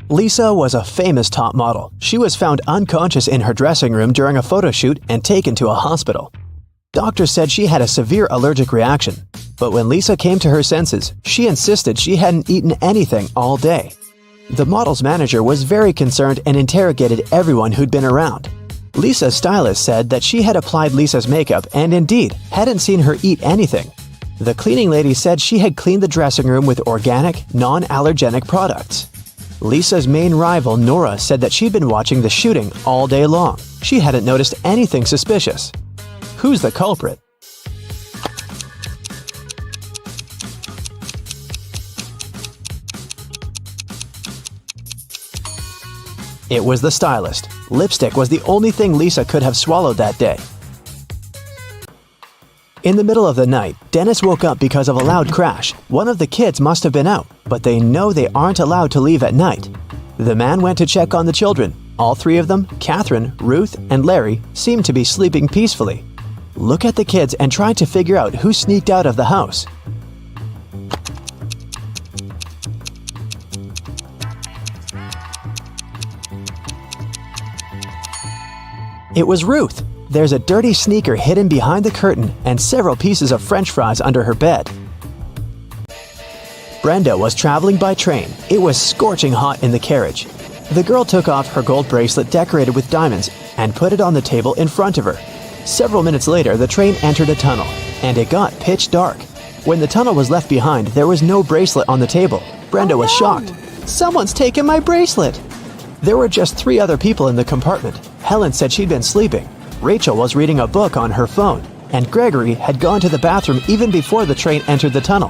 Lisa was a famous top model. She was found unconscious in her dressing room during a photo shoot and taken to a hospital. Doctors said she had a severe allergic reaction, but when Lisa came to her senses, she insisted she hadn't eaten anything all day. The model's manager was very concerned and interrogated everyone who'd been around. Lisa's stylist said that she had applied Lisa's makeup and indeed hadn't seen her eat anything. The cleaning lady said she had cleaned the dressing room with organic, non-allergenic products. Lisa's main rival, Nora, said that she'd been watching the shooting all day long. She hadn't noticed anything suspicious. Who's the culprit? It was the stylist. Lipstick was the only thing Lisa could have swallowed that day. In the middle of the night, Dennis woke up because of a loud crash. One of the kids must have been out, but they know they aren't allowed to leave at night. The man went to check on the children. All three of them, Catherine, Ruth, and Larry, seemed to be sleeping peacefully. Look at the kids and try to figure out who sneaked out of the house. It was Ruth. There's a dirty sneaker hidden behind the curtain and several pieces of French fries under her bed. Brenda was traveling by train. It was scorching hot in the carriage. The girl took off her gold bracelet decorated with diamonds and put it on the table in front of her. Several minutes later, the train entered a tunnel, and it got pitch dark. When the tunnel was left behind, there was no bracelet on the table. Brenda was shocked. "Someone's taken my bracelet!" There were just 3 other people in the compartment. Helen said she'd been sleeping. Rachel was reading a book on her phone, and Gregory had gone to the bathroom even before the train entered the tunnel.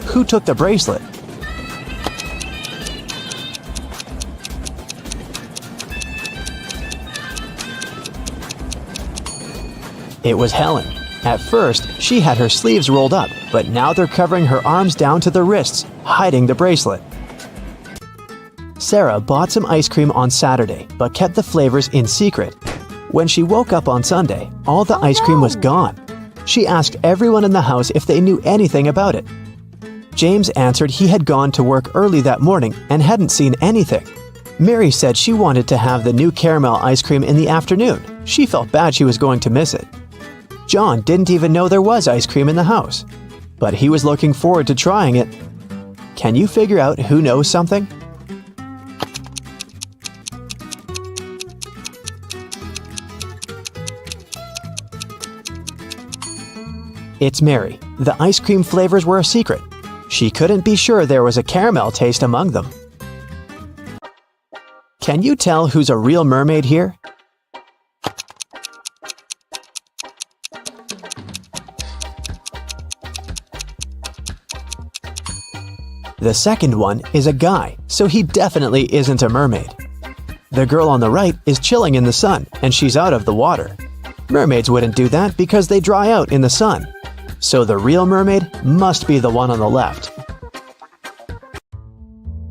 Who took the bracelet? It was Helen. At first, she had her sleeves rolled up, but now they're covering her arms down to the wrists, hiding the bracelet. Sarah bought some ice cream on Saturday, but kept the flavors in secret. When she woke up on Sunday, all the ice cream was gone. She asked everyone in the house if they knew anything about it. James answered he had gone to work early that morning and hadn't seen anything. Mary said she wanted to have the new caramel ice cream in the afternoon. She felt bad she was going to miss it. John didn't even know there was ice cream in the house, but he was looking forward to trying it. Can you figure out who knows something? It's Mary. The ice cream flavors were a secret. She couldn't be sure there was a caramel taste among them. Can you tell who's a real mermaid here? The second one is a guy, so he definitely isn't a mermaid. The girl on the right is chilling in the sun, and she's out of the water. Mermaids wouldn't do that because they dry out in the sun. So the real mermaid must be the one on the left.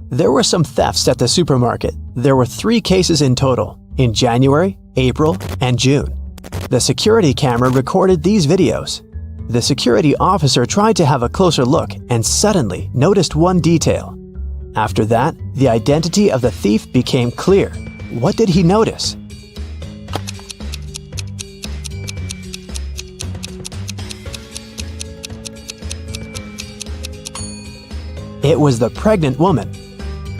There were some thefts at the supermarket. There were 3 cases in total, in January, April, and June. The security camera recorded these videos. The security officer tried to have a closer look and suddenly noticed one detail. After that, the identity of the thief became clear. What did he notice? It was the pregnant woman.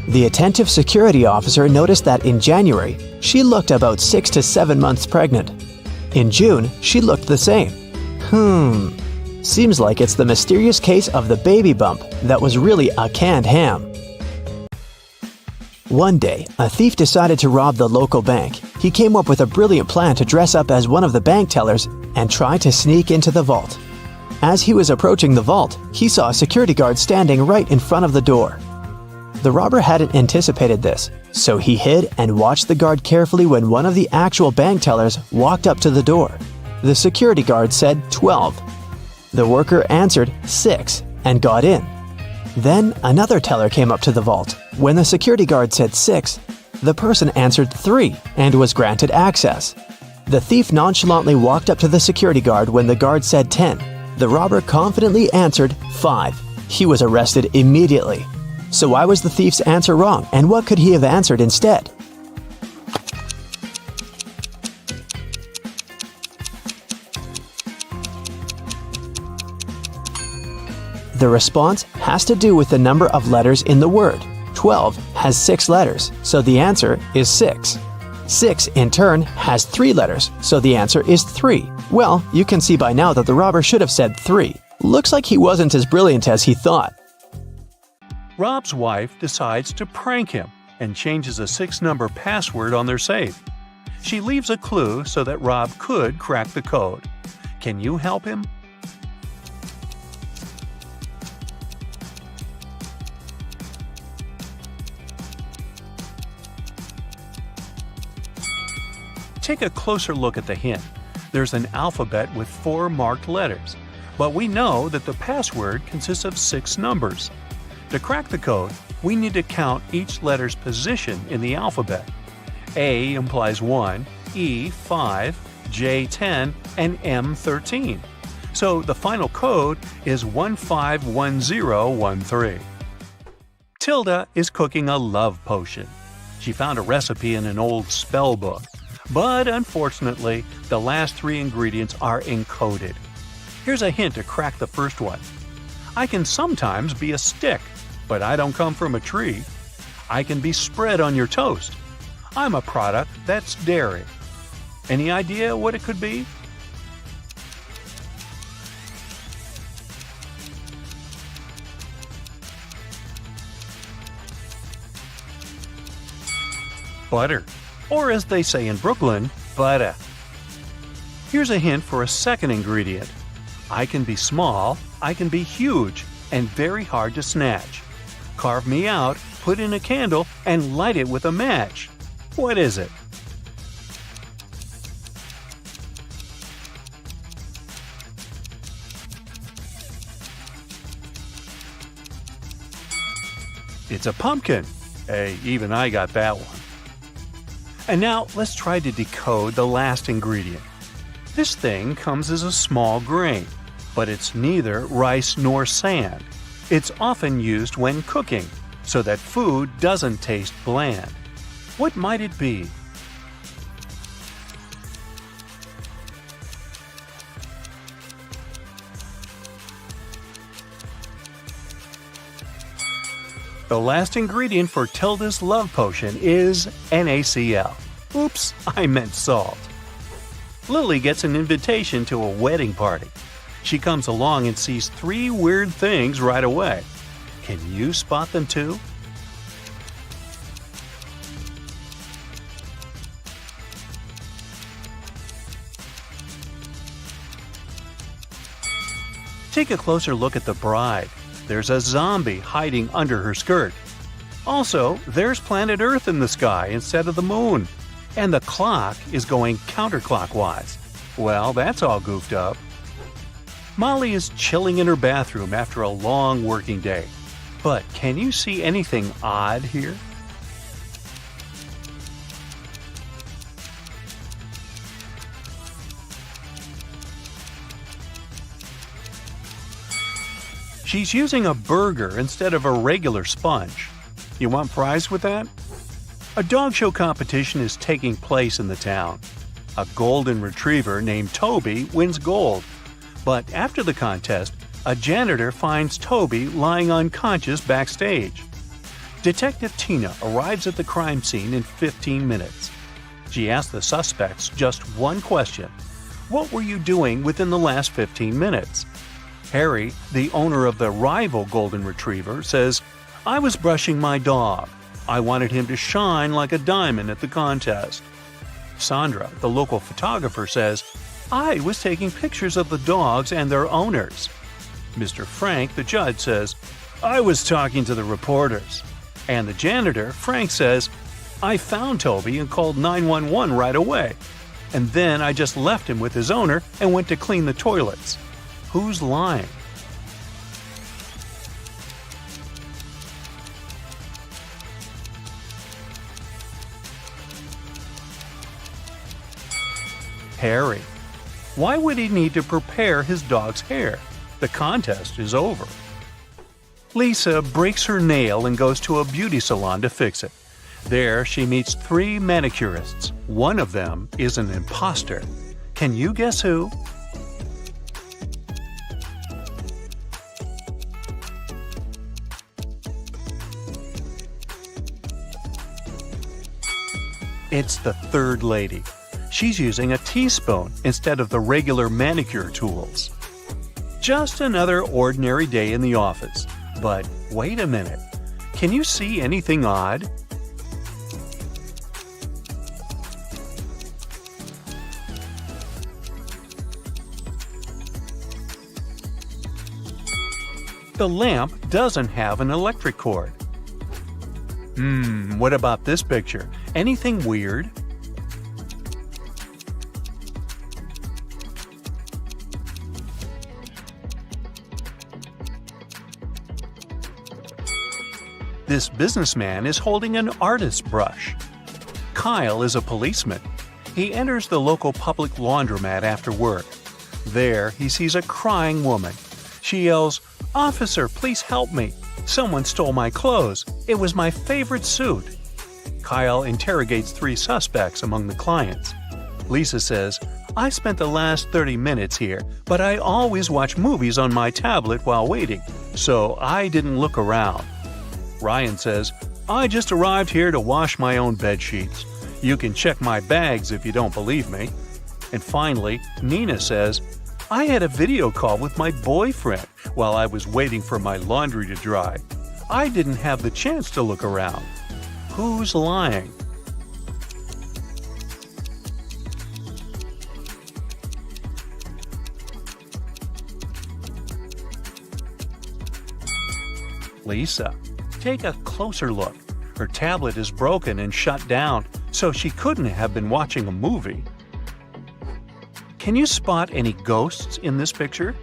The attentive security officer noticed that in January, she looked about 6 to 7 months pregnant. In June, she looked the same. Seems like it's the mysterious case of the baby bump that was really a canned ham. One day, a thief decided to rob the local bank. He came up with a brilliant plan to dress up as one of the bank tellers and try to sneak into the vault. As he was approaching the vault, he saw a security guard standing right in front of the door. The robber hadn't anticipated this, so he hid and watched the guard carefully when one of the actual bank tellers walked up to the door. The security guard said 12. The worker answered 6 and got in. Then another teller came up to the vault. When the security guard said 6, the person answered 3 and was granted access. The thief nonchalantly walked up to the security guard when the guard said 10. The robber confidently answered 5. He was arrested immediately. So why was the thief's answer wrong, and what could he have answered instead? The response has to do with the number of letters in the word. 12 has 6 letters, so the answer is 6. 6, in turn, has 3 letters, so the answer is 3. Well, you can see by now that the robber should have said 3. Looks like he wasn't as brilliant as he thought. Rob's wife decides to prank him and changes a 6-number password on their safe. She leaves a clue so that Rob could crack the code. Can you help him? Take a closer look at the hint. There's an alphabet with 4 marked letters, but we know that the password consists of 6 numbers. To crack the code, we need to count each letter's position in the alphabet. A implies 1, E 5, J 10, and M 13. So the final code is 151013. Tilda is cooking a love potion. She found a recipe in an old spell book. But unfortunately, the last 3 ingredients are encoded. Here's a hint to crack the first one. I can sometimes be a stick, but I don't come from a tree. I can be spread on your toast. I'm a product that's dairy. Any idea what it could be? Butter. Or as they say in Brooklyn, butter. Here's a hint for a second ingredient. I can be small, I can be huge, and very hard to snatch. Carve me out, put in a candle, and light it with a match. What is it? It's a pumpkin. Hey, even I got that one. And now let's try to decode the last ingredient. This thing comes as a small grain, but it's neither rice nor sand. It's often used when cooking, so that food doesn't taste bland. What might it be? The last ingredient for Tilda's love potion is NaCl. Oops, I meant salt. Lily gets an invitation to a wedding party. She comes along and sees 3 weird things right away. Can you spot them too? Take a closer look at the bride. There's a zombie hiding under her skirt. Also, there's planet Earth in the sky instead of the moon. And the clock is going counterclockwise. Well, that's all goofed up. Molly is chilling in her bathroom after a long working day. But can you see anything odd here? She's using a burger instead of a regular sponge. You want fries with that? A dog show competition is taking place in the town. A golden retriever named Toby wins gold. But after the contest, a janitor finds Toby lying unconscious backstage. Detective Tina arrives at the crime scene in 15 minutes. She asks the suspects just one question. What were you doing within the last 15 minutes? Harry, the owner of the rival golden retriever, says, I was brushing my dog. I wanted him to shine like a diamond at the contest. Sandra, the local photographer, says, I was taking pictures of the dogs and their owners. Mr. Frank, the judge, says, I was talking to the reporters. And the janitor, Frank, says, I found Toby and called 911 right away. And then I just left him with his owner and went to clean the toilets. Who's lying? Harry. Why would he need to prepare his dog's hair? The contest is over. Lisa breaks her nail and goes to a beauty salon to fix it. There, she meets 3 manicurists. One of them is an imposter. Can you guess who? It's the third lady. She's using a teaspoon instead of the regular manicure tools. Just another ordinary day in the office. But wait a minute. Can you see anything odd? The lamp doesn't have an electric cord. What about this picture? Anything weird? This businessman is holding an artist's brush. Kyle is a policeman. He enters the local public laundromat after work. There, he sees a crying woman. She yells, "Officer, please help me. Someone stole my clothes. It was my favorite suit." Kyle interrogates 3 suspects among the clients. Lisa says, "I spent the last 30 minutes here, but I always watch movies on my tablet while waiting, so I didn't look around." Ryan says, "I just arrived here to wash my own bed sheets. You can check my bags if you don't believe me." And finally, Nina says, "I had a video call with my boyfriend while I was waiting for my laundry to dry. I didn't have the chance to look around." Who's lying? Lisa. Take a closer look. Her tablet is broken and shut down, so she couldn't have been watching a movie. Can you spot any ghosts in this picture?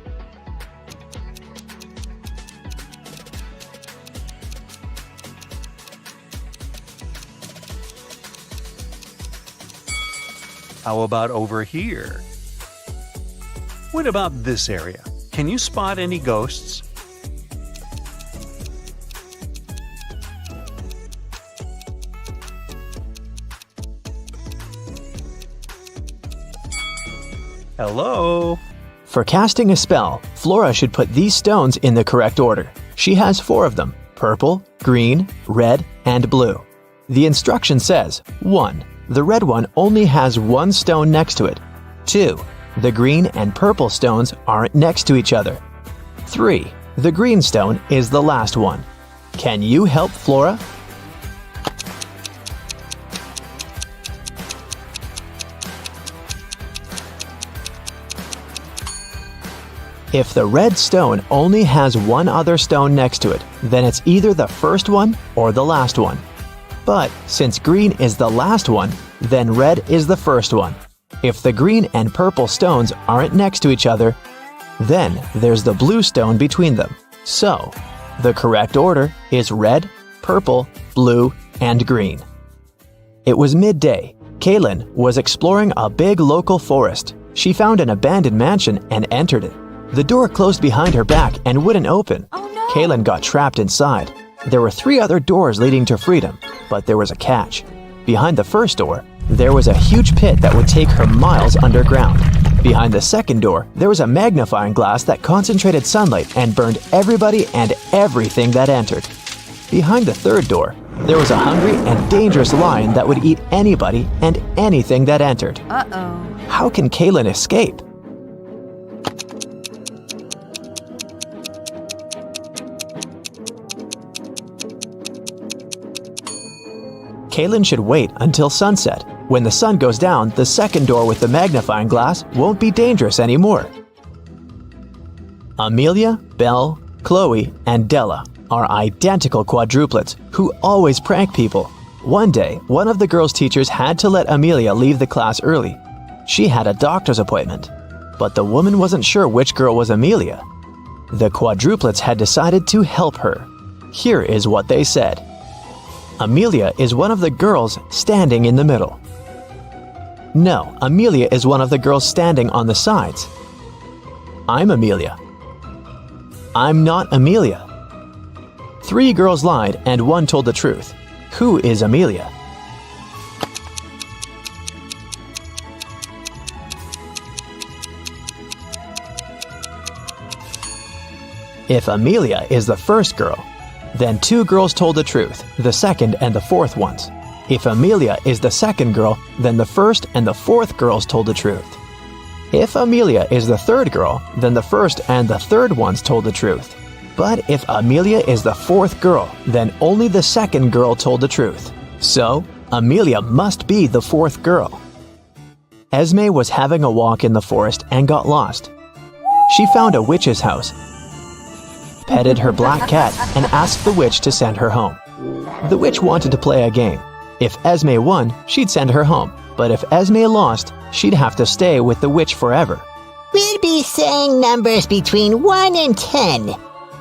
How about over here? What about this area? Can you spot any ghosts? Hello? For casting a spell, Flora should put these stones in the correct order. She has 4 of them: purple, green, red, and blue. The instruction says, 1. The red one only has 1 stone next to it. 2. The green and purple stones aren't next to each other. 3. The green stone is the last one. Can you help Flora? If the red stone only has 1 other stone next to it, then it's either the first one or the last one. But since green is the last one, then red is the first one. If the green and purple stones aren't next to each other, then there's the blue stone between them. So, the correct order is red, purple, blue, and green. It was midday. Kaylin was exploring a big local forest. She found an abandoned mansion and entered it. The door closed behind her back and wouldn't open. Oh no! Kaylin got trapped inside. There were 3 other doors leading to freedom, but there was a catch. Behind the first door, there was a huge pit that would take her miles underground. Behind the second door, there was a magnifying glass that concentrated sunlight and burned everybody and everything that entered. Behind the third door, there was a hungry and dangerous lion that would eat anybody and anything that entered. Uh-oh. How can Kaylin escape? Kaylin should wait until sunset. When the sun goes down, the second door with the magnifying glass won't be dangerous anymore. Amelia, Belle, Chloe, and Della are identical quadruplets who always prank people. One day, one of the girls' teachers had to let Amelia leave the class early. She had a doctor's appointment, but the woman wasn't sure which girl was Amelia. The quadruplets had decided to help her. Here is what they said. Amelia is one of the girls standing in the middle. No, Amelia is one of the girls standing on the sides. I'm Amelia. I'm not Amelia. 3 girls lied and 1 told the truth. Who is Amelia? If Amelia is the first girl, then 2 girls told the truth, the second and the fourth ones. If Amelia is the second girl, then the first and the fourth girls told the truth. If Amelia is the third girl, then the first and the third ones told the truth. But if Amelia is the fourth girl, then only the second girl told the truth. So, Amelia must be the fourth girl. Esme was having a walk in the forest and got lost. She found a witch's house, petted her black cat, and asked the witch to send her home. The witch wanted to play a game. If Esme won, she'd send her home. But if Esme lost, she'd have to stay with the witch forever. We'll be saying numbers between 1 and 10.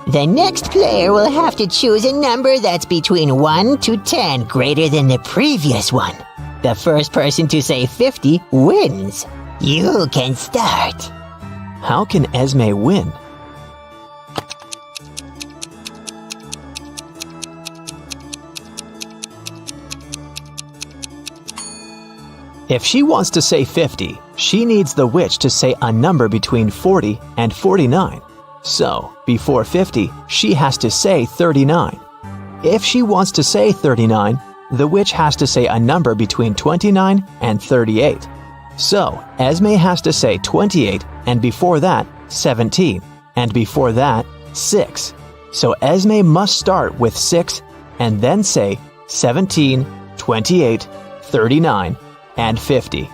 The next player will have to choose a number that's between 1 to 10, greater than the previous one. The first person to say 50 wins. You can start. How can Esme win? If she wants to say 50, she needs the witch to say a number between 40 and 49. So, before 50, she has to say 39. If she wants to say 39, the witch has to say a number between 29 and 38. So, Esme has to say 28, and before that, 17, and before that, 6. So Esme must start with 6 and then say 17, 28, 39, and 50.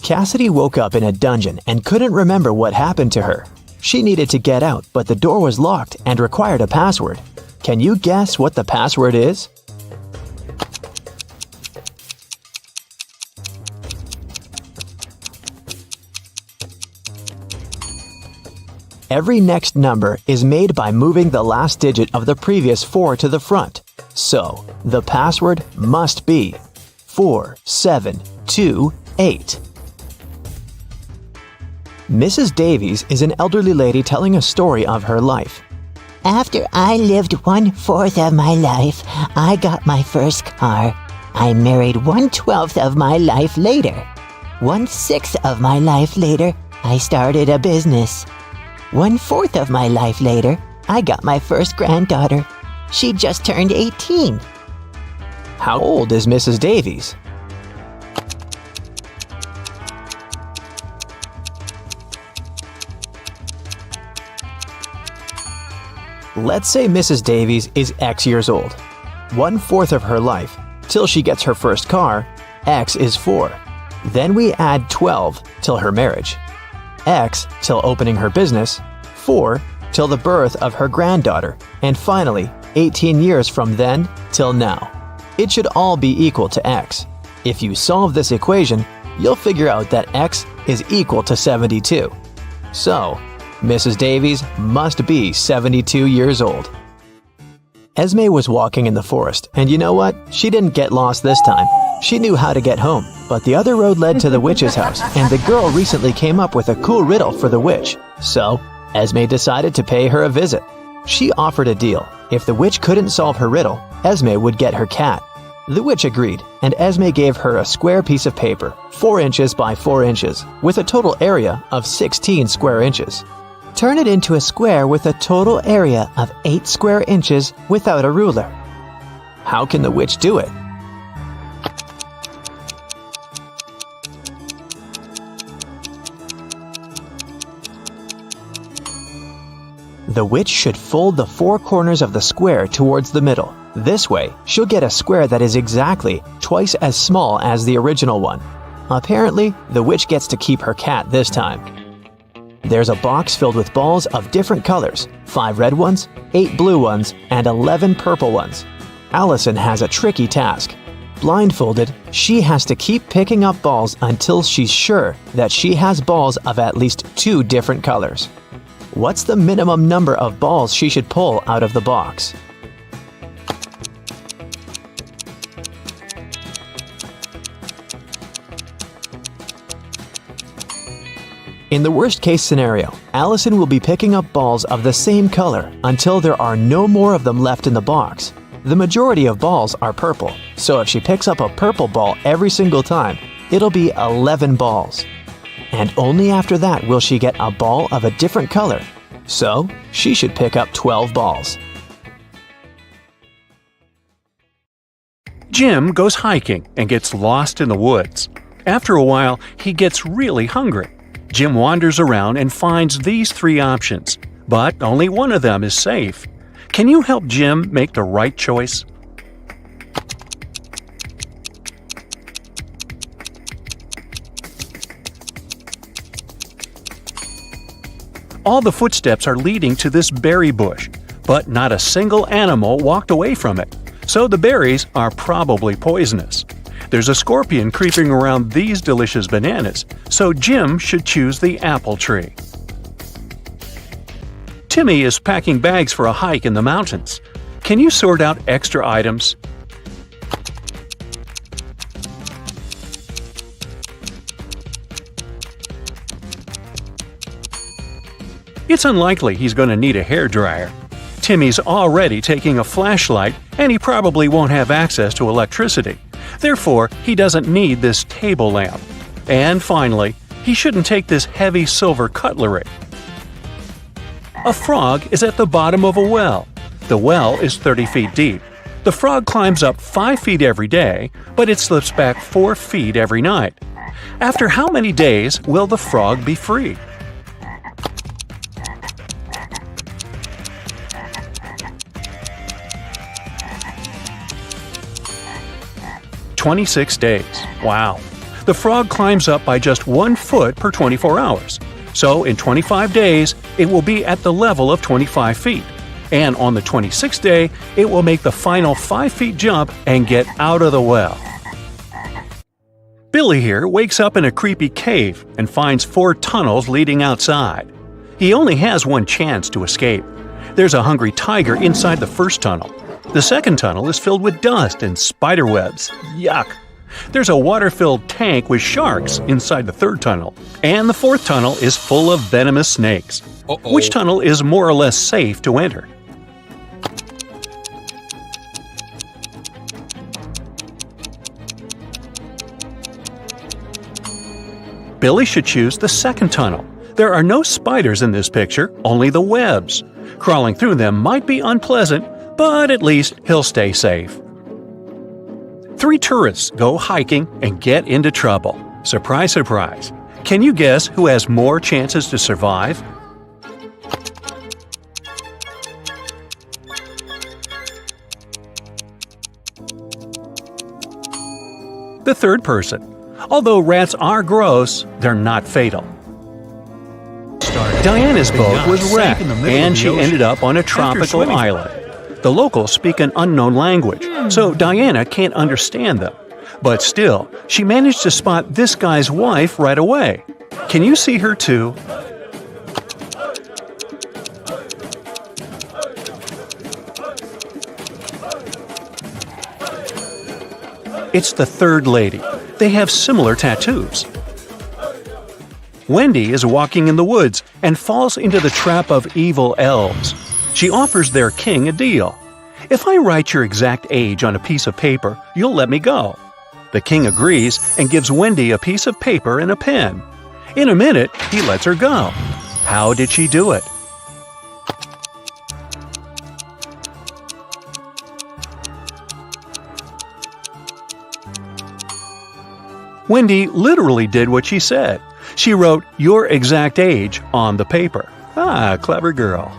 Cassidy woke up in a dungeon and couldn't remember what happened to her. She needed to get out, but the door was locked and required a password. Can you guess what the password is? Every next number is made by moving the last digit of the previous 4 to the front. So, the password must be 4728. Mrs. Davies is an elderly lady telling a story of her life. After I lived 1/4 of my life, I got my first car. I married 1/12 of my life later. 1/6 of my life later, I started a business. 1/4 of my life later, I got my first granddaughter. She just turned 18. How old is Mrs. Davies? Let's say Mrs. Davies is X years old. 1/4 of her life, till she gets her first car, X is 4. Then we add 12 till her marriage. X till opening her business, 4 till the birth of her granddaughter, and finally 18 years from then till now. It should all be equal to X. If you solve this equation, you'll figure out that X is equal to 72. So, Mrs. Davies must be 72 years old. Esme was walking in the forest, and you know what? She didn't get lost this time. She knew how to get home, but the other road led to the witch's house, and the girl recently came up with a cool riddle for the witch. So, Esme decided to pay her a visit. She offered a deal. If the witch couldn't solve her riddle, Esme would get her cat. The witch agreed, and Esme gave her a square piece of paper, 4 inches by 4 inches, with a total area of 16 square inches. Turn it into a square with a total area of 8 square inches without a ruler. How can the witch do it? The witch should fold the 4 corners of the square towards the middle. This way, she'll get a square that is exactly twice as small as the original one. Apparently, the witch gets to keep her cat this time. There's a box filled with balls of different colors, 5 red ones, 8 blue ones, and 11 purple ones. Allison has a tricky task. Blindfolded, she has to keep picking up balls until she's sure that she has balls of at least 2 different colors. What's the minimum number of balls she should pull out of the box? In the worst-case scenario, Allison will be picking up balls of the same color until there are no more of them left in the box. The majority of balls are purple, so if she picks up a purple ball every single time, it'll be 11 balls. And only after that will she get a ball of a different color. So, she should pick up 12 balls. Jim goes hiking and gets lost in the woods. After a while, he gets really hungry. Jim wanders around and finds these 3 options, but only one of them is safe. Can you help Jim make the right choice? All the footsteps are leading to this berry bush, but not a single animal walked away from it, so the berries are probably poisonous. There's a scorpion creeping around these delicious bananas, so Jim should choose the apple tree. Timmy is packing bags for a hike in the mountains. Can you sort out extra items? It's unlikely he's going to need a hairdryer. Timmy's already taking a flashlight, and he probably won't have access to electricity. Therefore, he doesn't need this table lamp. And finally, he shouldn't take this heavy silver cutlery. A frog is at the bottom of a well. The well is 30 feet deep. The frog climbs up 5 feet every day, but it slips back 4 feet every night. After how many days will the frog be free? "26 days. Wow. The frog climbs up by just 1 foot per 24 hours. So in 25 days, it will be at the level of 25 feet. And on the 26th day, it will make the final 5 feet jump and get out of the well. Billy here wakes up in a creepy cave and finds 4 tunnels leading outside. He only has one chance to escape. There's a hungry tiger inside the first tunnel. The second tunnel is filled with dust and spider webs. Yuck! There's a water-filled tank with sharks inside the third tunnel. And the fourth tunnel is full of venomous snakes. Which tunnel is more or less safe to enter? Billy should choose the second tunnel. There are no spiders in this picture, only the webs. Crawling through them might be unpleasant, but at least he'll stay safe. 3 tourists go hiking and get into trouble. Surprise, surprise. Can you guess who has more chances to survive? The third person. Although rats are gross, they're not fatal. Diana's boat was wrecked, and she ended up on a tropical island. The locals speak an unknown language, so Diana can't understand them. But still, she managed to spot this guy's wife right away. Can you see her too? It's the third lady. They have similar tattoos. Wendy is walking in the woods and falls into the trap of evil elves. She offers their king a deal. If I write your exact age on a piece of paper, you'll let me go. The king agrees and gives Wendy a piece of paper and a pen. In a minute, he lets her go. How did she do it? Wendy literally did what she said. She wrote your exact age on the paper. Ah, clever girl.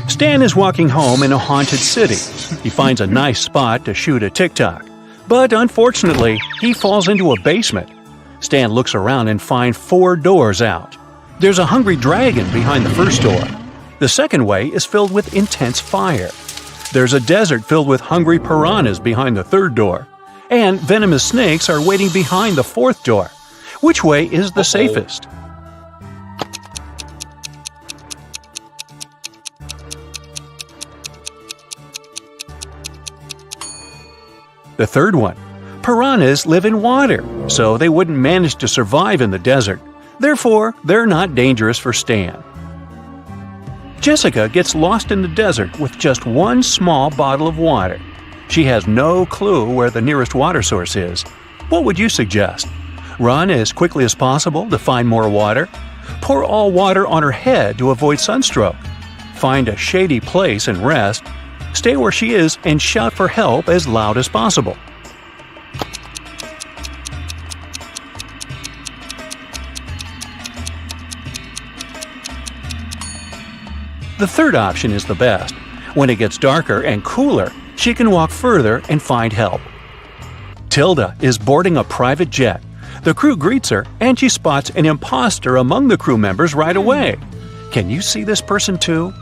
Stan is walking home in a haunted city. He finds a nice spot to shoot a TikTok. But unfortunately, he falls into a basement. Stan looks around and finds 4 doors out. There's a hungry dragon behind the first door. The second way is filled with intense fire. There's a desert filled with hungry piranhas behind the third door. And venomous snakes are waiting behind the fourth door. Which way is the safest? The third one. Piranhas live in water, so they wouldn't manage to survive in the desert. Therefore, they're not dangerous for Stan. Jessica gets lost in the desert with just one small bottle of water. She has no clue where the nearest water source is. What would you suggest? Run as quickly as possible to find more water? Pour all water on her head to avoid sunstroke? Find a shady place and rest? Stay where she is and shout for help as loud as possible? The third option is the best. When it gets darker and cooler, she can walk further and find help. Tilda is boarding a private jet. The crew greets her, and she spots an imposter among the crew members right away. Can you see this person too?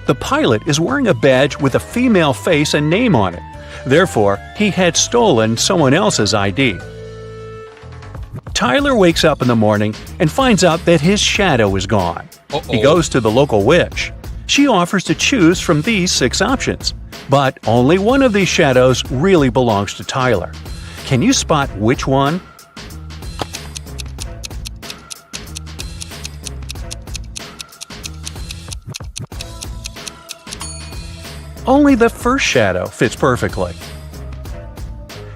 The pilot is wearing a badge with a female face and name on it. Therefore, he had stolen someone else's ID. Tyler wakes up in the morning and finds out that his shadow is gone. He goes to the local witch. She offers to choose from these 6 options, but only one of these shadows really belongs to Tyler. Can you spot which one? Only the first shadow fits perfectly.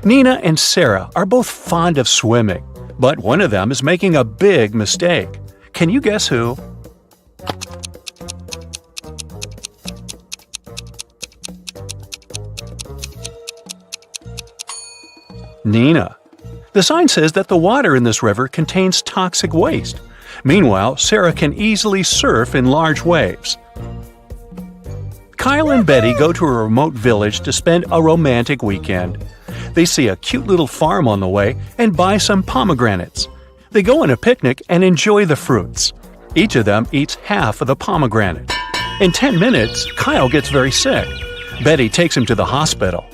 Nina and Sarah are both fond of swimming, but one of them is making a big mistake. Can you guess who? Nina. The sign says that the water in this river contains toxic waste. Meanwhile, Sarah can easily surf in large waves. Kyle and Betty go to a remote village to spend a romantic weekend. They see a cute little farm on the way and buy some pomegranates. They go on a picnic and enjoy the fruits. Each of them eats half of the pomegranate. In 10 minutes, Kyle gets very sick. Betty takes him to the hospital.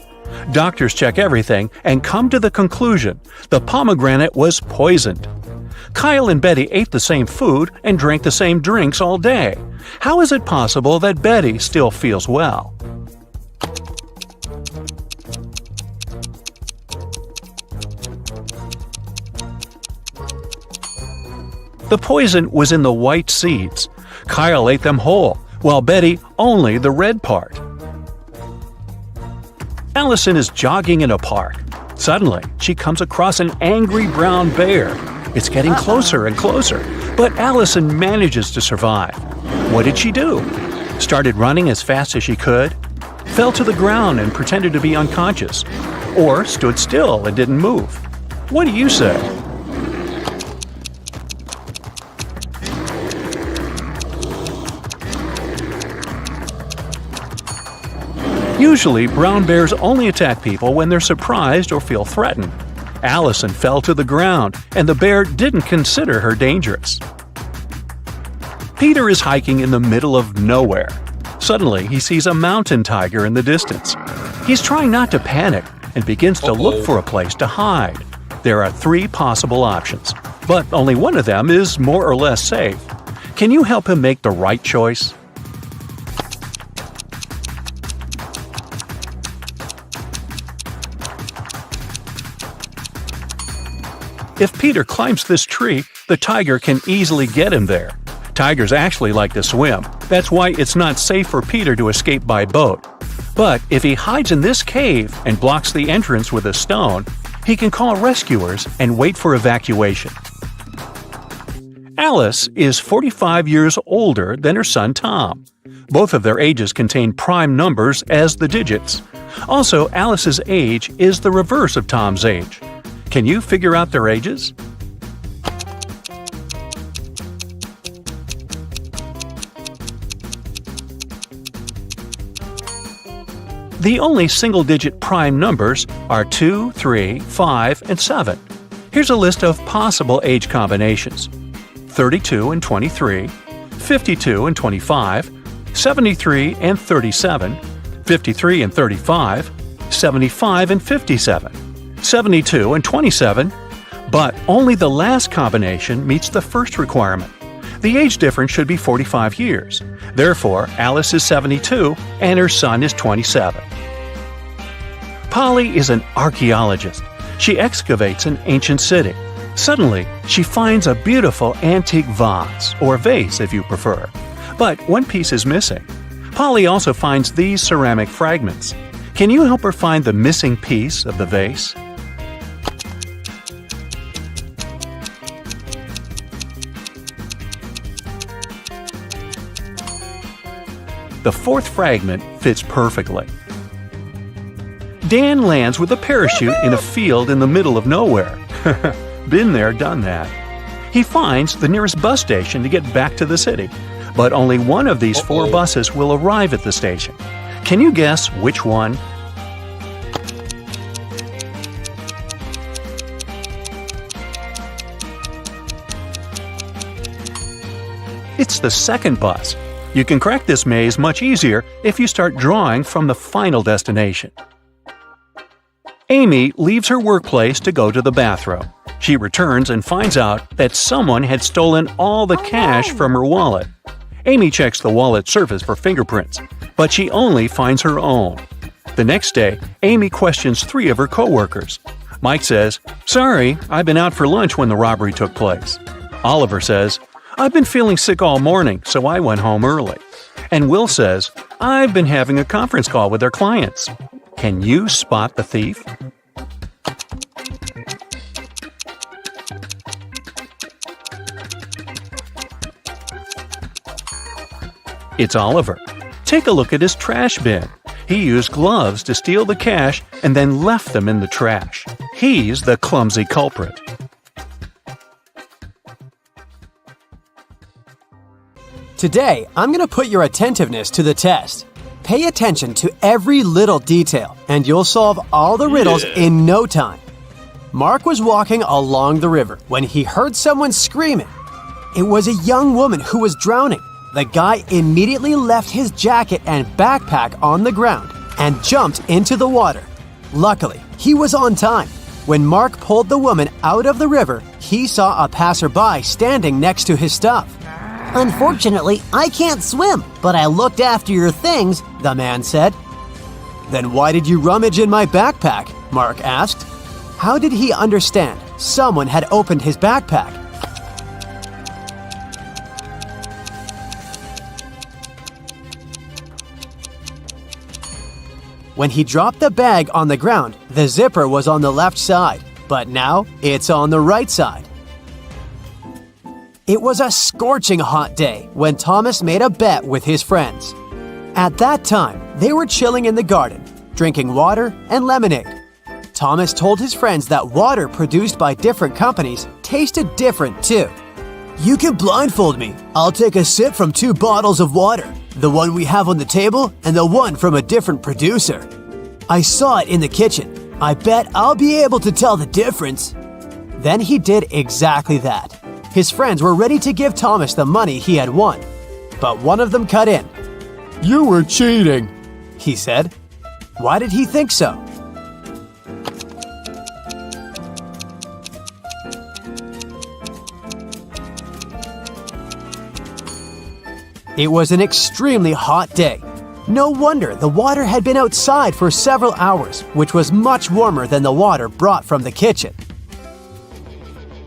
Doctors check everything and come to the conclusion the pomegranate was poisoned. Kyle and Betty ate the same food and drank the same drinks all day. How is it possible that Betty still feels well? The poison was in the white seeds. Kyle ate them whole, while Betty only the red part. Allison is jogging in a park. Suddenly, she comes across an angry brown bear. It's getting closer and closer, but Allison manages to survive. What did she do? Started running as fast as she could? Fell to the ground and pretended to be unconscious? Or stood still and didn't move? What do you say? Usually, brown bears only attack people when they're surprised or feel threatened. Allison fell to the ground, and the bear didn't consider her dangerous. Peter is hiking in the middle of nowhere. Suddenly, he sees a mountain tiger in the distance. He's trying not to panic and begins to look for a place to hide. There are 3 possible options, but only one of them is more or less safe. Can you help him make the right choice? If Peter climbs this tree, the tiger can easily get him there. Tigers actually like to swim. That's why it's not safe for Peter to escape by boat. But if he hides in this cave and blocks the entrance with a stone, he can call rescuers and wait for evacuation. Alice is 45 years older than her son Tom. Both of their ages contain prime numbers as the digits. Also, Alice's age is the reverse of Tom's age. Can you figure out their ages? The only single-digit prime numbers are 2, 3, 5, and 7. Here's a list of possible age combinations: 32 and 23, 52 and 25, 73 and 37, 53 and 35, 75 and 57. 72 and 27, but only the last combination meets the first requirement. The age difference should be 45 years. Therefore, Alice is 72 and her son is 27. Polly is an archaeologist. She excavates an ancient city. Suddenly, she finds a beautiful antique vase, or vase if you prefer. But one piece is missing. Polly also finds these ceramic fragments. Can you help her find the missing piece of the vase? The fourth fragment fits perfectly. Dan lands with a parachute in a field in the middle of nowhere. Been there, done that. He finds the nearest bus station to get back to the city, but only one of these 4 buses will arrive at the station. Can you guess which one? It's the second bus. You can crack this maze much easier if you start drawing from the final destination. Amy leaves her workplace to go to the bathroom. She returns and finds out that someone had stolen all the cash from her wallet. Amy checks the wallet surface for fingerprints, but she only finds her own. The next day, Amy questions 3 of her coworkers. Mike says, "Sorry, I've been out for lunch when the robbery took place." Oliver says, "I've been feeling sick all morning, so I went home early." And Will says, "I've been having a conference call with our clients." Can you spot the thief? It's Oliver. Take a look at his trash bin. He used gloves to steal the cash and then left them in the trash. He's the clumsy culprit. Today, I'm going to put your attentiveness to the test. Pay attention to every little detail, and you'll solve all the riddles in no time. Mark was walking along the river when he heard someone screaming. It was a young woman who was drowning. The guy immediately left his jacket and backpack on the ground and jumped into the water. Luckily, he was on time. When Mark pulled the woman out of the river, he saw a passerby standing next to his stuff. Unfortunately, I can't swim, but I looked after your things, The man said. Then why did you rummage in my backpack? Mark asked. How did he understand someone had opened his backpack? When he dropped the bag on the ground, the zipper was on the left side, but now it's on the right side. It was a scorching hot day when Thomas made a bet with his friends. At that time, they were chilling in the garden, drinking water and lemonade. Thomas told his friends that water produced by different companies tasted different too. You can blindfold me. I'll take a sip from 2 bottles of water, the one we have on the table and the one from a different producer. I saw it in the kitchen. I bet I'll be able to tell the difference. Then he did exactly that. His friends were ready to give Thomas the money he had won. But one of them cut in. You were cheating, he said. Why did he think so? It was an extremely hot day. No wonder the water had been outside for several hours, which was much warmer than the water brought from the kitchen.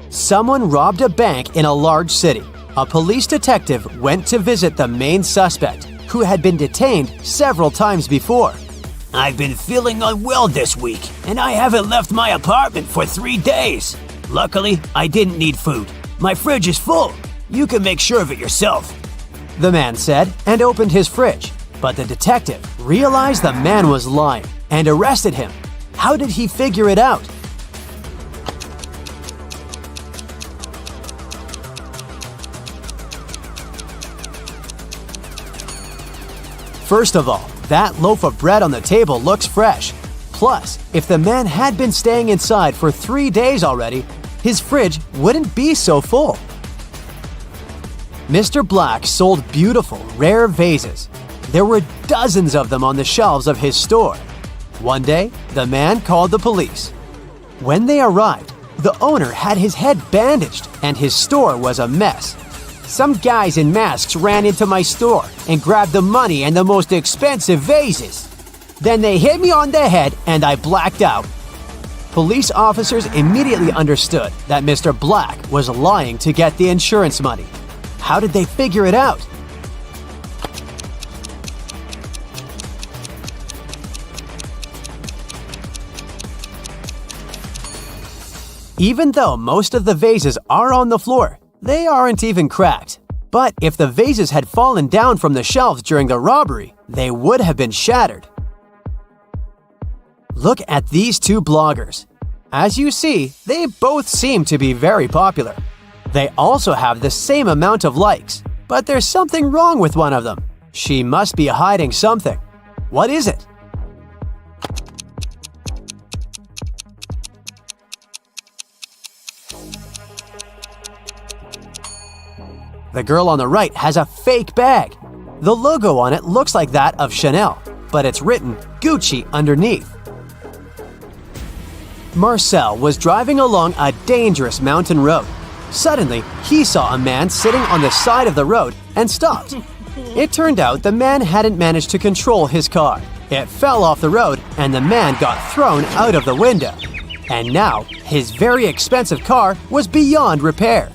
Someone robbed a bank in a large city. A police detective went to visit the main suspect, who had been detained several times before. I've been feeling unwell this week, and I haven't left my apartment for 3 days. Luckily, I didn't need food. My fridge is full. You can make sure of it yourself, the man said and opened his fridge. But the detective realized the man was lying and arrested him. How did he figure it out? First of all, that loaf of bread on the table looks fresh. Plus, if the man had been staying inside for 3 days already, his fridge wouldn't be so full. Mr. Black sold beautiful, rare vases. There were dozens of them on the shelves of his store. One day, the man called the police. When they arrived, the owner had his head bandaged and his store was a mess. Some guys in masks ran into my store and grabbed the money and the most expensive vases. Then they hit me on the head and I blacked out. Police officers immediately understood that Mr. Black was lying to get the insurance money. How did they figure it out? Even though most of the vases are on the floor, they aren't even cracked. But if the vases had fallen down from the shelves during the robbery, they would have been shattered. Look at these two bloggers. As you see, they both seem to be very popular. They also have the same amount of likes, but there's something wrong with one of them. She must be hiding something. What is it? The girl on the right has a fake bag. The logo on it looks like that of Chanel, but it's written Gucci underneath. Marcel was driving along a dangerous mountain road. Suddenly, he saw a man sitting on the side of the road and stopped. It turned out the man hadn't managed to control his car. It fell off the road and the man got thrown out of the window. And now, his very expensive car was beyond repair.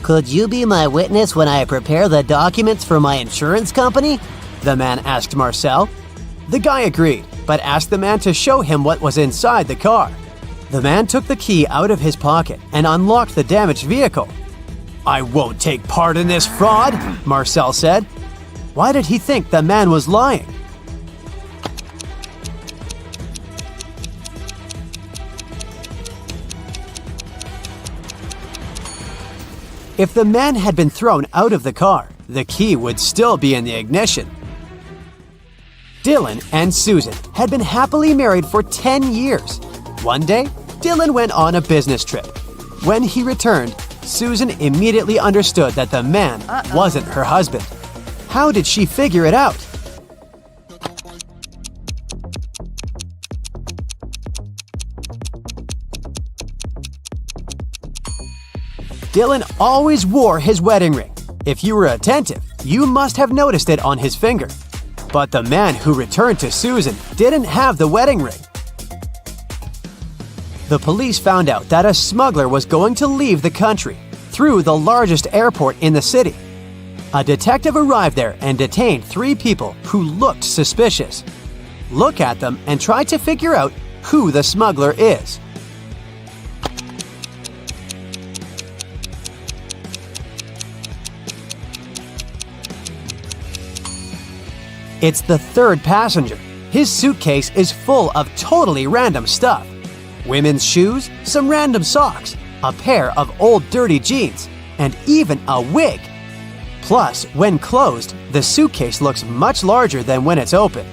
Could you be my witness when I prepare the documents for my insurance company? The man asked Marcel. The guy agreed, but asked the man to show him what was inside the car. The man took the key out of his pocket and unlocked the damaged vehicle. "I won't take part in this fraud," Marcel said. Why did he think the man was lying? If the man had been thrown out of the car, the key would still be in the ignition. Dylan and Susan had been happily married for 10 years. One day, Dylan went on a business trip. When he returned, Susan immediately understood that the man wasn't her husband. How did she figure it out? Dylan always wore his wedding ring. If you were attentive, you must have noticed it on his finger. But the man who returned to Susan didn't have the wedding ring. The police found out that a smuggler was going to leave the country through the largest airport in the city. A detective arrived there and detained 3 people who looked suspicious. Look at them and try to figure out who the smuggler is. It's the third passenger. His suitcase is full of totally random stuff. Women's shoes, some random socks, a pair of old dirty jeans, and even a wig. Plus, when closed, the suitcase looks much larger than when it's open.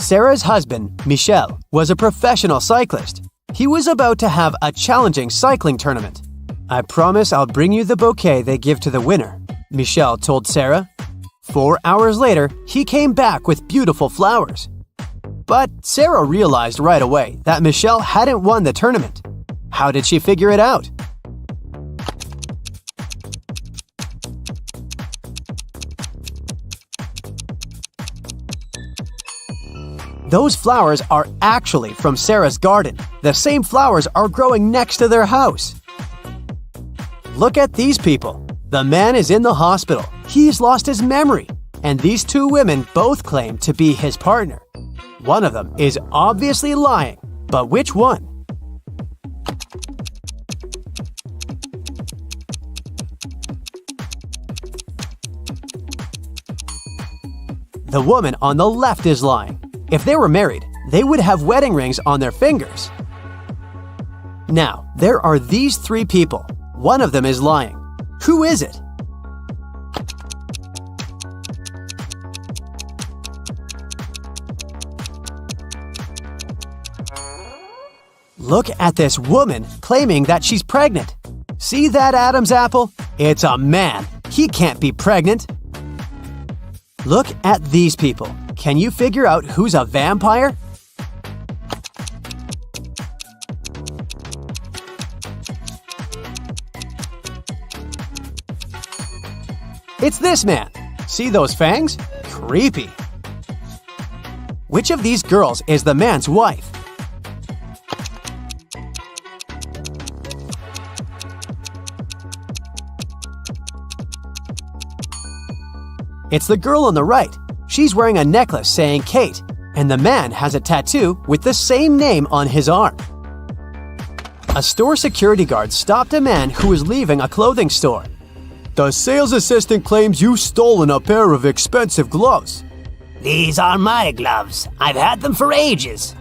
Sarah's husband, Michel, was a professional cyclist. He was about to have a challenging cycling tournament. "I promise I'll bring you the bouquet they give to the winner," Michel told Sarah. 4 hours later, he came back with beautiful flowers. But Sarah realized right away that Michelle hadn't won the tournament. How did she figure it out? Those flowers are actually from Sarah's garden. The same flowers are growing next to their house. Look at these people. The man is in the hospital. He's lost his memory. And these 2 women both claim to be his partner. One of them is obviously lying, but which one? The woman on the left is lying. If they were married, they would have wedding rings on their fingers. Now, there are these 3 people. One of them is lying. Who is it? Look at this woman claiming that she's pregnant. See that Adam's apple? It's a man. He can't be pregnant. Look at these people. Can you figure out who's a vampire? It's this man. See those fangs? Creepy. Which of these girls is the man's wife? It's the girl on the right. She's wearing a necklace saying Kate, and the man has a tattoo with the same name on his arm. A store security guard stopped a man who was leaving a clothing store. The sales assistant claims you've stolen a pair of expensive gloves. These are my gloves. I've had them for ages.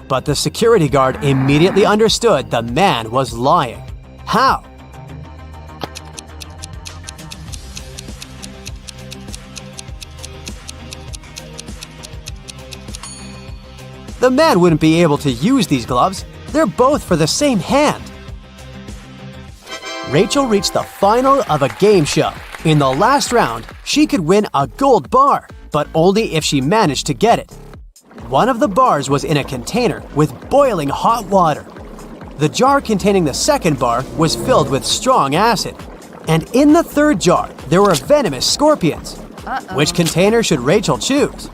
But the security guard immediately understood the man was lying. How? The man wouldn't be able to use these gloves. They're both for the same hand. Rachel reached the final of a game show. In the last round, she could win a gold bar, but only if she managed to get it. One of the bars was in a container with boiling hot water. The jar containing the second bar was filled with strong acid. And in the third jar, there were venomous scorpions. Which container should Rachel choose?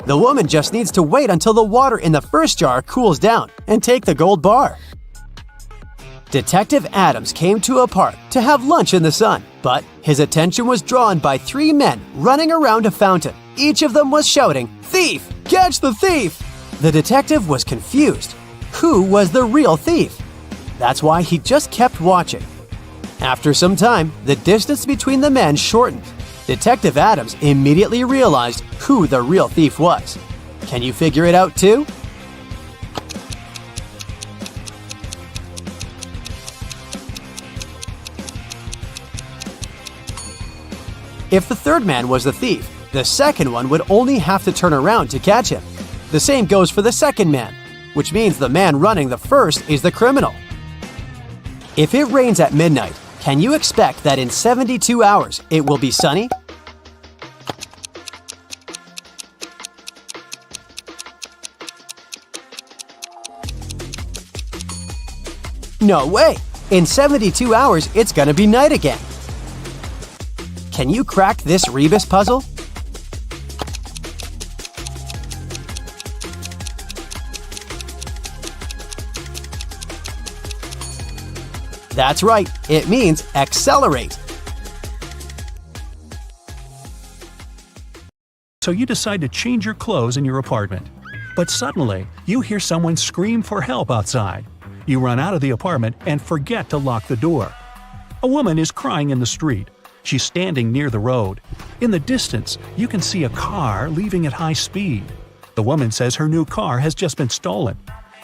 The woman just needs to wait until the water in the first jar cools down and take the gold bar. Detective Adams came to a park to have lunch in the sun, but his attention was drawn by 3 men running around a fountain. Each of them was shouting, "Thief! Catch the thief!" The detective was confused. Who was the real thief? That's why he just kept watching. After some time, the distance between the men shortened. Detective Adams immediately realized who the real thief was. Can you figure it out too? If the third man was the thief, the second one would only have to turn around to catch him. The same goes for the second man, which means the man running the first is the criminal. If it rains at midnight, can you expect that in 72 hours it will be sunny? No way! In 72 hours, it's gonna be night again. Can you crack this rebus puzzle? That's right, it means accelerate. So you decide to change your clothes in your apartment. But suddenly, you hear someone scream for help outside. You run out of the apartment and forget to lock the door. A woman is crying in the street. She's standing near the road. In the distance, you can see a car leaving at high speed. The woman says her new car has just been stolen.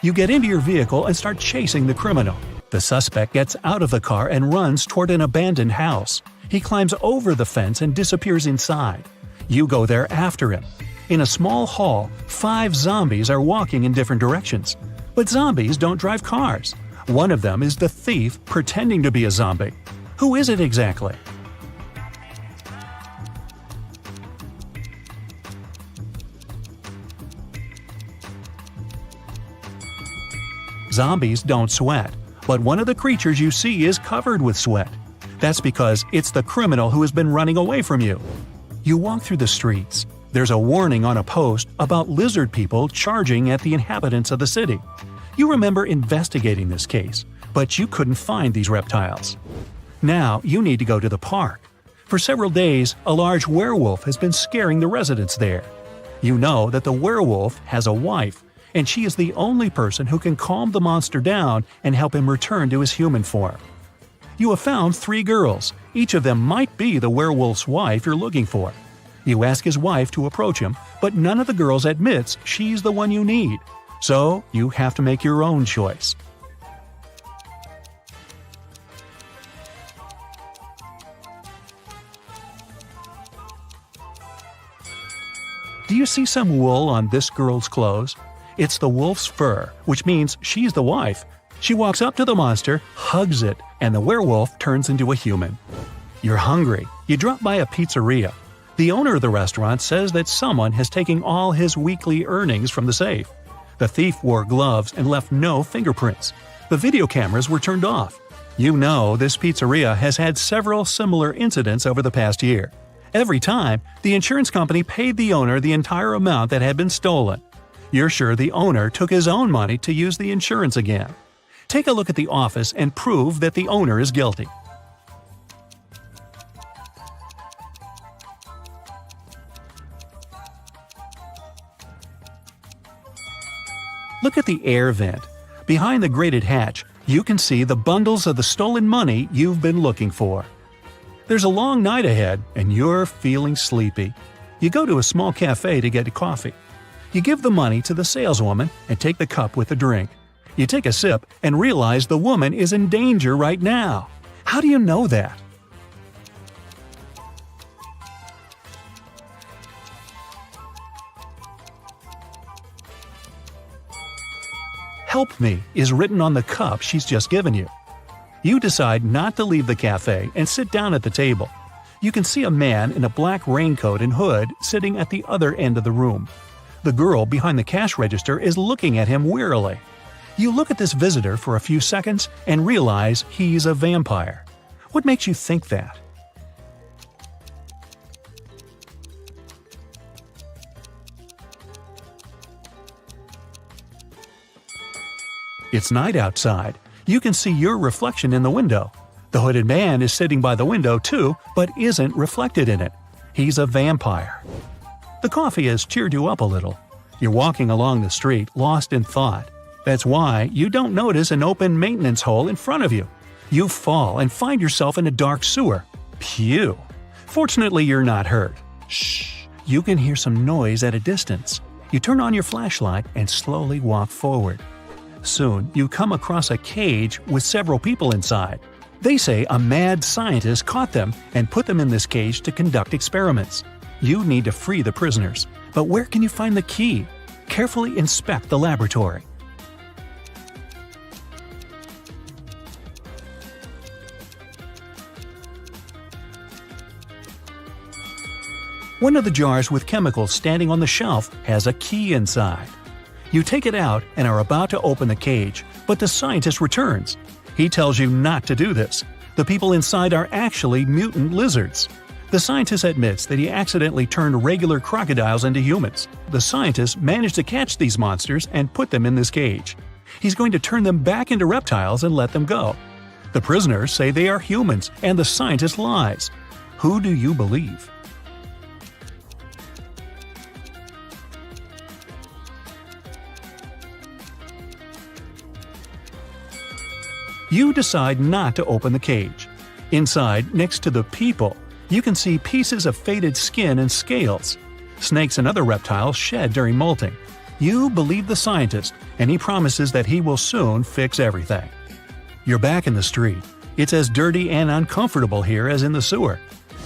You get into your vehicle and start chasing the criminal. The suspect gets out of the car and runs toward an abandoned house. He climbs over the fence and disappears inside. You go there after him. In a small hall, 5 zombies are walking in different directions. But zombies don't drive cars. One of them is the thief pretending to be a zombie. Who is it exactly? Zombies don't sweat, but one of the creatures you see is covered with sweat. That's because it's the criminal who has been running away from you. You walk through the streets. There's a warning on a post about lizard people charging at the inhabitants of the city. You remember investigating this case, but you couldn't find these reptiles. Now you need to go to the park. For several days, a large werewolf has been scaring the residents there. You know that the werewolf has a wife, and she is the only person who can calm the monster down and help him return to his human form. You have found 3 girls. Each of them might be the werewolf's wife you're looking for. You ask his wife to approach him, but none of the girls admits she's the one you need. So you have to make your own choice. Do you see some wool on this girl's clothes? It's the wolf's fur, which means she's the wife. She walks up to the monster, hugs it, and the werewolf turns into a human. You're hungry. You drop by a pizzeria. The owner of the restaurant says that someone has taken all his weekly earnings from the safe. The thief wore gloves and left no fingerprints. The video cameras were turned off. You know this pizzeria has had several similar incidents over the past year. Every time, the insurance company paid the owner the entire amount that had been stolen. You're sure the owner took his own money to use the insurance again. Take a look at the office and prove that the owner is guilty. Look at the air vent. Behind the grated hatch, you can see the bundles of the stolen money you've been looking for. There's a long night ahead, and you're feeling sleepy. You go to a small cafe to get coffee. You give the money to the saleswoman and take the cup with the drink. You take a sip and realize the woman is in danger right now. How do you know that? "Help me" is written on the cup she's just given you. You decide not to leave the cafe and sit down at the table. You can see a man in a black raincoat and hood sitting at the other end of the room. The girl behind the cash register is looking at him wearily. You look at this visitor for a few seconds and realize he's a vampire. What makes you think that? It's night outside. You can see your reflection in the window. The hooded man is sitting by the window too, but isn't reflected in it. He's a vampire. The coffee has cheered you up a little. You're walking along the street, lost in thought. That's why you don't notice an open maintenance hole in front of you. You fall and find yourself in a dark sewer. Phew! Fortunately, you're not hurt. Shh! You can hear some noise at a distance. You turn on your flashlight and slowly walk forward. Soon, you come across a cage with several people inside. They say a mad scientist caught them and put them in this cage to conduct experiments. You need to free the prisoners. But where can you find the key? Carefully inspect the laboratory. One of the jars with chemicals standing on the shelf has a key inside. You take it out and are about to open the cage, but the scientist returns. He tells you not to do this. The people inside are actually mutant lizards. The scientist admits that he accidentally turned regular crocodiles into humans. The scientist managed to catch these monsters and put them in this cage. He's going to turn them back into reptiles and let them go. The prisoners say they are humans, and the scientist lies. Who do you believe? You decide not to open the cage. Inside, next to the people, you can see pieces of faded skin and scales. Snakes and other reptiles shed during molting. You believe the scientist, and he promises that he will soon fix everything. You're back in the street. It's as dirty and uncomfortable here as in the sewer.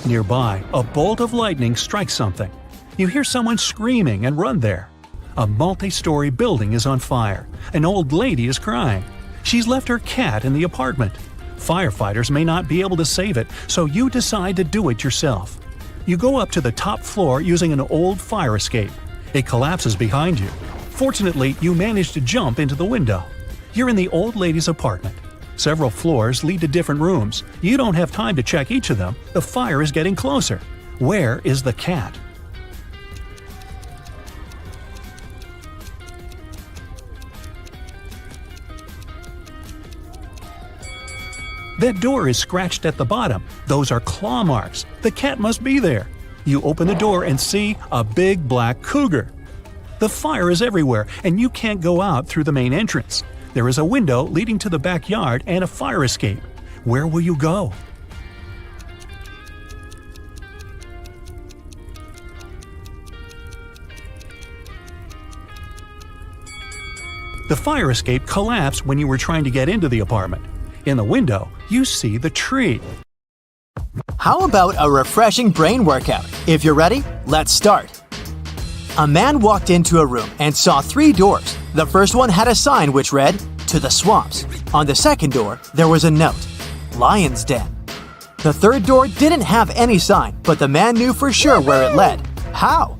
Nearby, a bolt of lightning strikes something. You hear someone screaming and run there. A multi-story building is on fire. An old lady is crying. She's left her cat in the apartment. Firefighters may not be able to save it, so you decide to do it yourself. You go up to the top floor using an old fire escape. It collapses behind you. Fortunately, you manage to jump into the window. You're in the old lady's apartment. Several floors lead to different rooms. You don't have time to check each of them. The fire is getting closer. Where is the cat? That door is scratched at the bottom. Those are claw marks. The cat must be there. You open the door and see a big black cougar. The fire is everywhere, and you can't go out through the main entrance. There is a window leading to the backyard and a fire escape. Where will you go? The fire escape collapsed when you were trying to get into the apartment. In the window, you see the tree. How about a refreshing brain workout? If you're ready, let's start. A man walked into a room and saw 3 doors. The first one had a sign which read, "To the swamps." On the second door, there was a note, "Lion's Den." The third door didn't have any sign, but the man knew for sure where it led. How?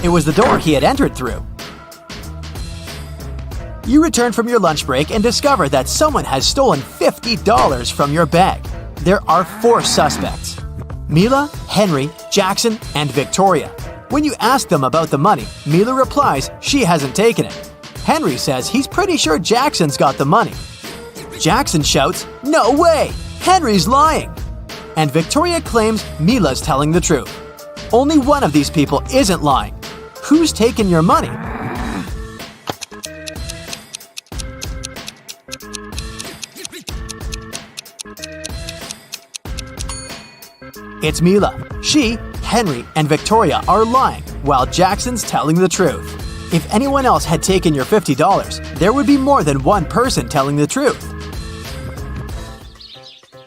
It was the door he had entered through. You return from your lunch break and discover that someone has stolen $50 from your bag. There are 4 suspects: Mila, Henry, Jackson, and Victoria. When you ask them about the money, Mila replies she hasn't taken it. Henry says he's pretty sure Jackson's got the money. Jackson shouts, "No way! Henry's lying!" And Victoria claims Mila's telling the truth. Only one of these people isn't lying. Who's taken your money? It's Mila. She, Henry, and Victoria are lying, while Jackson's telling the truth. If anyone else had taken your $50, there would be more than one person telling the truth.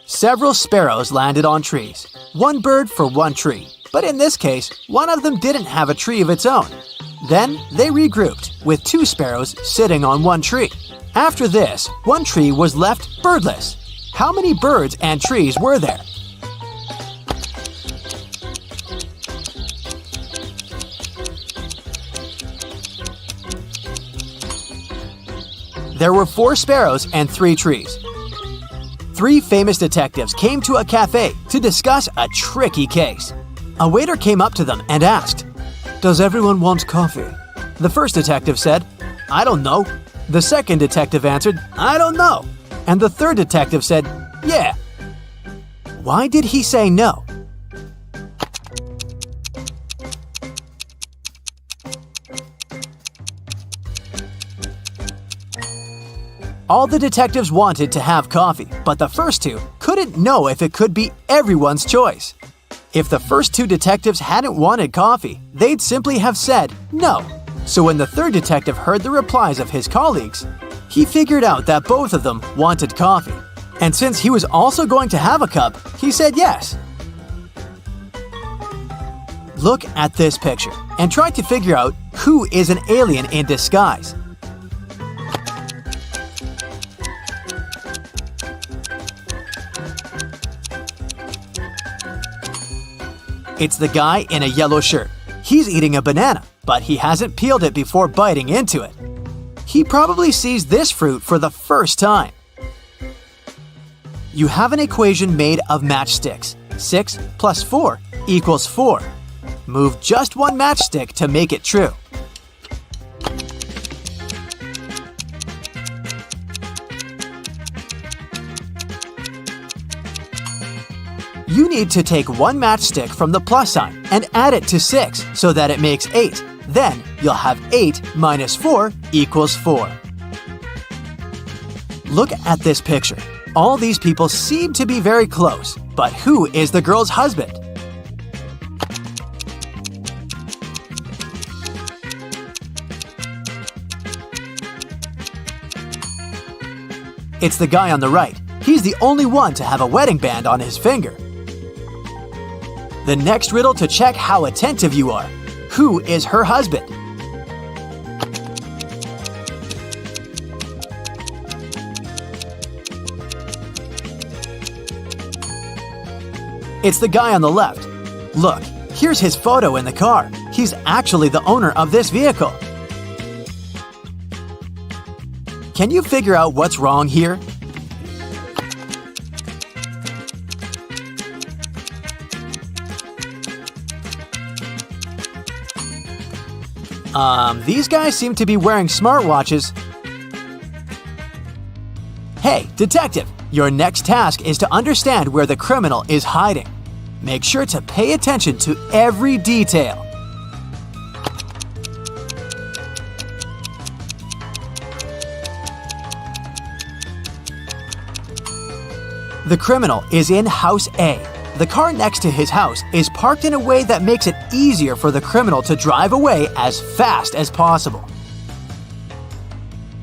Several sparrows landed on trees. One bird for one tree. But in this case, one of them didn't have a tree of its own. Then they regrouped, with 2 sparrows sitting on one tree. After this, one tree was left birdless. How many birds and trees were there? There were 4 sparrows and 3 trees. 3 famous detectives came to a cafe to discuss a tricky case. A waiter came up to them and asked, "Does everyone want coffee?" The first detective said, "I don't know." The second detective answered, "I don't know." And the third detective said, "Yeah." Why did he say no? All the detectives wanted to have coffee, but the first 2 couldn't know if it could be everyone's choice. If the first 2 detectives hadn't wanted coffee, they'd simply have said no. So when the third detective heard the replies of his colleagues, he figured out that both of them wanted coffee. And since he was also going to have a cup, he said yes. Look at this picture and try to figure out who is an alien in disguise. It's the guy in a yellow shirt. He's eating a banana, but he hasn't peeled it before biting into it. He probably sees this fruit for the first time. You have an equation made of matchsticks. 6 plus 4 equals 4. Move just one matchstick to make it true. You need to take one matchstick from the plus sign and add it to 6 so that it makes 8. Then you'll have 8 minus 4 equals 4. Look at this picture. All these people seem to be very close, but who is the girl's husband? It's the guy on the right. He's the only one to have a wedding band on his finger. The next riddle to check how attentive you are. Who is her husband? It's the guy on the left. Look, here's his photo in the car. He's actually the owner of this vehicle. Can you figure out what's wrong here? These guys seem to be wearing smartwatches. Hey, detective, your next task is to understand where the criminal is hiding. Make sure to pay attention to every detail. The criminal is in House A. The car next to his house is parked in a way that makes it easier for the criminal to drive away as fast as possible.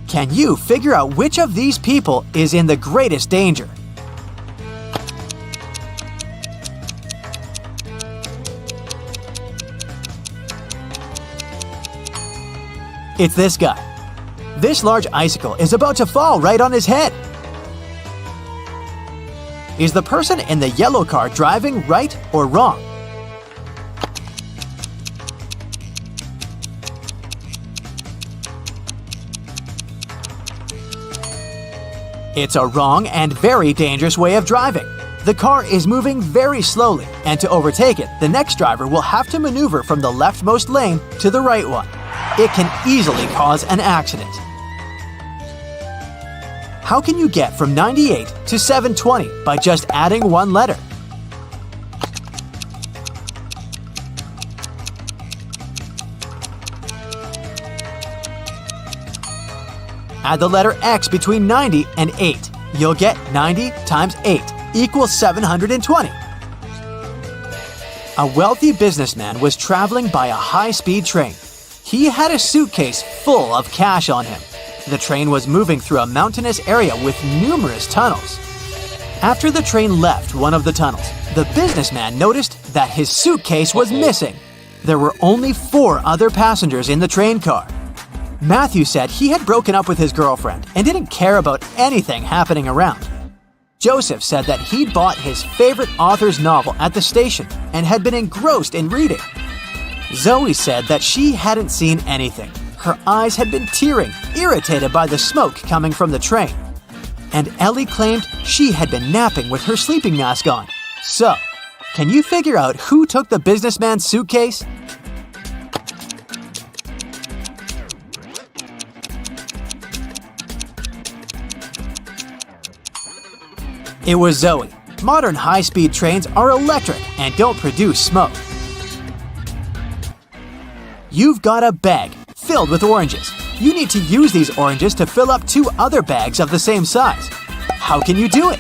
Can you figure out which of these people is in the greatest danger? It's this guy. This large icicle is about to fall right on his head. Is the person in the yellow car driving right or wrong? It's a wrong and very dangerous way of driving. The car is moving very slowly, and to overtake it, the next driver will have to maneuver from the leftmost lane to the right one. It can easily cause an accident. How can you get from 98 to 720 by just adding one letter? Add the letter X between 90 and 8. You'll get 90 times 8 equals 720. A wealthy businessman was traveling by a high-speed train. He had a suitcase full of cash on him. The train was moving through a mountainous area with numerous tunnels. After the train left one of the tunnels, the businessman noticed that his suitcase was missing. There were only 4 other passengers in the train car. Matthew said he had broken up with his girlfriend and didn't care about anything happening around. Joseph said that he'd bought his favorite author's novel at the station and had been engrossed in reading. Zoe said that she hadn't seen anything. Her eyes had been tearing, irritated by the smoke coming from the train. And Ellie claimed she had been napping with her sleeping mask on. So, can you figure out who took the businessman's suitcase? It was Zoe. Modern high-speed trains are electric and don't produce smoke. You've got a bag filled with oranges. You need to use these oranges to fill up 2 other bags of the same size. How can you do it?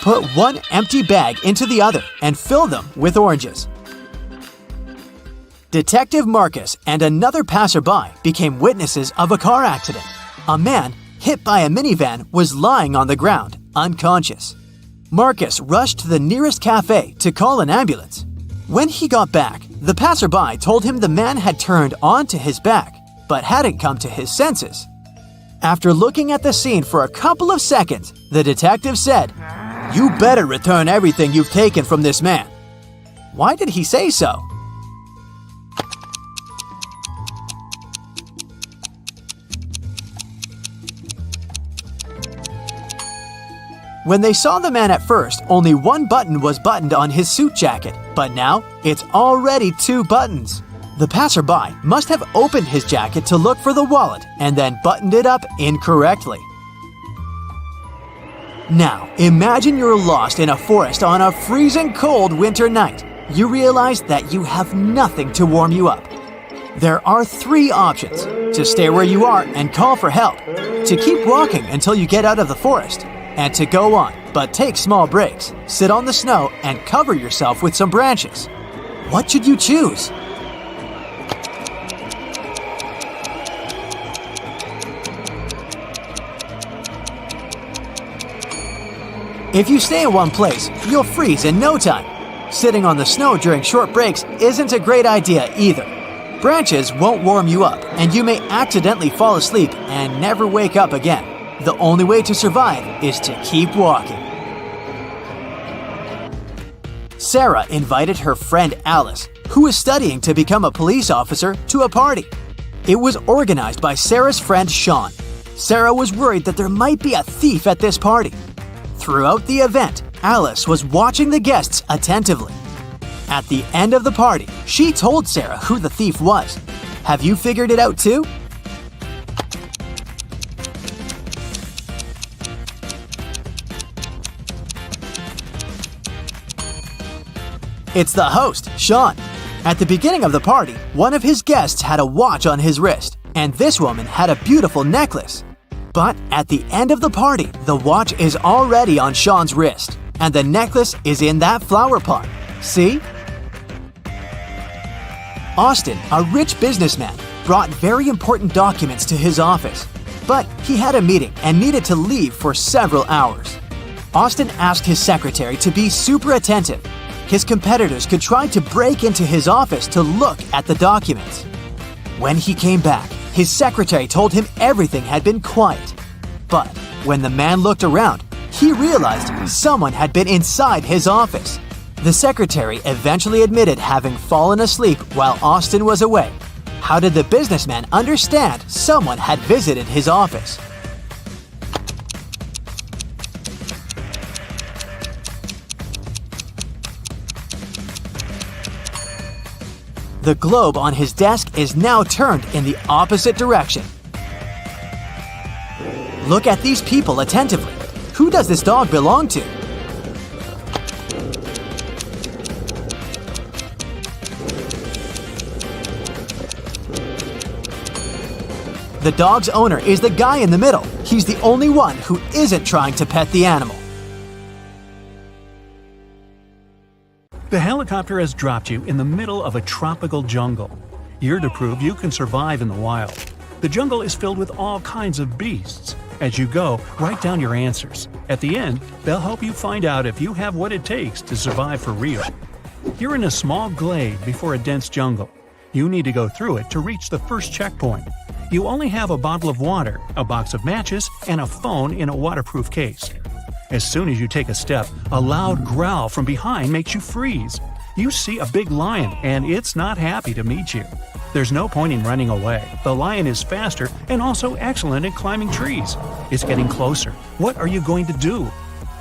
Put one empty bag into the other and fill them with oranges. Detective Marcus and another passerby became witnesses of a car accident. A man, hit by a minivan, was lying on the ground, unconscious. Marcus rushed to the nearest cafe to call an ambulance. When he got back, the passerby told him the man had turned onto his back, but hadn't come to his senses. After looking at the scene for a couple of seconds, the detective said, "You better return everything you've taken from this man." Why did he say so? When they saw the man at first, only one button was buttoned on his suit jacket, but now it's already 2 buttons. The passerby must have opened his jacket to look for the wallet and then buttoned it up incorrectly. Now, imagine you're lost in a forest on a freezing cold winter night. You realize that you have nothing to warm you up. There are 3 options: to stay where you are and call for help, to keep walking until you get out of the forest, and to go on, but take small breaks, sit on the snow, and cover yourself with some branches. What should you choose? If you stay in one place, you'll freeze in no time. Sitting on the snow during short breaks isn't a great idea either. Branches won't warm you up, and you may accidentally fall asleep and never wake up again. The only way to survive is to keep walking. Sarah invited her friend Alice, who was studying to become a police officer, to a party. It was organized by Sarah's friend Sean. Sarah was worried that there might be a thief at this party. Throughout the event, Alice was watching the guests attentively. At the end of the party, she told Sarah who the thief was. Have you figured it out too? It's the host, Sean. At the beginning of the party, one of his guests had a watch on his wrist, and this woman had a beautiful necklace. But at the end of the party, the watch is already on Sean's wrist, and the necklace is in that flower pot. See? Austin, a rich businessman, brought very important documents to his office, but he had a meeting and needed to leave for several hours. Austin asked his secretary to be super attentive. His competitors could try to break into his office to look at the documents. When he came back, his secretary told him everything had been quiet. But when the man looked around, he realized someone had been inside his office. The secretary eventually admitted having fallen asleep while Austin was away. How did the businessman understand someone had visited his office? The globe on his desk is now turned in the opposite direction. Look at these people attentively. Who does this dog belong to? The dog's owner is the guy in the middle. He's the only one who isn't trying to pet the animal. The helicopter has dropped you in the middle of a tropical jungle. You're to prove you can survive in the wild. The jungle is filled with all kinds of beasts. As you go, write down your answers. At the end, they'll help you find out if you have what it takes to survive for real. You're in a small glade before a dense jungle. You need to go through it to reach the first checkpoint. You only have a bottle of water, a box of matches, and a phone in a waterproof case. As soon as you take a step, a loud growl from behind makes you freeze. You see a big lion, and it's not happy to meet you. There's no point in running away. The lion is faster and also excellent at climbing trees. It's getting closer. What are you going to do?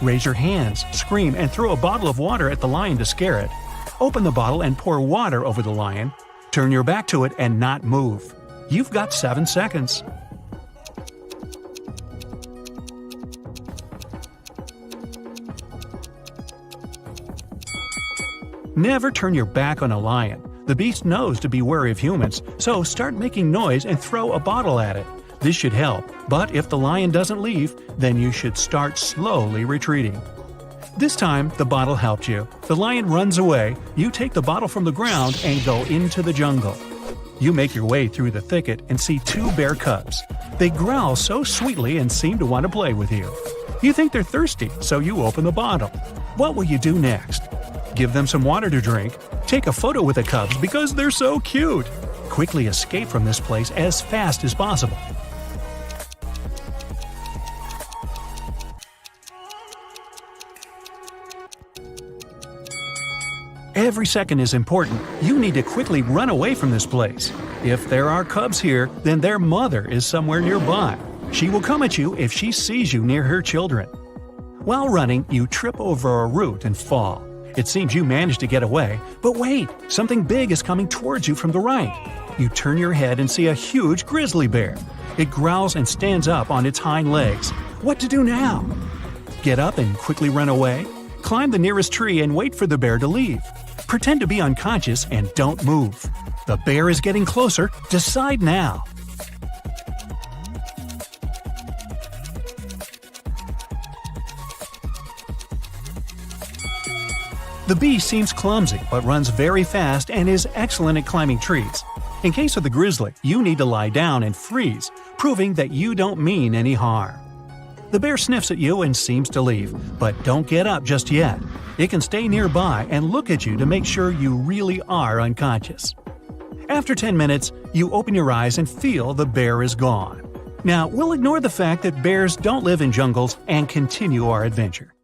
Raise your hands, scream, and throw a bottle of water at the lion to scare it. Open the bottle and pour water over the lion. Turn your back to it and not move. You've got 7 seconds. Never turn your back on a lion. The beast knows to be wary of humans, so start making noise and throw a bottle at it. This should help, but if the lion doesn't leave, then you should start slowly retreating. This time, the bottle helped you. The lion runs away, you take the bottle from the ground and go into the jungle. You make your way through the thicket and see 2 bear cubs. They growl so sweetly and seem to want to play with you. You think they're thirsty, so you open the bottle. What will you do next? Give them some water to drink. Take a photo with the cubs because they're so cute. Quickly escape from this place as fast as possible. Every second is important. You need to quickly run away from this place. If there are cubs here, then their mother is somewhere nearby. She will come at you if she sees you near her children. While running, you trip over a root and fall. It seems you managed to get away, but wait, something big is coming towards you from the right. You turn your head and see a huge grizzly bear. It growls and stands up on its hind legs. What to do now? Get up and quickly run away? Climb the nearest tree and wait for the bear to leave. Pretend to be unconscious and don't move. The bear is getting closer. Decide now. The beast seems clumsy but runs very fast and is excellent at climbing trees. In case of the grizzly, you need to lie down and freeze, proving that you don't mean any harm. The bear sniffs at you and seems to leave, but don't get up just yet. It can stay nearby and look at you to make sure you really are unconscious. After 10 minutes, you open your eyes and feel the bear is gone. Now, we'll ignore the fact that bears don't live in jungles and continue our adventure.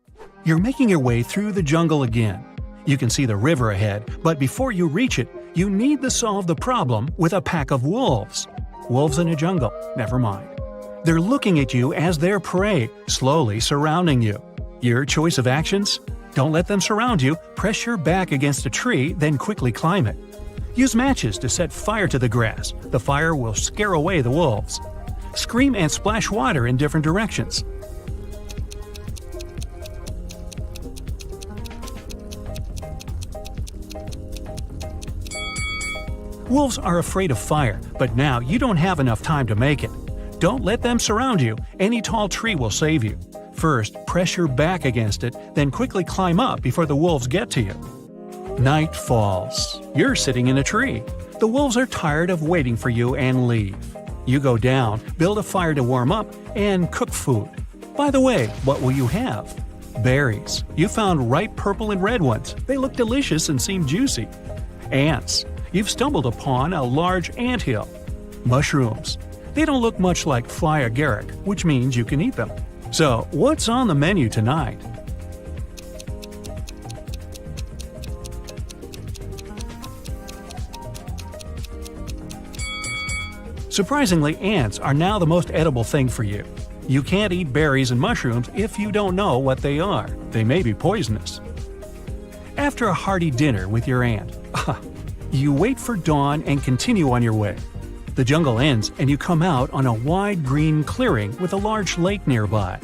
You're making your way through the jungle again. You can see the river ahead, but before you reach it, you need to solve the problem with a pack of wolves. Wolves in a jungle, never mind. They're looking at you as their prey, slowly surrounding you. Your choice of actions? Don't let them surround you, press your back against a tree, then quickly climb it. Use matches to set fire to the grass. The fire will scare away the wolves. Scream and splash water in different directions. Wolves are afraid of fire, but now you don't have enough time to make it. Don't let them surround you. Any tall tree will save you. First, press your back against it, then quickly climb up before the wolves get to you. Night falls. You're sitting in a tree. The wolves are tired of waiting for you and leave. You go down, build a fire to warm up, and cook food. By the way, what will you have? Berries. You found ripe purple and red ones. They look delicious and seem juicy. Ants. You've stumbled upon a large anthill. Mushrooms. They don't look much like fly agaric, which means you can eat them. So, what's on the menu tonight? Surprisingly, ants are now the most edible thing for you. You can't eat berries and mushrooms if you don't know what they are. They may be poisonous. After a hearty dinner with your aunt, you wait for dawn and continue on your way. The jungle ends and you come out on a wide green clearing with a large lake nearby.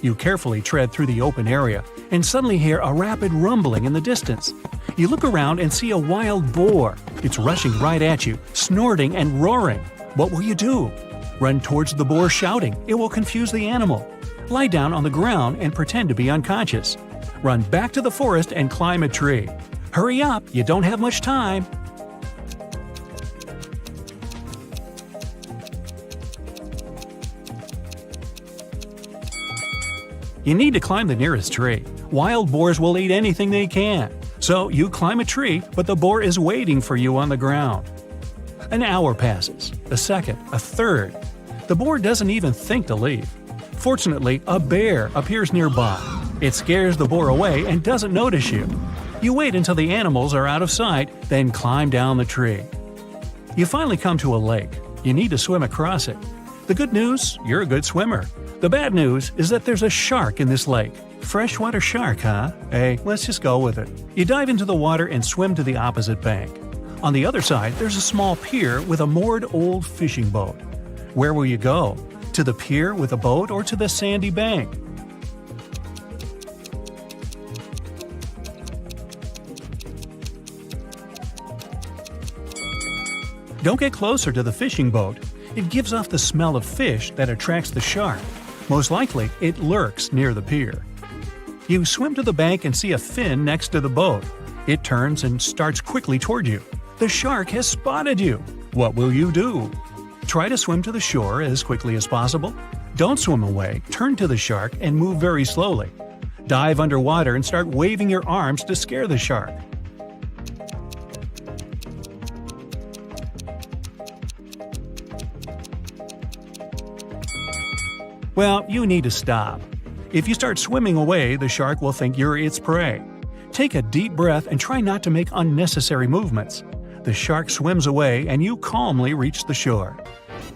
You carefully tread through the open area and suddenly hear a rapid rumbling in the distance. You look around and see a wild boar. It's rushing right at you, snorting and roaring. What will you do? Run towards the boar shouting. It will confuse the animal. Lie down on the ground and pretend to be unconscious. Run back to the forest and climb a tree. Hurry up, you don't have much time. You need to climb the nearest tree. Wild boars will eat anything they can. So you climb a tree, but the boar is waiting for you on the ground. An hour passes, a second, a third. The boar doesn't even think to leave. Fortunately, a bear appears nearby. It scares the boar away and doesn't notice you. You wait until the animals are out of sight, then climb down the tree. You finally come to a lake. You need to swim across it. The good news, you're a good swimmer. The bad news is that there's a shark in this lake. Freshwater shark, huh? Hey, let's just go with it. You dive into the water and swim to the opposite bank. On the other side, there's a small pier with a moored old fishing boat. Where will you go? To the pier with a boat or to the sandy bank? Don't get closer to the fishing boat. It gives off the smell of fish that attracts the shark. Most likely, it lurks near the pier. You swim to the bank and see a fin next to the boat. It turns and starts quickly toward you. The shark has spotted you. What will you do? Try to swim to the shore as quickly as possible. Don't swim away, turn to the shark and move very slowly. Dive underwater and start waving your arms to scare the shark. Well, you need to stop. If you start swimming away, the shark will think you're its prey. Take a deep breath and try not to make unnecessary movements. The shark swims away and you calmly reach the shore.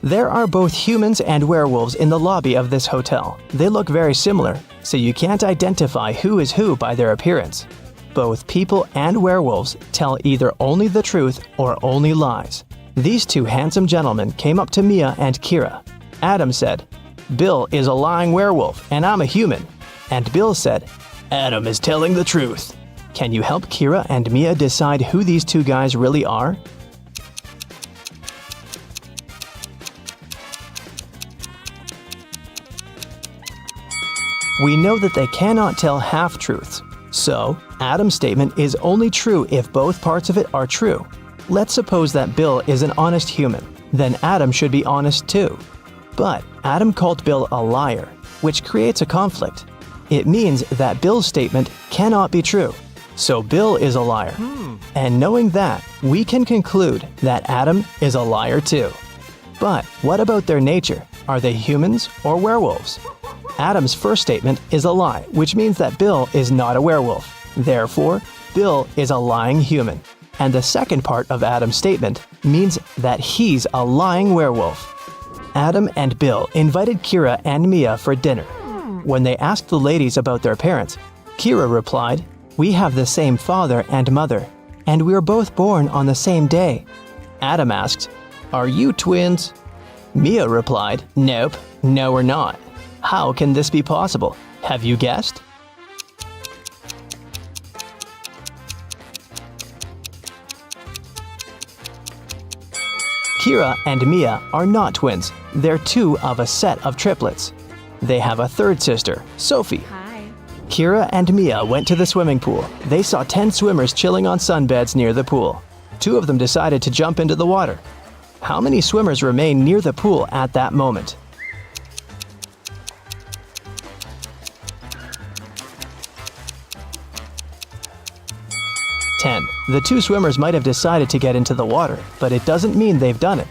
There are both humans and werewolves in the lobby of this hotel. They look very similar, so you can't identify who is who by their appearance. Both people and werewolves tell either only the truth or only lies. These two handsome gentlemen came up to Mia and Kira. Adam said, "Bill is a lying werewolf and I'm a human." And Bill said, "Adam is telling the truth." Can you help Kira and Mia decide who these two guys really are? We know that they cannot tell half-truths. So, Adam's statement is only true if both parts of it are true. Let's suppose that Bill is an honest human. Then Adam should be honest too. But Adam called Bill a liar, which creates a conflict. It means that Bill's statement cannot be true. So Bill is a liar. And knowing that, we can conclude that Adam is a liar too. But what about their nature? Are they humans or werewolves? Adam's first statement is a lie, which means that Bill is not a werewolf. Therefore, Bill is a lying human. And the second part of Adam's statement means that he's a lying werewolf. Adam and Bill invited Kira and Mia for dinner. When they asked the ladies about their parents, Kira replied, "We have the same father and mother, and we were both born on the same day." Adam asked, "Are you twins?" Mia replied, "Nope, no we're not. How can this be possible? Have you guessed?" Kira and Mia are not twins. They're two of a set of triplets. They have a third sister, Sophie. Hi. Kira and Mia went to the swimming pool. They saw 10 swimmers chilling on sunbeds near the pool. 2 of them decided to jump into the water. How many swimmers remained near the pool at that moment? 10. The 2 swimmers might have decided to get into the water, but it doesn't mean they've done it.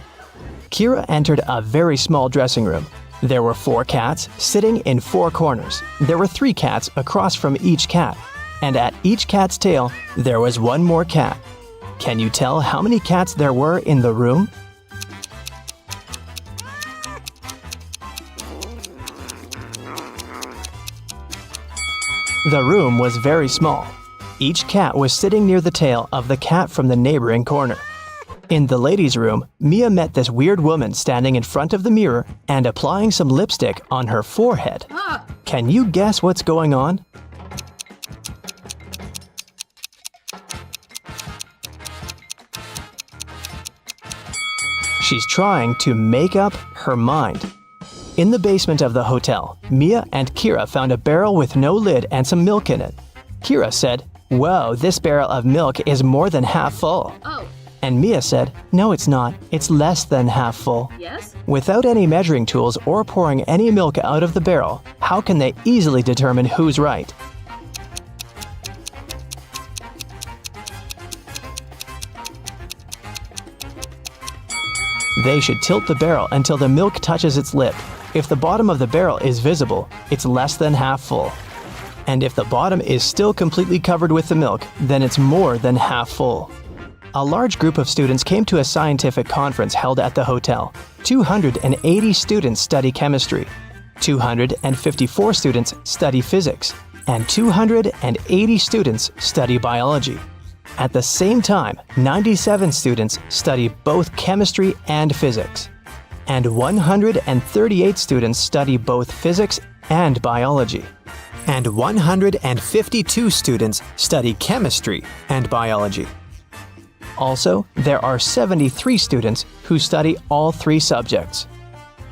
Kira entered a very small dressing room. There were 4 cats sitting in 4 corners. There were 3 cats across from each cat. And at each cat's tail, there was 1 more cat. Can you tell how many cats there were in the room? The room was very small. Each cat was sitting near the tail of the cat from the neighboring corner. In the ladies' room, Mia met this weird woman standing in front of the mirror and applying some lipstick on her forehead. Can you guess what's going on? She's trying to make up her mind. In the basement of the hotel, Mia and Kira found a barrel with no lid and some milk in it. Kira said, "Whoa, this barrel of milk is more than half full." Oh, And Mia said, "No, it's not. It's less than half full." yes? Without any measuring tools or pouring any milk out of the barrel, how can they easily determine who's right? They should tilt the barrel until the milk touches its lip. If the bottom of the barrel is visible, it's less than half full. And if the bottom is still completely covered with the milk, then it's more than half full. A large group of students came to a scientific conference held at the hotel. 280 students study chemistry, 254 students study physics, and 280 students study biology. At the same time, 97 students study both chemistry and physics, and 138 students study both physics and biology, and 152 students study chemistry and biology. Also, there are 73 students who study all three subjects.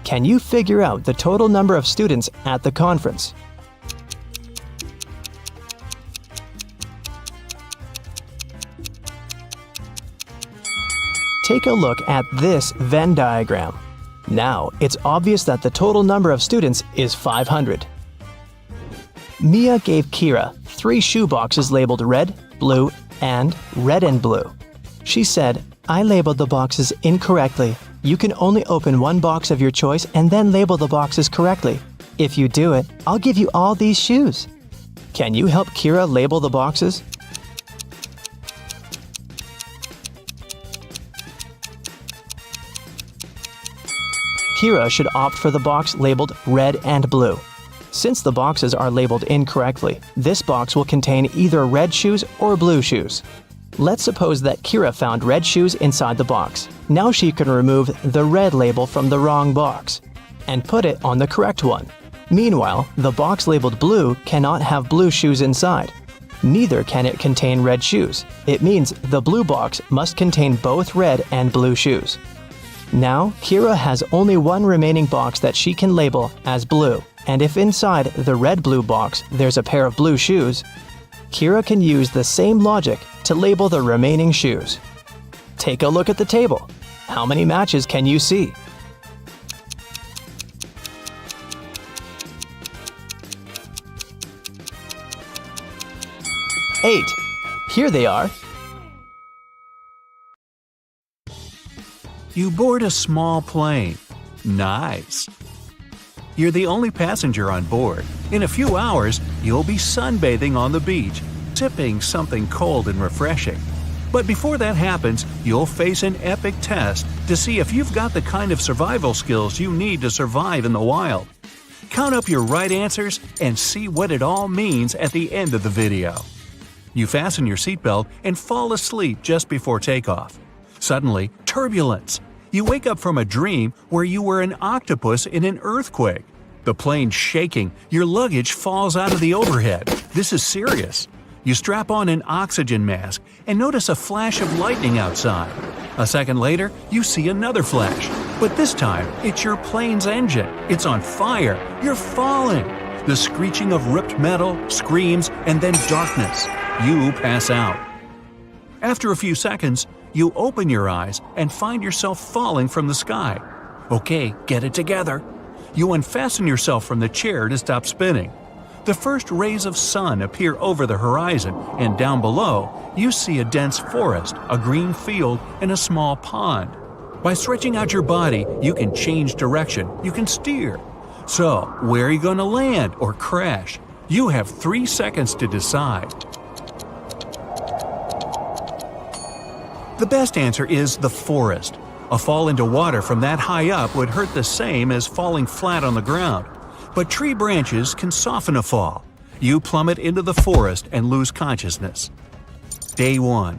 Can you figure out the total number of students at the conference? Take a look at this Venn diagram. Now, it's obvious that the total number of students is 500. Mia gave Kira 3 shoe boxes labeled red, blue, and red and blue. She said, "I labeled the boxes incorrectly. You can only open one box of your choice and then label the boxes correctly. If you do it, I'll give you all these shoes." Can you help Kira label the boxes? Kira should opt for the box labeled red and blue. Since the boxes are labeled incorrectly, this box will contain either red shoes or blue shoes. Let's suppose that Kira found red shoes inside the box. Now she can remove the red label from the wrong box and put it on the correct one. Meanwhile, the box labeled blue cannot have blue shoes inside. Neither can it contain red shoes. It means the blue box must contain both red and blue shoes. Now, Kira has only one remaining box that she can label as blue, and if inside the red-blue box there's a pair of blue shoes, Kira can use the same logic to label the remaining shoes. Take a look at the table. How many matches can you see? 8. Here they are. You board a small plane. Nice. You're the only passenger on board. In a few hours, you'll be sunbathing on the beach, sipping something cold and refreshing. But before that happens, you'll face an epic test to see if you've got the kind of survival skills you need to survive in the wild. Count up your right answers and see what it all means at the end of the video. You fasten your seatbelt and fall asleep just before takeoff. Suddenly, turbulence. You wake up from a dream where you were an octopus in an earthquake. The plane's shaking, your luggage falls out of the overhead. This is serious. You strap on an oxygen mask and notice a flash of lightning outside. A second later, you see another flash. But this time, it's your plane's engine. It's on fire. You're falling. The screeching of ripped metal, screams, and then darkness. You pass out. After a few seconds, you open your eyes and find yourself falling from the sky. Okay, get it together. You unfasten yourself from the chair to stop spinning. The first rays of sun appear over the horizon, and down below, you see a dense forest, a green field, and a small pond. By stretching out your body, you can change direction, you can steer. So, where are you going to land or crash? You have 3 seconds to decide. The best answer is the forest. A fall into water from that high up would hurt the same as falling flat on the ground. But tree branches can soften a fall. You plummet into the forest and lose consciousness. Day 1.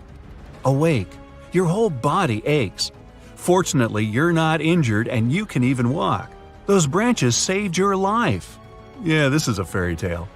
Awake. Your whole body aches. Fortunately, you're not injured and you can even walk. Those branches saved your life. Yeah, this is a fairy tale.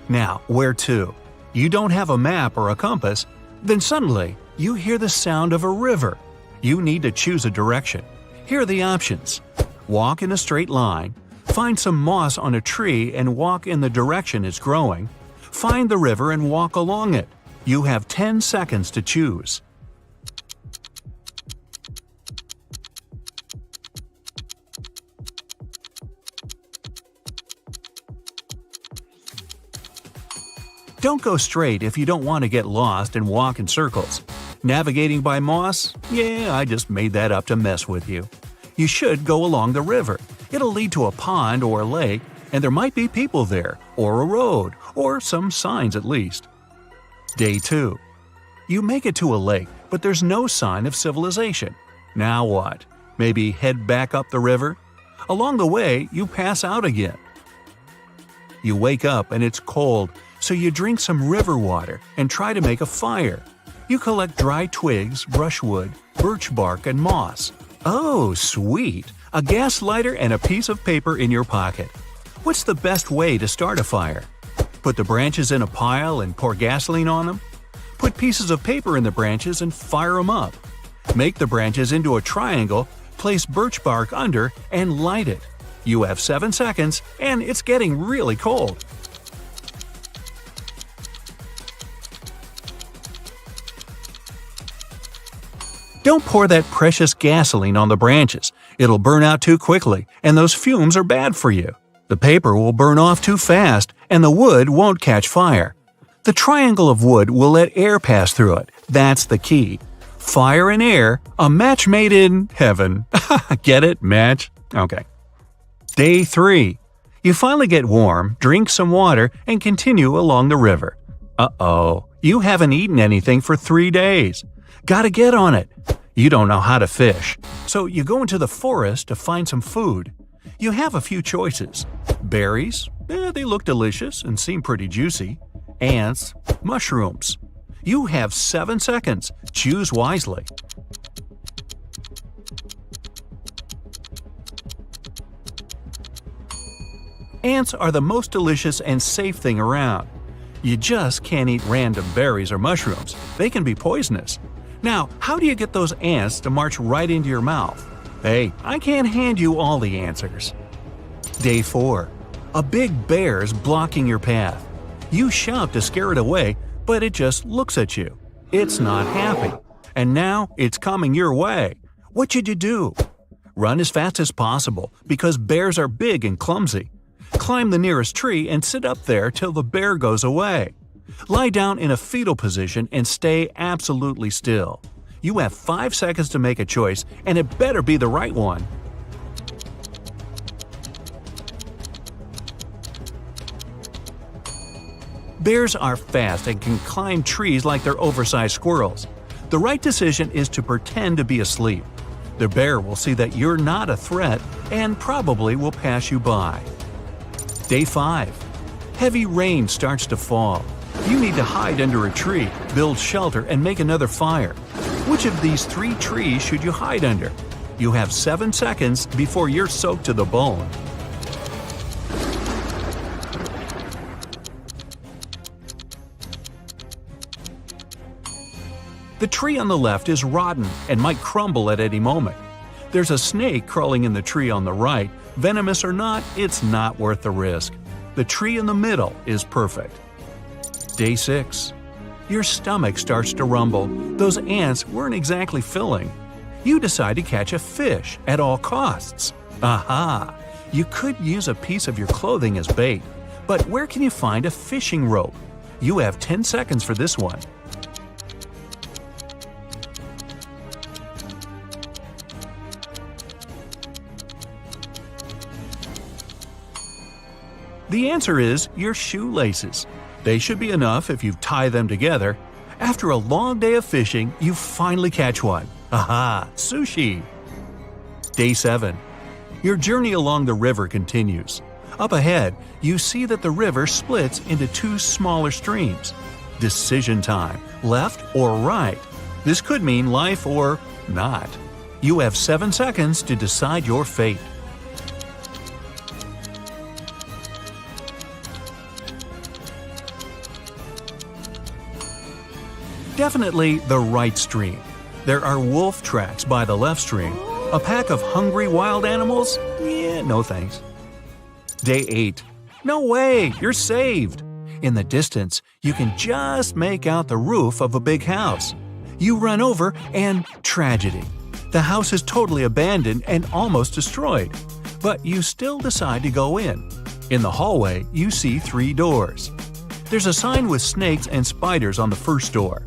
Now, where to? You don't have a map or a compass. Then suddenly, you hear the sound of a river. You need to choose a direction. Here are the options. Walk in a straight line. Find some moss on a tree and walk in the direction it's growing. Find the river and walk along it. You have 10 seconds to choose. Don't go straight if you don't want to get lost and walk in circles. Navigating by moss? Yeah, I just made that up to mess with you. You should go along the river. It'll lead to a pond or a lake, and there might be people there, or a road, or some signs at least. Day 2. You make it to a lake, but there's no sign of civilization. Now what? Maybe head back up the river? Along the way, you pass out again. You wake up and it's cold, so you drink some river water and try to make a fire. You collect dry twigs, brushwood, birch bark, and moss. Oh, sweet! A gas lighter and a piece of paper in your pocket. What's the best way to start a fire? Put the branches in a pile and pour gasoline on them? Put pieces of paper in the branches and fire them up. Make the branches into a triangle, place birch bark under, and light it. You have 7 seconds, and it's getting really cold. Don't pour that precious gasoline on the branches. It'll burn out too quickly, and those fumes are bad for you. The paper will burn off too fast, and the wood won't catch fire. The triangle of wood will let air pass through it. That's the key. Fire and air, a match made in heaven. Get it? Match? Okay. Day 3. You finally get warm, drink some water, and continue along the river. Uh-oh. You haven't eaten anything for 3 days. Gotta get on it. You don't know how to fish, so you go into the forest to find some food. You have a few choices. Berries, they look delicious and seem pretty juicy. Ants, mushrooms. You have 7 seconds. Choose wisely. Ants are the most delicious and safe thing around. You just can't eat random berries or mushrooms. They can be poisonous. Now, how do you get those ants to march right into your mouth? Hey, I can't hand you all the answers. Day 4. A big bear's blocking your path. You shout to scare it away, but it just looks at you. It's not happy. And now it's coming your way. What should you do? Run as fast as possible, because bears are big and clumsy. Climb the nearest tree and sit up there till the bear goes away. Lie down in a fetal position and stay absolutely still. You have 5 seconds to make a choice, and it better be the right one. Bears are fast and can climb trees like they're oversized squirrels. The right decision is to pretend to be asleep. The bear will see that you're not a threat and probably will pass you by. Day 5. Heavy rain starts to fall. You need to hide under a tree, build shelter, and make another fire. Which of these 3 trees should you hide under? You have 7 seconds before you're soaked to the bone. The tree on the left is rotten and might crumble at any moment. There's a snake crawling in the tree on the right. Venomous or not, it's not worth the risk. The tree in the middle is perfect. Day 6. Your stomach starts to rumble. Those ants weren't exactly filling. You decide to catch a fish at all costs. Aha! You could use a piece of your clothing as bait, but where can you find a fishing rope? You have 10 seconds for this one. The answer is your shoelaces. They should be enough if you tie them together. After a long day of fishing, you finally catch one. Aha! Sushi! Day 7. Your journey along the river continues. Up ahead, you see that the river splits into two smaller streams. Decision time, left or right. This could mean life or not. You have 7 seconds to decide your fate. Definitely the right stream. There are wolf tracks by the left stream. A pack of hungry wild animals? Yeah, no thanks. Day 8. No way, you're saved. In the distance, you can just make out the roof of a big house. You run over and tragedy. The house is totally abandoned and almost destroyed. But you still decide to go in. In the hallway, you see 3 doors. There's a sign with snakes and spiders on the first door.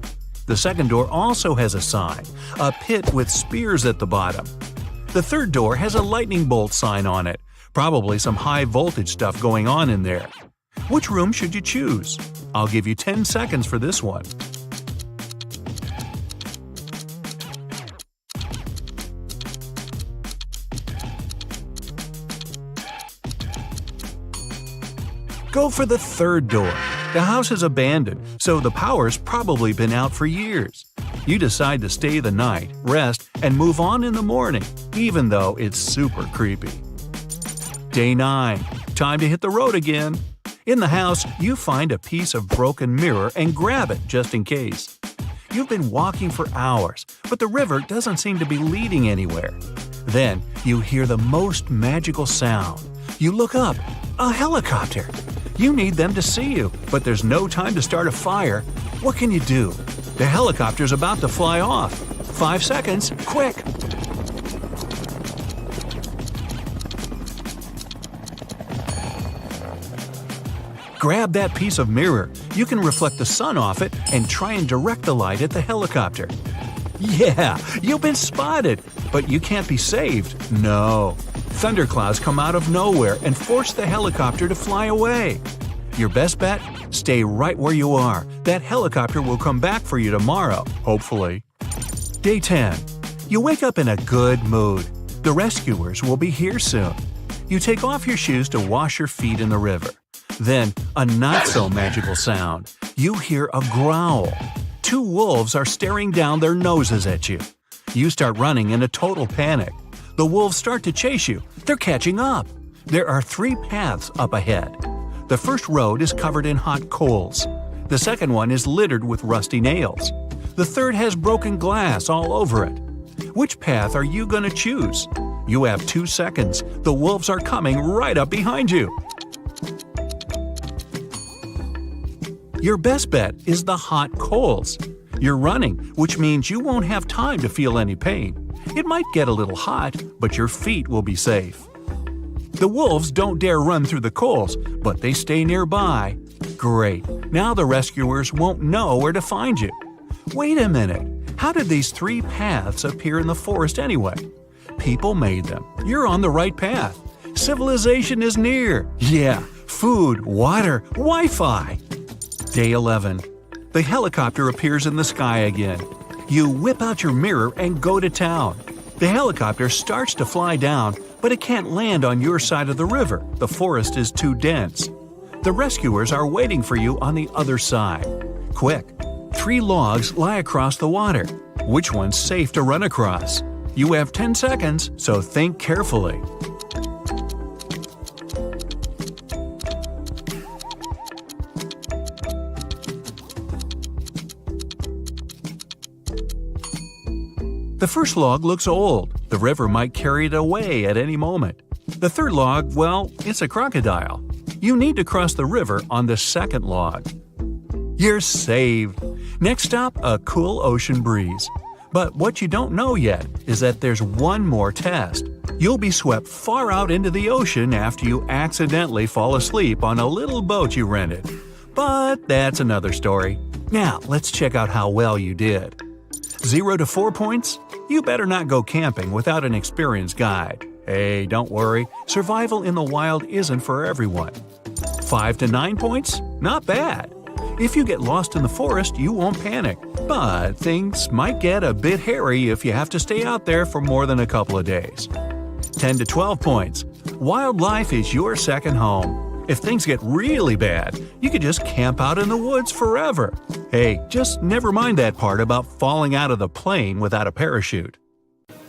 The second door also has a sign, a pit with spears at the bottom. The third door has a lightning bolt sign on it, probably some high voltage stuff going on in there. Which room should you choose? I'll give you 10 seconds for this one. Go for the third door. The house is abandoned, so the power's probably been out for years. You decide to stay the night, rest, and move on in the morning, even though it's super creepy. Day 9. Time to hit the road again. In the house, you find a piece of broken mirror and grab it just in case. You've been walking for hours, but the river doesn't seem to be leading anywhere. Then you hear the most magical sound. You look up. A helicopter! You need them to see you, but there's no time to start a fire. What can you do? The helicopter's about to fly off. 5 seconds, quick! Grab that piece of mirror. You can reflect the sun off it and try and direct the light at the helicopter. Yeah, you've been spotted, but you can't be saved. No. Thunderclouds come out of nowhere and force the helicopter to fly away. Your best bet? Stay right where you are. That helicopter will come back for you tomorrow, hopefully. Day 10. You wake up in a good mood. The rescuers will be here soon. You take off your shoes to wash your feet in the river. Then, a not-so-magical sound. You hear a growl. 2 wolves are staring down their noses at you. You start running in a total panic. The wolves start to chase you. They're catching up. There are 3 paths up ahead. The first road is covered in hot coals. The second one is littered with rusty nails. The third has broken glass all over it. Which path are you going to choose? You have 2 seconds. The wolves are coming right up behind you. Your best bet is the hot coals. You're running, which means you won't have time to feel any pain. It might get a little hot, but your feet will be safe. The wolves don't dare run through the coals, but they stay nearby. Great, now the rescuers won't know where to find you. Wait a minute, how did these 3 paths appear in the forest anyway? People made them. You're on the right path. Civilization is near. Yeah, food, water, Wi-Fi. Day 11. The helicopter appears in the sky again. You whip out your mirror and go to town. The helicopter starts to fly down, but it can't land on your side of the river. The forest is too dense. The rescuers are waiting for you on the other side. Quick! 3 logs lie across the water. Which one's safe to run across? You have 10 seconds, so think carefully. The first log looks old. The river might carry it away at any moment. The third log, well, it's a crocodile. You need to cross the river on the second log. You're saved. Next stop, a cool ocean breeze. But what you don't know yet is that there's one more test. You'll be swept far out into the ocean after you accidentally fall asleep on a little boat you rented. But that's another story. Now, let's check out how well you did. 0 to 4 points? You better not go camping without an experienced guide. Hey, don't worry, survival in the wild isn't for everyone. 5 to 9 points? Not bad. If you get lost in the forest, you won't panic. But things might get a bit hairy if you have to stay out there for more than a couple of days. 10 to 12 points. Wildlife is your second home. If things get really bad, you could just camp out in the woods forever. Hey, just never mind that part about falling out of the plane without a parachute.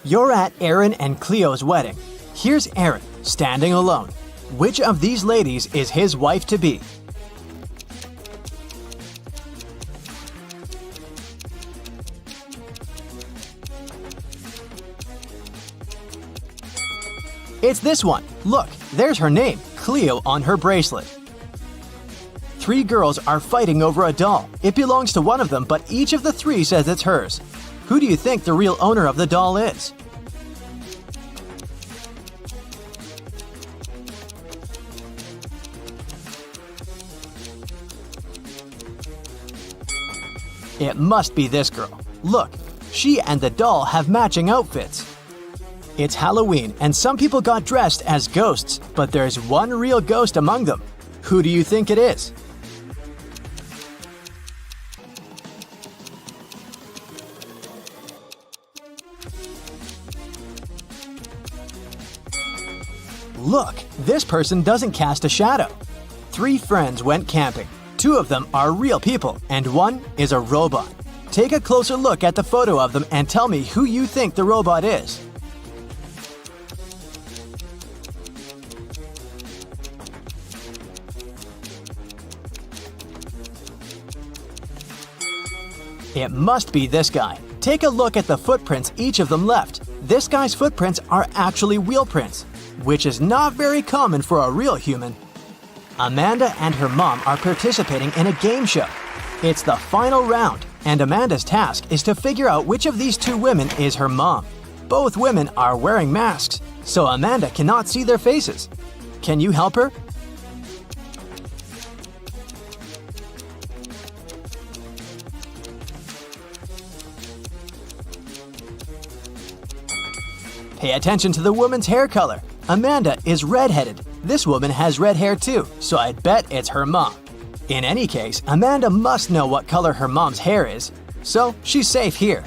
You're at Aaron and Cleo's wedding. Here's Aaron, standing alone. Which of these ladies is his wife-to-be? It's this one. Look, there's her name, Cleo, on her bracelet. 3 girls are fighting over a doll. It belongs to one of them, but each of the 3 says it's hers. Who do you think the real owner of the doll is? It must be this girl. Look, she and the doll have matching outfits. It's Halloween, and some people got dressed as ghosts, but there's one real ghost among them. Who do you think it is? Look, this person doesn't cast a shadow. 3 friends went camping. 2 of them are real people, and 1 is a robot. Take a closer look at the photo of them and tell me who you think the robot is. It must be this guy. Take a look at the footprints each of them left. This guy's footprints are actually wheel prints, which is not very common for a real human. Amanda and her mom are participating in a game show. It's the final round, and Amanda's task is to figure out which of these 2 women is her mom. Both women are wearing masks, so Amanda cannot see their faces. Can you help her? Pay attention to the woman's hair color. Amanda is redheaded. This woman has red hair too, so I'd bet it's her mom. In any case, Amanda must know what color her mom's hair is, so she's safe here.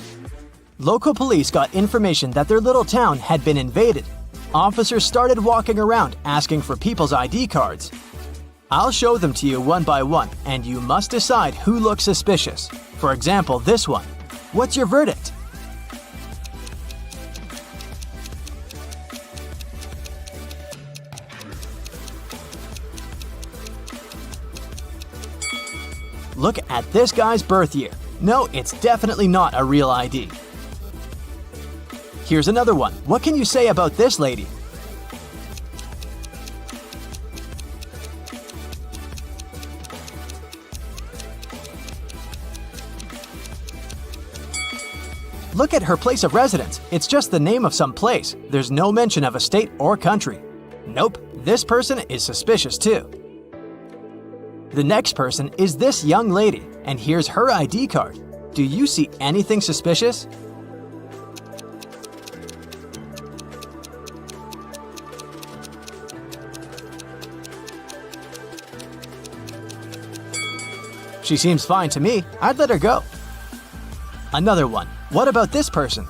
Local police got information that their little town had been invaded. Officers started walking around asking for people's ID cards. I'll show them to you one by one, and you must decide who looks suspicious. For example, this one. What's your verdict? Look at this guy's birth year. No, it's definitely not a real ID. Here's another one. What can you say about this lady? Look at her place of residence. It's just the name of some place. There's no mention of a state or country. Nope, this person is suspicious too. The next person is this young lady, and here's her ID card. Do you see anything suspicious? She seems fine to me. I'd let her go. Another one. What about this person?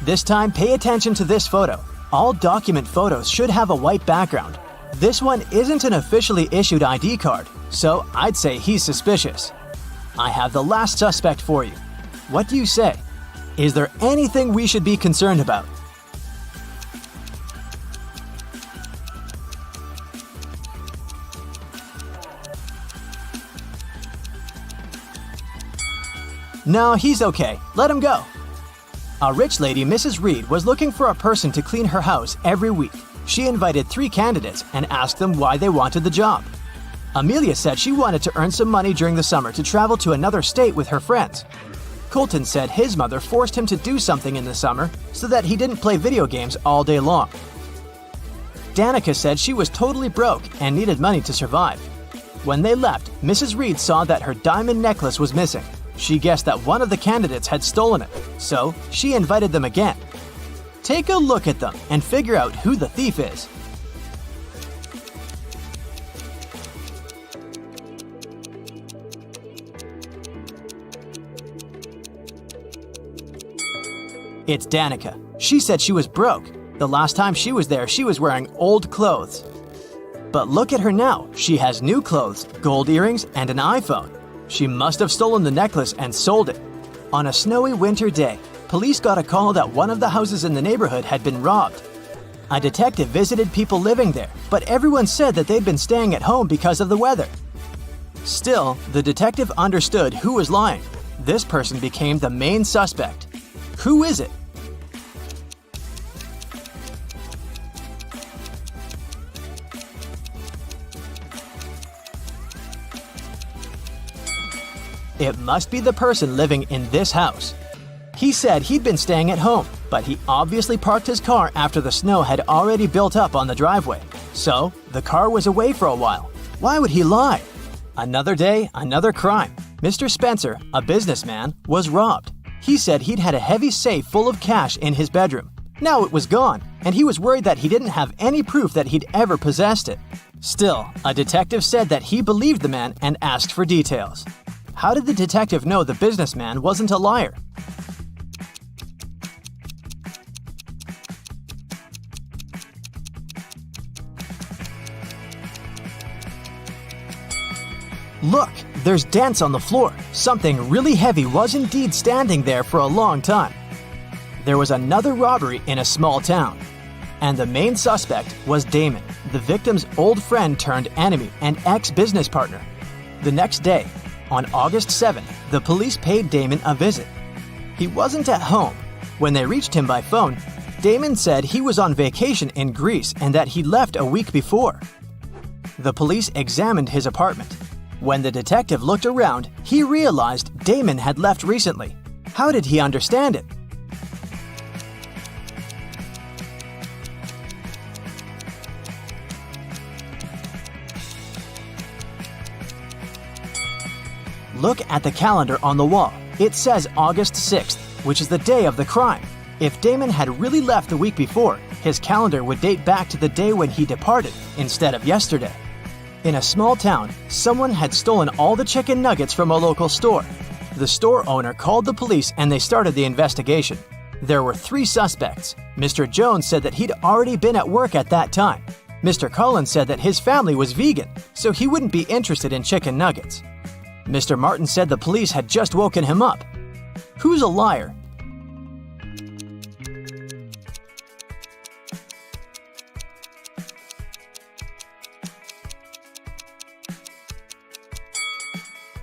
This time, pay attention to this photo. All document photos should have a white background. This one isn't an officially issued ID card, so I'd say he's suspicious. I have the last suspect for you. What do you say? Is there anything we should be concerned about? No, he's okay. Let him go. A rich lady, Mrs. Reed, was looking for a person to clean her house every week. She invited 3 candidates and asked them why they wanted the job. Amelia said she wanted to earn some money during the summer to travel to another state with her friends. Colton said his mother forced him to do something in the summer so that he didn't play video games all day long. Danica said she was totally broke and needed money to survive. When they left, Mrs. Reed saw that her diamond necklace was missing. She guessed that one of the candidates had stolen it, so she invited them again. Take a look at them and figure out who the thief is. It's Danica. She said she was broke. The last time she was there, she was wearing old clothes. But look at her now. She has new clothes, gold earrings, and an iPhone. She must have stolen the necklace and sold it. On a snowy winter day, police got a call that one of the houses in the neighborhood had been robbed. A detective visited people living there, but everyone said that they'd been staying at home because of the weather. Still, the detective understood who was lying. This person became the main suspect. Who is it? It must be the person living in this house. He said he'd been staying at home, but he obviously parked his car after the snow had already built up on the driveway. So, the car was away for a while. Why would he lie? Another day, another crime. Mr. Spencer, a businessman, was robbed. He said he'd had a heavy safe full of cash in his bedroom. Now it was gone, and he was worried that he didn't have any proof that he'd ever possessed it. Still, a detective said that he believed the man and asked for details. How did the detective know the businessman wasn't a liar? Look, there's dents on the floor. Something really heavy was indeed standing there for a long time. There was another robbery in a small town. And the main suspect was Damon, the victim's old friend turned enemy and ex-business partner. The next day, on August 7th, the police paid Damon a visit. He wasn't at home. When they reached him by phone, Damon said he was on vacation in Greece and that he left a week before. The police examined his apartment. When the detective looked around, he realized Damon had left recently. How did he understand it? Look at the calendar on the wall. It says August 6th, which is the day of the crime. If Damon had really left the week before, his calendar would date back to the day when he departed, instead of yesterday. In a small town, someone had stolen all the chicken nuggets from a local store. The store owner called the police and they started the investigation. There were 3 suspects. Mr. Jones said that he'd already been at work at that time. Mr. Collins said that his family was vegan, so he wouldn't be interested in chicken nuggets. Mr. Martin said the police had just woken him up. Who's a liar?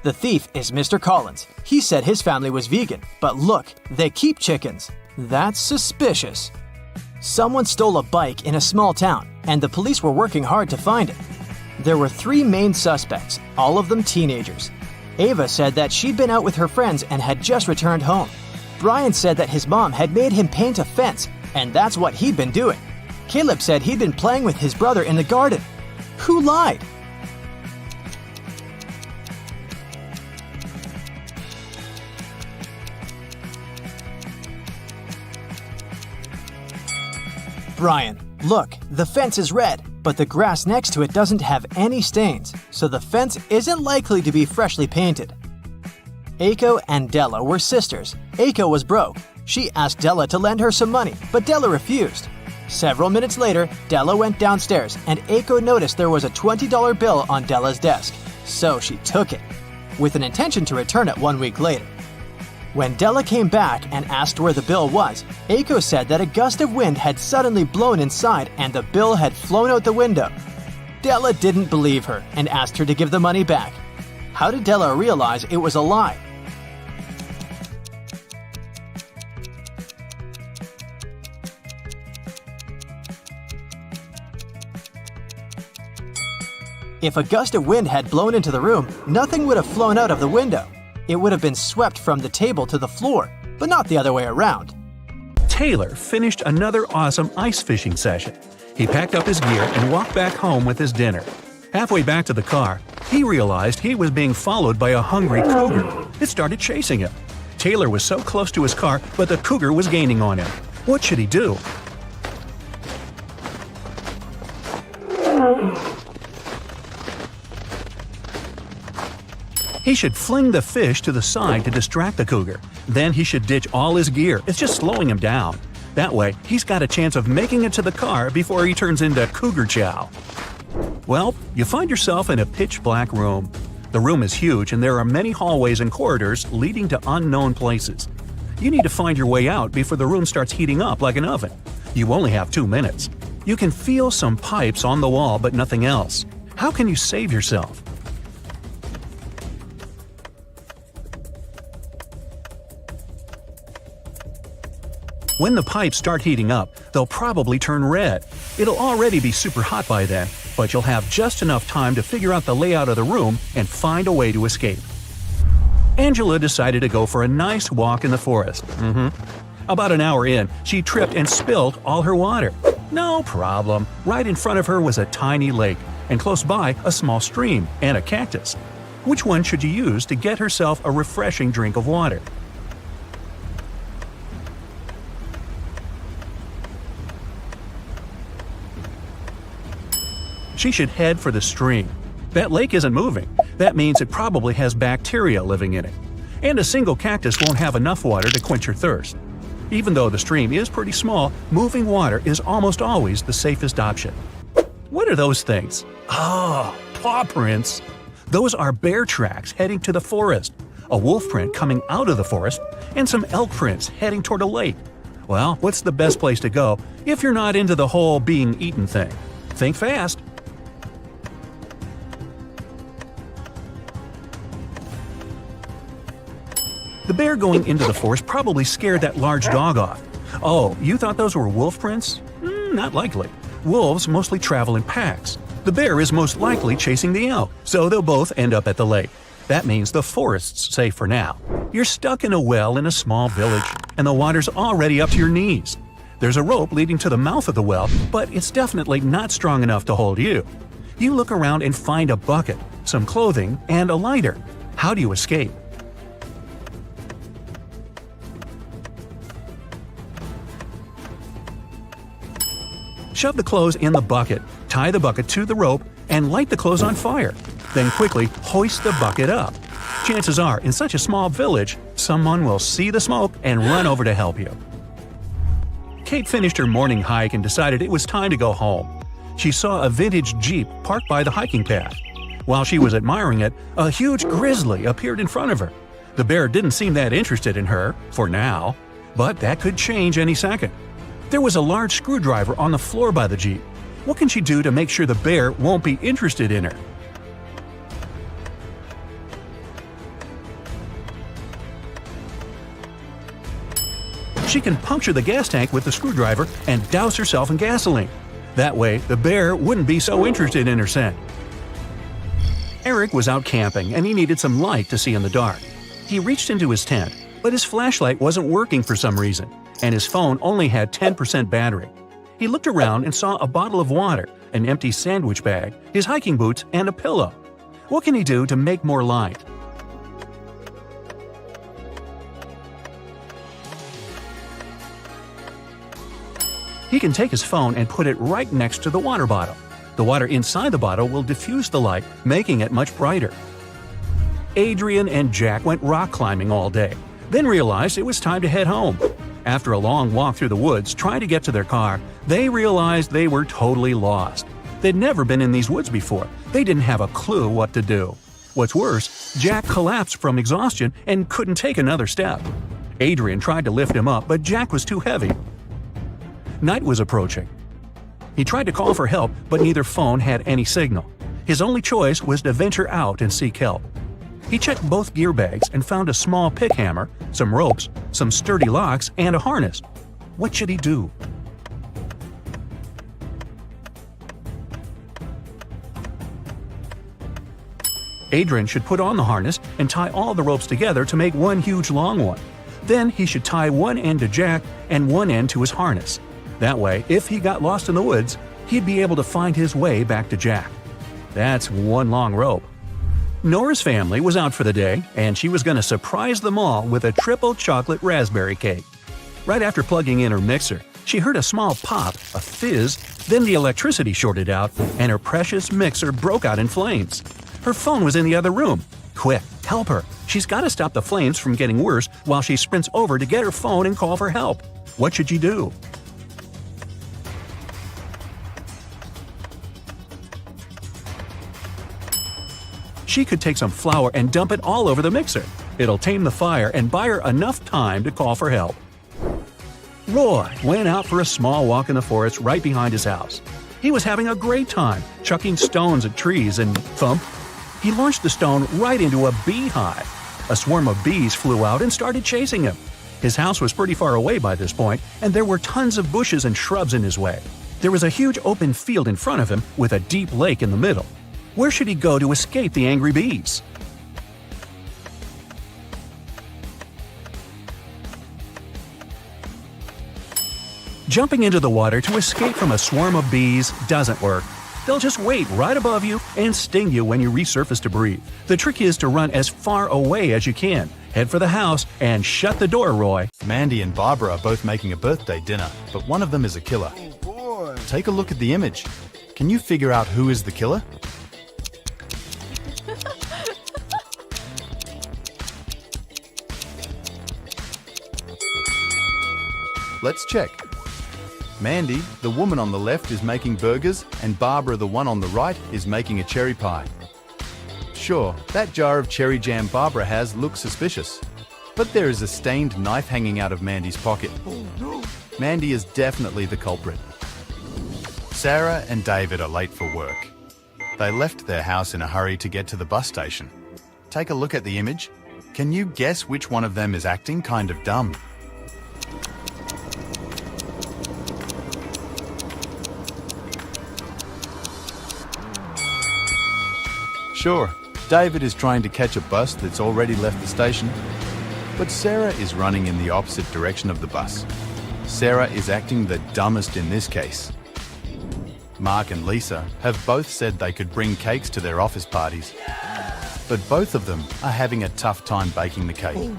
The thief is Mr. Collins. He said his family was vegan, but look, they keep chickens. That's suspicious. Someone stole a bike in a small town, and the police were working hard to find it. There were 3 main suspects, all of them teenagers. Ava said that she'd been out with her friends and had just returned home. Brian said that his mom had made him paint a fence, and that's what he'd been doing. Caleb said he'd been playing with his brother in the garden. Who lied? Brian, look, the fence is red, but the grass next to it doesn't have any stains, so the fence isn't likely to be freshly painted. Aiko and Della were sisters. Aiko was broke. She asked Della to lend her some money, but Della refused. Several minutes later, Della went downstairs and Aiko noticed there was a $20 bill on Della's desk, so she took it, with an intention to return it 1 week later. When Della came back and asked where the bill was, Aiko said that a gust of wind had suddenly blown inside and the bill had flown out the window. Della didn't believe her and asked her to give the money back. How did Della realize it was a lie? If a gust of wind had blown into the room, nothing would have flown out of the window. It would have been swept from the table to the floor, but not the other way around. Taylor finished another awesome ice fishing session. He packed up his gear and walked back home with his dinner. Halfway back to the car, he realized he was being followed by a hungry cougar. It started chasing him. Taylor was so close to his car, but the cougar was gaining on him. What should he do? He should fling the fish to the side to distract the cougar, Then he should ditch all his gear. It's just slowing him down. That way, he's got a chance of making it to the car before he turns into Cougar Chow. Well, you find yourself in a pitch-black room. The room is huge and there are many hallways and corridors leading to unknown places. You need to find your way out before the room starts heating up like an oven. You only have 2 minutes. You can feel some pipes on the wall but nothing else. How can you save yourself? When the pipes start heating up, they'll probably turn red. It'll already be super hot by then, but you'll have just enough time to figure out the layout of the room and find a way to escape. Angela decided to go for a nice walk in the forest. About an hour in, she tripped and spilled all her water. No problem. Right in front of her was a tiny lake, and close by a small stream and a cactus. Which one should you use to get herself a refreshing drink of water? She should head for the stream. That lake isn't moving. That means it probably has bacteria living in it. And a single cactus won't have enough water to quench your thirst. Even though the stream is pretty small, moving water is almost always the safest option. What are those things? Oh, paw prints. Those are bear tracks heading to the forest, a wolf print coming out of the forest, and some elk prints heading toward a lake. Well, what's the best place to go if you're not into the whole being eaten thing? Think fast. The bear going into the forest probably scared that large dog off. Oh, you thought those were wolf prints? Not likely. Wolves mostly travel in packs. The bear is most likely chasing the elk, so they'll both end up at the lake. That means the forest's safe for now. You're stuck in a well in a small village, and the water's already up to your knees. There's a rope leading to the mouth of the well, but it's definitely not strong enough to hold you. You look around and find a bucket, some clothing, and a lighter. How do you escape? Shove the clothes in the bucket, tie the bucket to the rope, and light the clothes on fire. Then quickly hoist the bucket up. Chances are, in such a small village, someone will see the smoke and run over to help you. Kate finished her morning hike and decided it was time to go home. She saw a vintage Jeep parked by the hiking path. While she was admiring it, a huge grizzly appeared in front of her. The bear didn't seem that interested in her, for now, but that could change any second. There was a large screwdriver on the floor by the Jeep. What can she do to make sure the bear won't be interested in her? She can puncture the gas tank with the screwdriver and douse herself in gasoline. That way, the bear wouldn't be so interested in her scent. Eric was out camping and he needed some light to see in the dark. He reached into his tent, but his flashlight wasn't working for some reason, and his phone only had 10% battery. He looked around and saw a bottle of water, an empty sandwich bag, his hiking boots, and a pillow. What can he do to make more light? He can take his phone and put it right next to the water bottle. The water inside the bottle will diffuse the light, making it much brighter. Adrian and Jack went rock climbing all day, then realized it was time to head home. After a long walk through the woods trying to get to their car, they realized they were totally lost. They'd never been in these woods before. They didn't have a clue what to do. What's worse, Jack collapsed from exhaustion and couldn't take another step. Adrian tried to lift him up, but Jack was too heavy. Night was approaching. He tried to call for help, but neither phone had any signal. His only choice was to venture out and seek help. He checked both gear bags and found a small pick hammer, some ropes, some sturdy locks, and a harness. What should he do? Adrian should put on the harness and tie all the ropes together to make one huge long one. Then he should tie one end to Jack and one end to his harness. That way, if he got lost in the woods, he'd be able to find his way back to Jack. That's one long rope. Nora's family was out for the day, and she was going to surprise them all with a triple chocolate raspberry cake. Right after plugging in her mixer, she heard a small pop, a fizz, then the electricity shorted out, and her precious mixer broke out in flames. Her phone was in the other room. Quick, help her. She's got to stop the flames from getting worse while she sprints over to get her phone and call for help. What should you do? She could take some flour and dump it all over the mixer. It'll tame the fire and buy her enough time to call for help. Roy went out for a small walk in the forest right behind his house. He was having a great time, chucking stones at trees and thump. He launched the stone right into a beehive. A swarm of bees flew out and started chasing him. His house was pretty far away by this point, and there were tons of bushes and shrubs in his way. There was a huge open field in front of him with a deep lake in the middle. Where should he go to escape the angry bees? Jumping into the water to escape from a swarm of bees doesn't work. They'll just wait right above you and sting you when you resurface to breathe. The trick is to run as far away as you can. Head for the house and shut the door, Roy. Mandy and Barbara are both making a birthday dinner, but one of them is a killer. Take a look at the image. Can you figure out who is the killer? Let's check. Mandy, the woman on the left, is making burgers, and Barbara, the one on the right, is making a cherry pie. Sure, that jar of cherry jam Barbara has looks suspicious, but there is a stained knife hanging out of Mandy's pocket. Mandy is definitely the culprit. Sarah and David are late for work. They left their house in a hurry to get to the bus station. Take a look at the image. Can you guess which one of them is acting kind of dumb? Sure, David is trying to catch a bus that's already left the station, but Sarah is running in the opposite direction of the bus. Sarah is acting the dumbest in this case. Mark and Lisa have both said they could bring cakes to their office parties, but both of them are having a tough time baking the cake.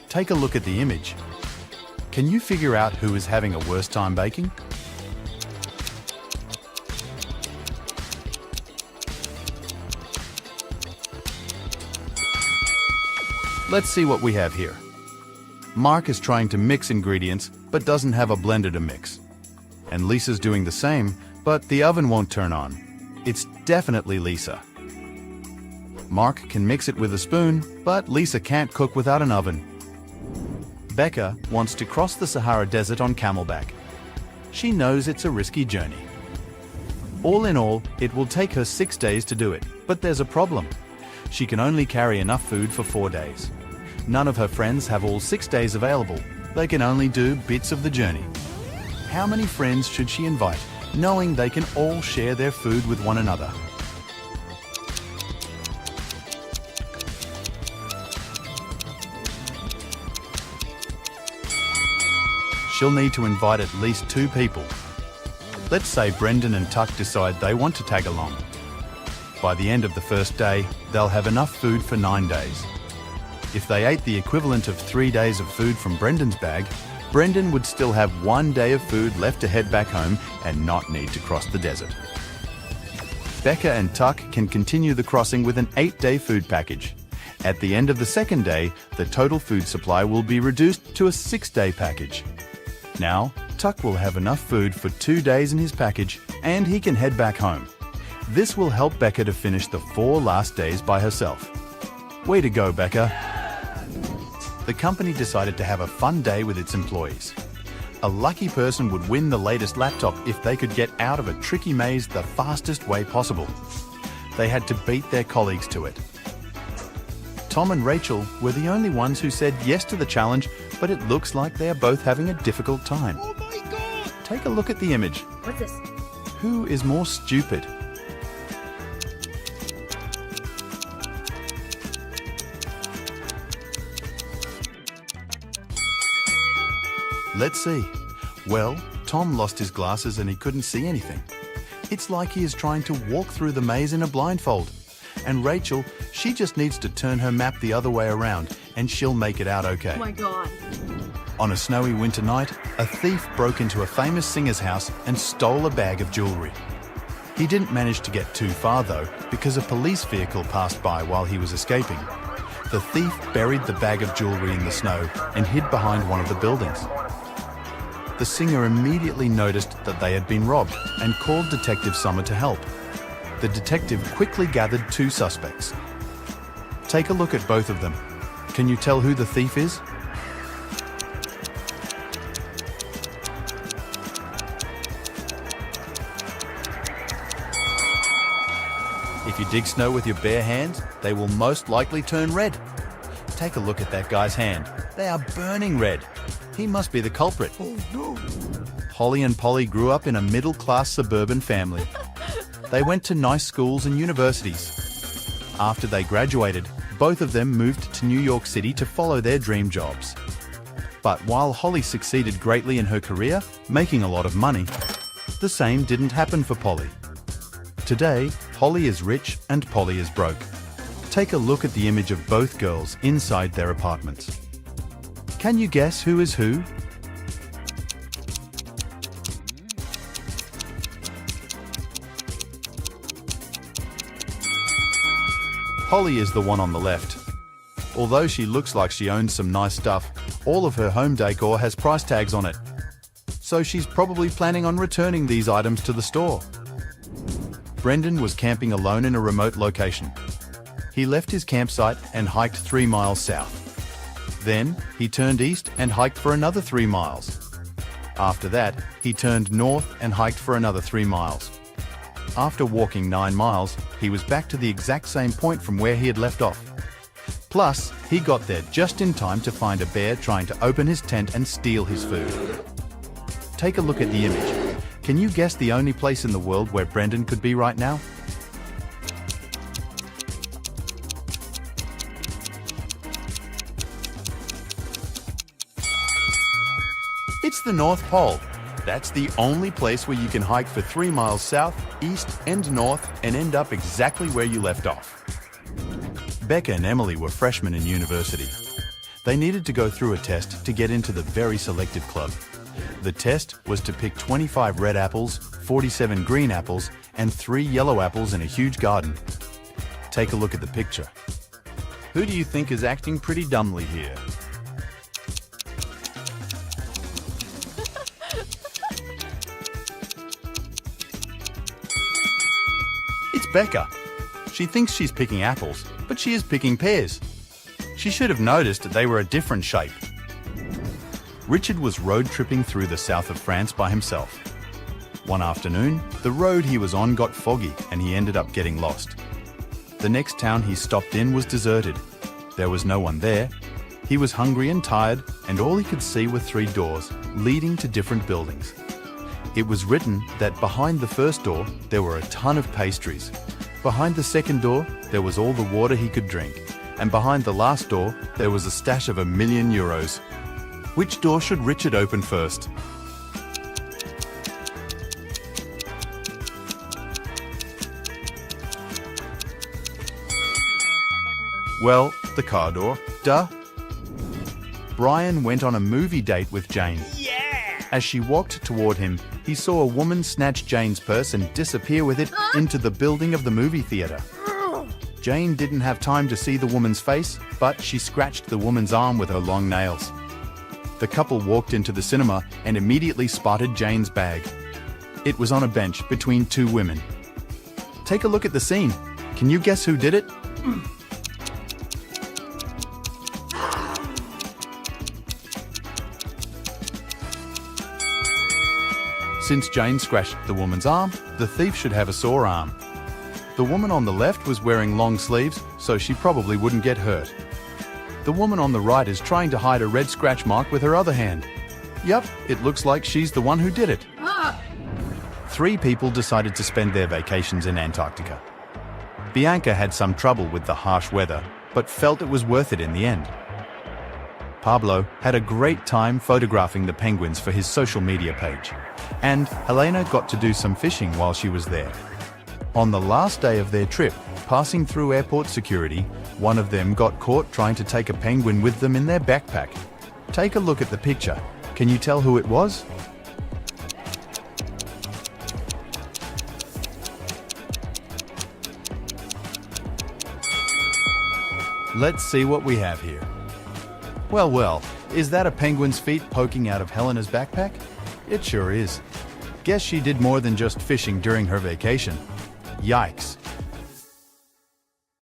Take a look at the image. Can you figure out who is having a worse time baking? Let's see what we have here. Mark is trying to mix ingredients, but doesn't have a blender to mix. And Lisa's doing the same, but the oven won't turn on. It's definitely Lisa. Mark can mix it with a spoon, but Lisa can't cook without an oven. Becca wants to cross the Sahara Desert on camelback. She knows it's a risky journey. All in all, it will take her 6 days to do it, but there's a problem. She can only carry enough food for 4 days. None of her friends have all 6 days available. They can only do bits of the journey. How many friends should she invite, knowing they can all share their food with one another? She'll need to invite at least 2 people. Let's say Brendan and Tuck decide they want to tag along. By the end of the first day, they'll have enough food for 9 days. If they ate the equivalent of 3 days of food from Brendan's bag, Brendan would still have 1 day of food left to head back home and not need to cross the desert. Becca and Tuck can continue the crossing with an 8-day food package. At the end of the second day, the total food supply will be reduced to a 6-day package. Now, Tuck will have enough food for 2 days in his package, and he can head back home. This will help Becca to finish the 4 last days by herself. Way to go, Becca! The company decided to have a fun day with its employees. A lucky person would win the latest laptop if they could get out of a tricky maze the fastest way possible. They had to beat their colleagues to it. Tom and Rachel were the only ones who said yes to the challenge, but it looks like they are both having a difficult time. Oh my god! Take a look at the image. What's this? Who is more stupid? Let's see. Well, Tom lost his glasses and he couldn't see anything. It's like he is trying to walk through the maze in a blindfold. And Rachel, she just needs to turn her map the other way around and she'll make it out okay. Oh my god. On a snowy winter night, a thief broke into a famous singer's house and stole a bag of jewelry. He didn't manage to get too far though, because a police vehicle passed by while he was escaping. The thief buried the bag of jewelry in the snow and hid behind one of the buildings. The singer immediately noticed that they had been robbed and called Detective Summer to help. The detective quickly gathered 2 suspects. Take a look at both of them. Can you tell who the thief is? If you dig snow with your bare hands, they will most likely turn red. Take a look at that guy's hand. They are burning red. He must be the culprit. Oh no! Holly and Polly grew up in a middle-class suburban family. They went to nice schools and universities. After they graduated, both of them moved to New York City to follow their dream jobs. But while Holly succeeded greatly in her career, making a lot of money, the same didn't happen for Polly. Today, Holly is rich and Polly is broke. Take a look at the image of both girls inside their apartments. Can you guess who is who? Holly is the one on the left. Although she looks like she owns some nice stuff, all of her home decor has price tags on it. So she's probably planning on returning these items to the store. Brendan was camping alone in a remote location. He left his campsite and hiked 3 miles south. Then, he turned east and hiked for another 3 miles. After that, he turned north and hiked for another 3 miles. After walking 9 miles, he was back to the exact same point from where he had left off. Plus, he got there just in time to find a bear trying to open his tent and steal his food. Take a look at the image. Can you guess the only place in the world where Brendan could be right now? It's the North Pole. That's the only place where you can hike for 3 miles south, east, and north and end up exactly where you left off. Becca and Emily were freshmen in university. They needed to go through a test to get into the very selective club. The test was to pick 25 red apples, 47 green apples, and 3 yellow apples in a huge garden. Take a look at the picture. Who do you think is acting pretty dumbly here? It's Becca. She thinks she's picking apples, but she is picking pears. She should have noticed that they were a different shape. Richard was road tripping through the south of France by himself. One afternoon, the road he was on got foggy and he ended up getting lost. The next town he stopped in was deserted. There was no one there. He was hungry and tired, and all he could see were 3 doors leading to different buildings. It was written that behind the first door there were a ton of pastries. Behind the second door there was all the water he could drink, and behind the last door there was a stash of €1,000,000. Which door should Richard open first? Well, the car door. Duh. Brian went on a movie date with Jane. Yeah! As she walked toward him, he saw a woman snatch Jane's purse and disappear with it into the building of the movie theater. Jane didn't have time to see the woman's face, but she scratched the woman's arm with her long nails. The couple walked into the cinema and immediately spotted Jane's bag. It was on a bench between 2 women. Take a look at the scene. Can you guess who did it? Since Jane scratched the woman's arm, the thief should have a sore arm. The woman on the left was wearing long sleeves, so she probably wouldn't get hurt. The woman on the right is trying to hide a red scratch mark with her other hand. Yup, it looks like she's the one who did it. 3 people decided to spend their vacations in Antarctica. Bianca had some trouble with the harsh weather, but felt it was worth it in the end. Pablo had a great time photographing the penguins for his social media page, and Helena got to do some fishing while she was there. On the last day of their trip, passing through airport security, one of them got caught trying to take a penguin with them in their backpack. Take a look at the picture. Can you tell who it was? Let's see what we have here. Well, is that a penguin's feet poking out of Helena's backpack? It sure is. Guess she did more than just fishing during her vacation. Yikes.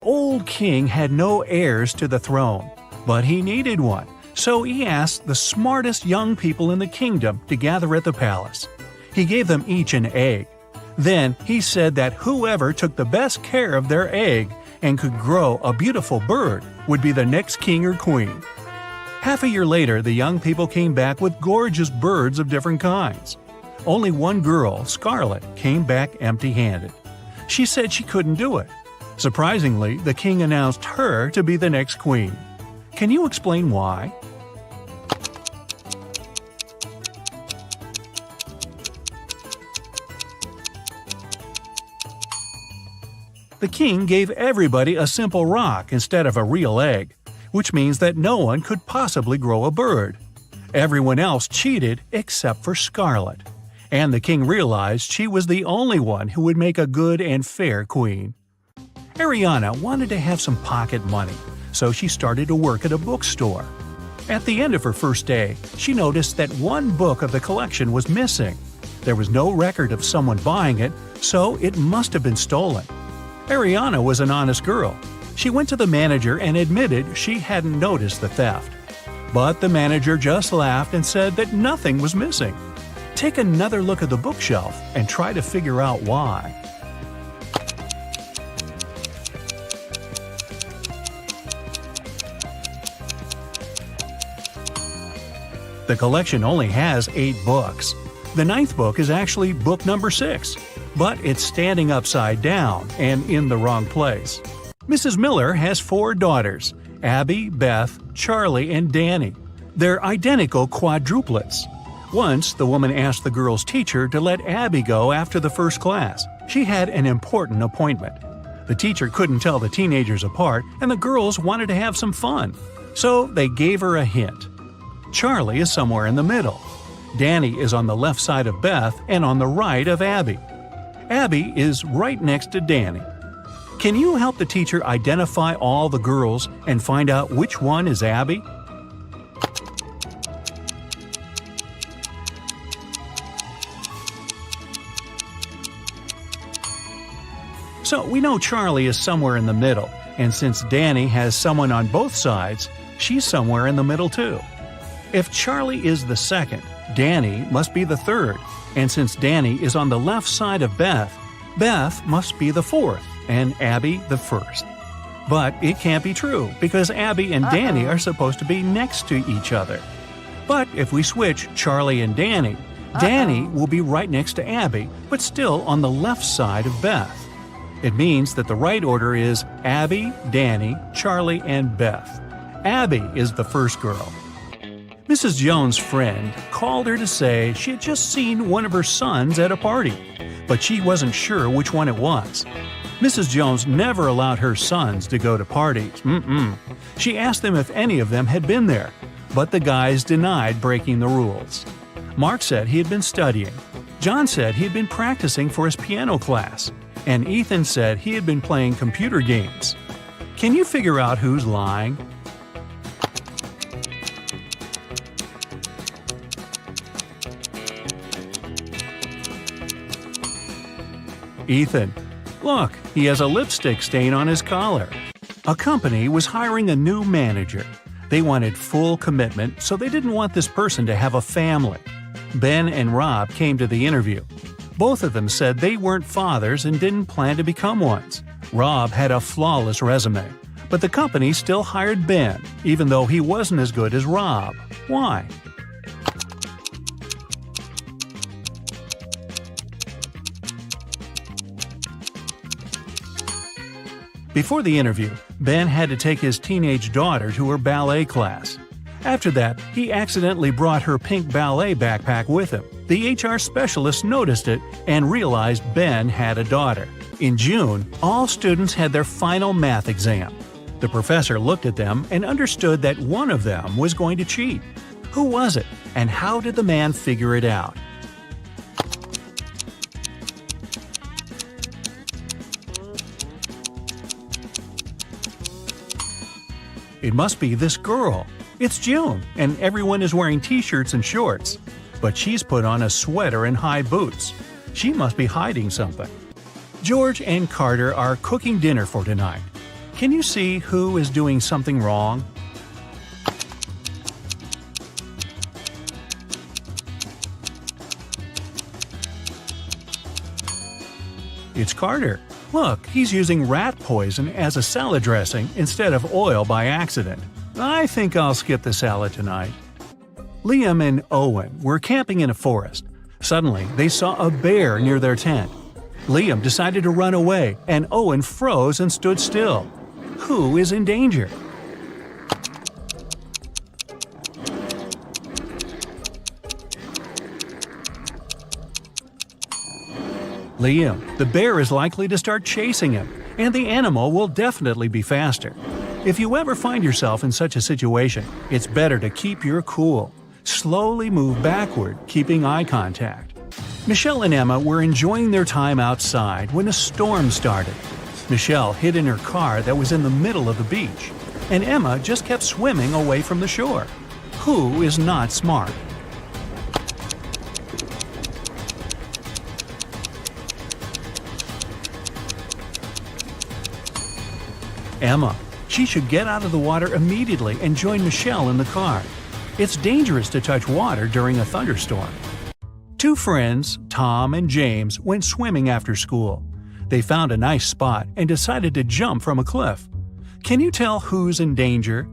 Old King had no heirs to the throne, but he needed one, so he asked the smartest young people in the kingdom to gather at the palace. He gave them each an egg. Then he said that whoever took the best care of their egg and could grow a beautiful bird would be the next king or queen. Half a year later, the young people came back with gorgeous birds of different kinds. Only one girl, Scarlet, came back empty-handed. She said she couldn't do it. Surprisingly, the king announced her to be the next queen. Can you explain why? The king gave everybody a simple rock instead of a real egg, which means that no one could possibly grow a bird. Everyone else cheated except for Scarlet, and the king realized she was the only one who would make a good and fair queen. Ariana wanted to have some pocket money, so she started to work at a bookstore. At the end of her first day, she noticed that one book of the collection was missing. There was no record of someone buying it, so it must have been stolen. Ariana was an honest girl. She went to the manager and admitted she hadn't noticed the theft. But the manager just laughed and said that nothing was missing. Take another look at the bookshelf and try to figure out why. The collection only has 8 books. The 9th book is actually book number 6, but it's standing upside down and in the wrong place. Mrs. Miller has 4 daughters, Abby, Beth, Charlie, and Danny. They're identical quadruplets. Once, the woman asked the girl's teacher to let Abby go after the first class. She had an important appointment. The teacher couldn't tell the teenagers apart, and the girls wanted to have some fun. So they gave her a hint. Charlie is somewhere in the middle. Danny is on the left side of Beth and on the right of Abby. Abby is right next to Danny. Can you help the teacher identify all the girls and find out which one is Abby? So we know Charlie is somewhere in the middle, and since Danny has someone on both sides, she's somewhere in the middle too. If Charlie is the second, Danny must be the third, and since Danny is on the left side of Beth, Beth must be the fourth, and Abby the first. But it can't be true, because Abby and Danny are supposed to be next to each other. But if we switch Charlie and Danny, Danny will be right next to Abby, but still on the left side of Beth. It means that the right order is Abby, Danny, Charlie, and Beth. Abby is the first girl. Mrs. Jones' friend called her to say she had just seen one of her sons at a party, but she wasn't sure which one it was. Mrs. Jones never allowed her sons to go to parties. She asked them if any of them had been there, but the guys denied breaking the rules. Mark said he had been studying. John said he had been practicing for his piano class. And Ethan said he had been playing computer games. Can you figure out who's lying? Ethan. Look, he has a lipstick stain on his collar. A company was hiring a new manager. They wanted full commitment, so they didn't want this person to have a family. Ben and Rob came to the interview. Both of them said they weren't fathers and didn't plan to become ones. Rob had a flawless resume, but the company still hired Ben, even though he wasn't as good as Rob. Why? Before the interview, Ben had to take his teenage daughter to her ballet class. After that, he accidentally brought her pink ballet backpack with him. The HR specialist noticed it and realized Ben had a daughter. In June, all students had their final math exam. The professor looked at them and understood that one of them was going to cheat. Who was it, and how did the man figure it out? It must be this girl. It's June, and everyone is wearing t-shirts and shorts. But she's put on a sweater and high boots. She must be hiding something. George and Carter are cooking dinner for tonight. Can you see who is doing something wrong? It's Carter. Look, he's using rat poison as a salad dressing instead of oil by accident. I think I'll skip the salad tonight. Liam and Owen were camping in a forest. Suddenly, they saw a bear near their tent. Liam decided to run away, and Owen froze and stood still. Who is in danger? Liam. The bear is likely to start chasing him, and the animal will definitely be faster. If you ever find yourself in such a situation, it's better to keep your cool. Slowly move backward, keeping eye contact. Michelle and Emma were enjoying their time outside when a storm started. Michelle hid in her car that was in the middle of the beach, and Emma just kept swimming away from the shore. Who is not smart? Emma. She should get out of the water immediately and join Michelle in the car. It's dangerous to touch water during a thunderstorm. Two friends, Tom and James, went swimming after school. They found a nice spot and decided to jump from a cliff. Can you tell who's in danger?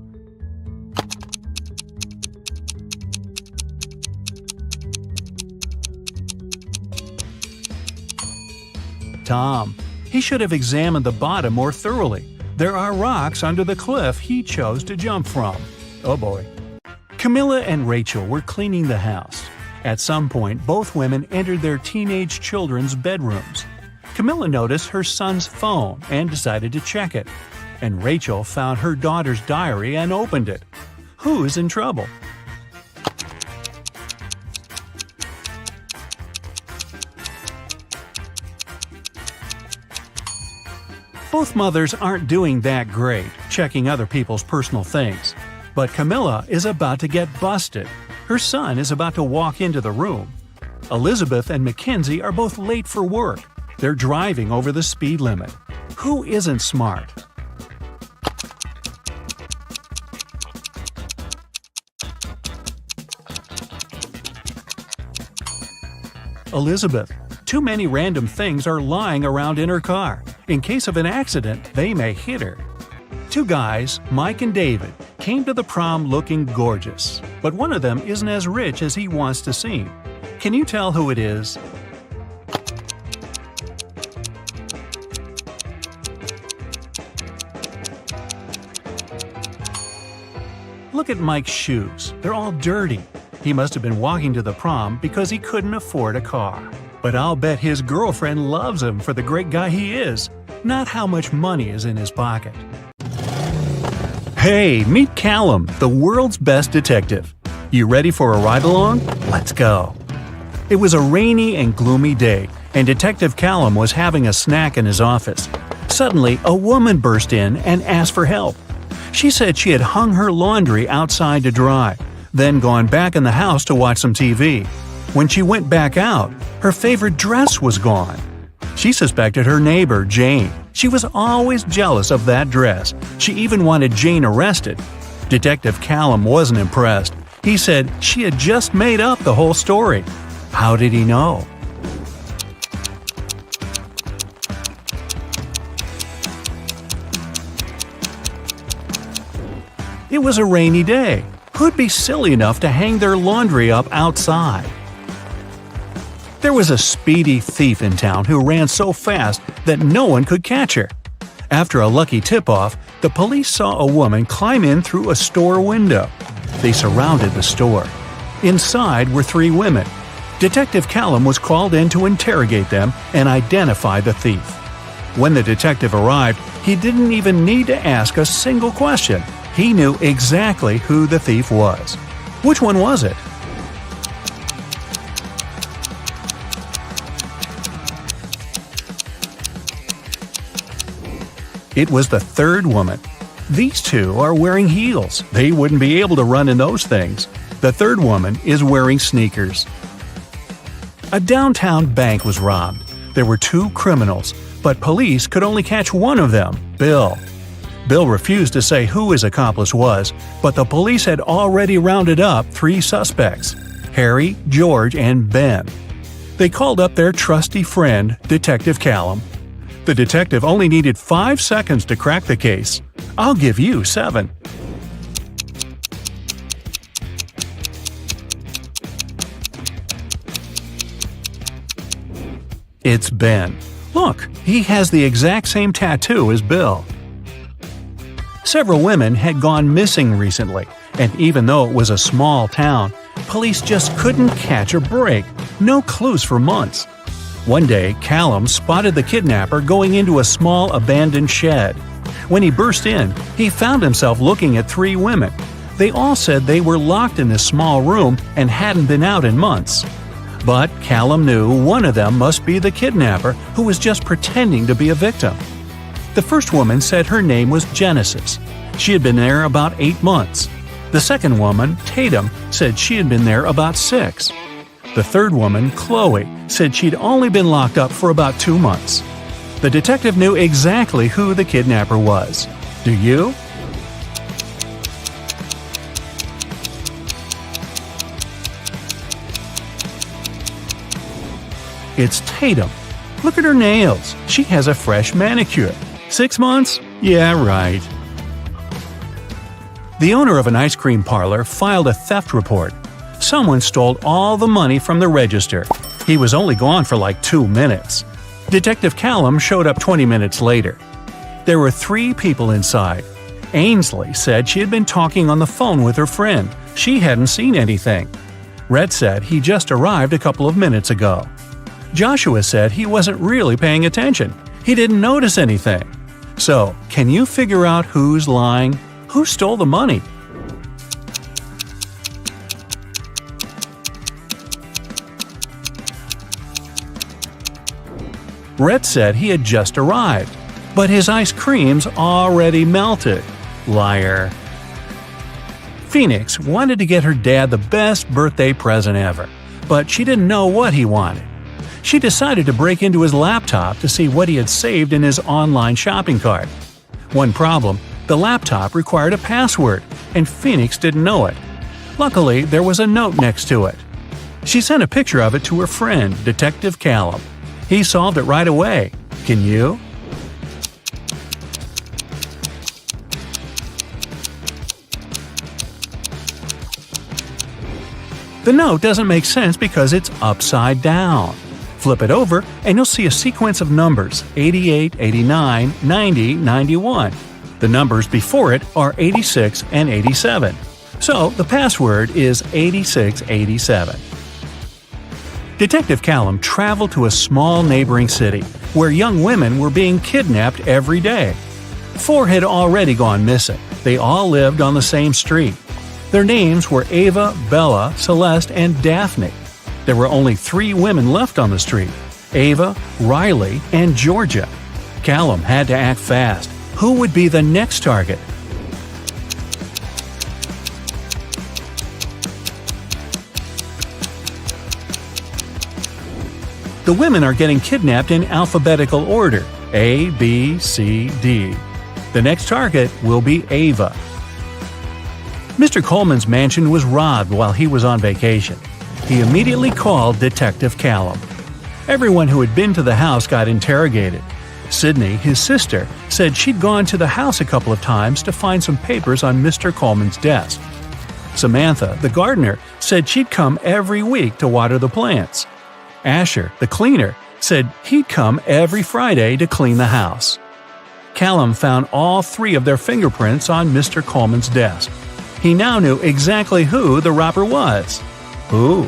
Tom. He should have examined the bottom more thoroughly. There are rocks under the cliff he chose to jump from. Oh boy. Camilla and Rachel were cleaning the house. At some point, both women entered their teenage children's bedrooms. Camilla noticed her son's phone and decided to check it. And Rachel found her daughter's diary and opened it. Who's in trouble? Both mothers aren't doing that great, checking other people's personal things. But Camilla is about to get busted. Her son is about to walk into the room. Elizabeth and Mackenzie are both late for work. They're driving over the speed limit. Who isn't smart? Elizabeth. Too many random things are lying around in her car. In case of an accident, they may hit her. Two guys, Mike and David, came to the prom looking gorgeous, but one of them isn't as rich as he wants to seem. Can you tell who it is? Look at Mike's shoes. They're all dirty. He must have been walking to the prom because he couldn't afford a car. But I'll bet his girlfriend loves him for the great guy he is, not how much money is in his pocket. Hey, meet Callum, the world's best detective. You ready for a ride-along? Let's go. It was a rainy and gloomy day, and Detective Callum was having a snack in his office. Suddenly, a woman burst in and asked for help. She said she had hung her laundry outside to dry, then gone back in the house to watch some TV. When she went back out, her favorite dress was gone. She suspected her neighbor, Jane. She was always jealous of that dress. She even wanted Jane arrested. Detective Callum wasn't impressed. He said she had just made up the whole story. How did he know? It was a rainy day. Who'd be silly enough to hang their laundry up outside? There was a speedy thief in town who ran so fast that no one could catch her. After a lucky tip-off, the police saw a woman climb in through a store window. They surrounded the store. Inside were three women. Detective Callum was called in to interrogate them and identify the thief. When the detective arrived, he didn't even need to ask a single question. He knew exactly who the thief was. Which one was it? It was the third woman. These two are wearing heels. They wouldn't be able to run in those things. The third woman is wearing sneakers. A downtown bank was robbed. There were two criminals, but police could only catch one of them, Bill. Bill refused to say who his accomplice was, but the police had already rounded up 3 suspects: Harry, George, and Ben. They called up their trusty friend, Detective Callum. The detective only needed 5 seconds to crack the case. I'll give you 7. It's Ben. Look, he has the exact same tattoo as Bill. Several women had gone missing recently, and even though it was a small town, police just couldn't catch a break. No clues for months. One day, Callum spotted the kidnapper going into a small abandoned shed. When he burst in, he found himself looking at 3 women. They all said they were locked in this small room and hadn't been out in months. But Callum knew one of them must be the kidnapper who was just pretending to be a victim. The first woman said her name was Genesis. She had been there about 8 months. The second woman, Tatum, said she had been there about 6. The third woman, Chloe, said she'd only been locked up for about 2 months. The detective knew exactly who the kidnapper was. Do you? It's Tatum. Look at her nails. She has a fresh manicure. 6 months? Yeah, right. The owner of an ice cream parlor filed a theft report. Someone stole all the money from the register. He was only gone for like 2 minutes. Detective Callum showed up 20 minutes later. There were 3 people inside. Ainsley said she had been talking on the phone with her friend. She hadn't seen anything. Red said he just arrived a couple of minutes ago. Joshua said he wasn't really paying attention. He didn't notice anything. So, can you figure out who's lying? Who stole the money? Rhett said he had just arrived, but his ice cream's already melted. Liar. Phoenix wanted to get her dad the best birthday present ever, but she didn't know what he wanted. She decided to break into his laptop to see what he had saved in his online shopping cart. One problem, the laptop required a password, and Phoenix didn't know it. Luckily, there was a note next to it. She sent a picture of it to her friend, Detective Callum. He solved it right away. Can you? The note doesn't make sense because it's upside down. Flip it over and you'll see a sequence of numbers 88, 89, 90, 91. The numbers before it are 86 and 87. So the password is 8687. Detective Callum traveled to a small neighboring city where young women were being kidnapped every day. 4 had already gone missing. They all lived on the same street. Their names were Ava, Bella, Celeste, and Daphne. There were only 3 women left on the street: Ava, Riley, and Georgia. Callum had to act fast. Who would be the next target? The women are getting kidnapped in alphabetical order: A, B, C, D. The next target will be Ava. Mr. Coleman's mansion was robbed while he was on vacation. He immediately called Detective Callum. Everyone who had been to the house got interrogated. Sydney, his sister, said she'd gone to the house a couple of times to find some papers on Mr. Coleman's desk. Samantha, the gardener, said she'd come every week to water the plants. Asher, the cleaner, said he'd come every Friday to clean the house. Callum found all 3 of their fingerprints on Mr. Coleman's desk. He now knew exactly who the robber was. Who?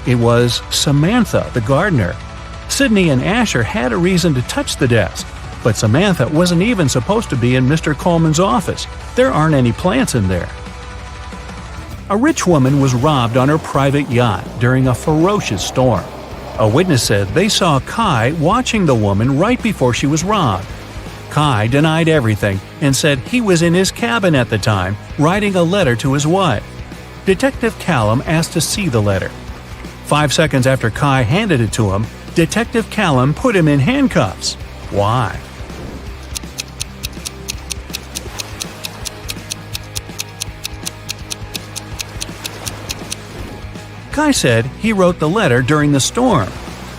It was Samantha, the gardener. Sydney and Asher had a reason to touch the desk, but Samantha wasn't even supposed to be in Mr. Coleman's office. There aren't any plants in there. A rich woman was robbed on her private yacht during a ferocious storm. A witness said they saw Kai watching the woman right before she was robbed. Kai denied everything and said he was in his cabin at the time writing a letter to his wife. Detective Callum asked to see the letter. 5 seconds after Kai handed it to him, Detective Callum put him in handcuffs. Why? Kai said he wrote the letter during the storm.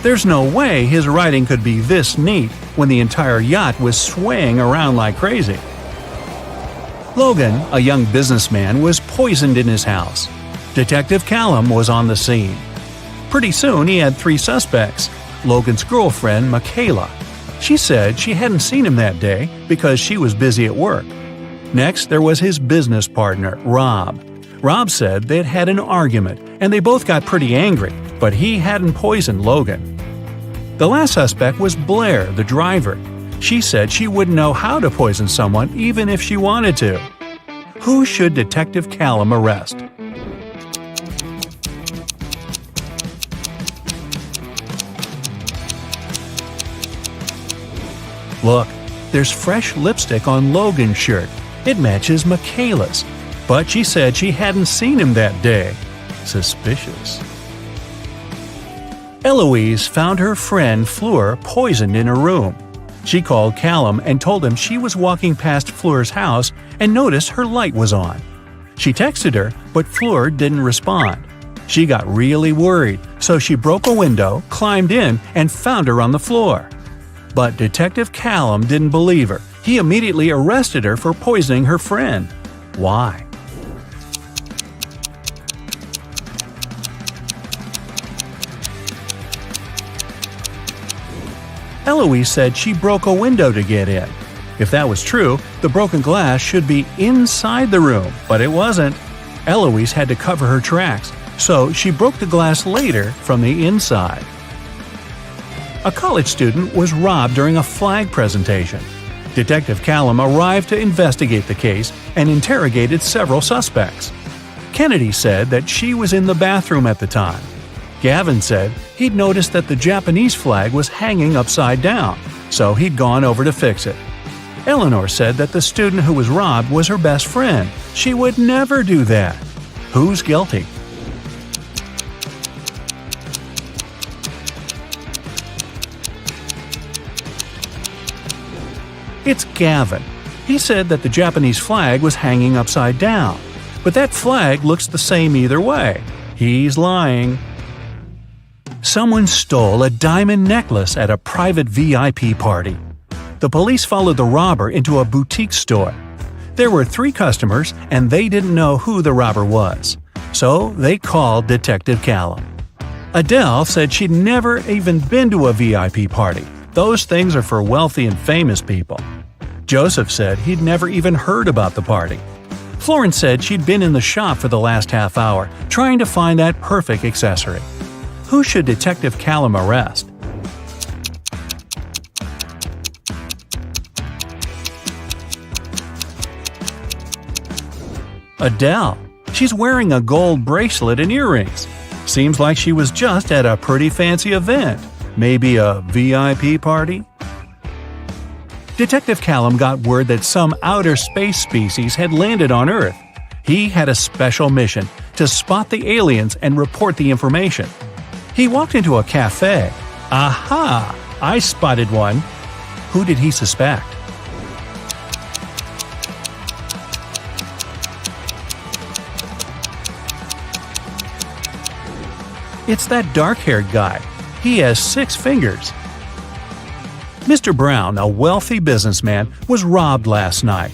There's no way his writing could be this neat when the entire yacht was swaying around like crazy. Logan, a young businessman, was poisoned in his house. Detective Callum was on the scene. Pretty soon he had 3 suspects. Logan's girlfriend, Michaela. She said she hadn't seen him that day because she was busy at work. Next, there was his business partner, Rob. Rob said they'd had an argument and they both got pretty angry, but he hadn't poisoned Logan. The last suspect was Blair, the driver. She said she wouldn't know how to poison someone even if she wanted to. Who should Detective Callum arrest? Look, there's fresh lipstick on Logan's shirt. It matches Michaela's. But she said she hadn't seen him that day. Suspicious. Eloise found her friend Fleur poisoned in her room. She called Callum and told him she was walking past Fleur's house and noticed her light was on. She texted her, but Fleur didn't respond. She got really worried, so she broke a window, climbed in, and found her on the floor. But Detective Callum didn't believe her. He immediately arrested her for poisoning her friend. Why? Eloise said she broke a window to get in. If that was true, the broken glass should be inside the room, but it wasn't. Eloise had to cover her tracks, so she broke the glass later from the inside. A college student was robbed during a flag presentation. Detective Callum arrived to investigate the case and interrogated several suspects. Kennedy said that she was in the bathroom at the time. Gavin said he'd noticed that the Japanese flag was hanging upside down, so he'd gone over to fix it. Eleanor said that the student who was robbed was her best friend. She would never do that. Who's guilty? It's Gavin. He said that the Japanese flag was hanging upside down, but that flag looks the same either way. He's lying. Someone stole a diamond necklace at a private VIP party. The police followed the robber into a boutique store. There were 3 customers and they didn't know who the robber was, so they called Detective Callum. Adele said she'd never even been to a VIP party. Those things are for wealthy and famous people. Joseph said he'd never even heard about the party. Florence said she'd been in the shop for the last half hour, trying to find that perfect accessory. Who should Detective Callum arrest? Adele. She's wearing a gold bracelet and earrings. Seems like she was just at a pretty fancy event. Maybe a VIP party? Detective Callum got word that some outer space species had landed on Earth. He had a special mission to spot the aliens and report the information. He walked into a cafe. Aha! I spotted one. Who did he suspect? It's that dark-haired guy. He has 6 fingers. Mr. Brown, a wealthy businessman, was robbed last night.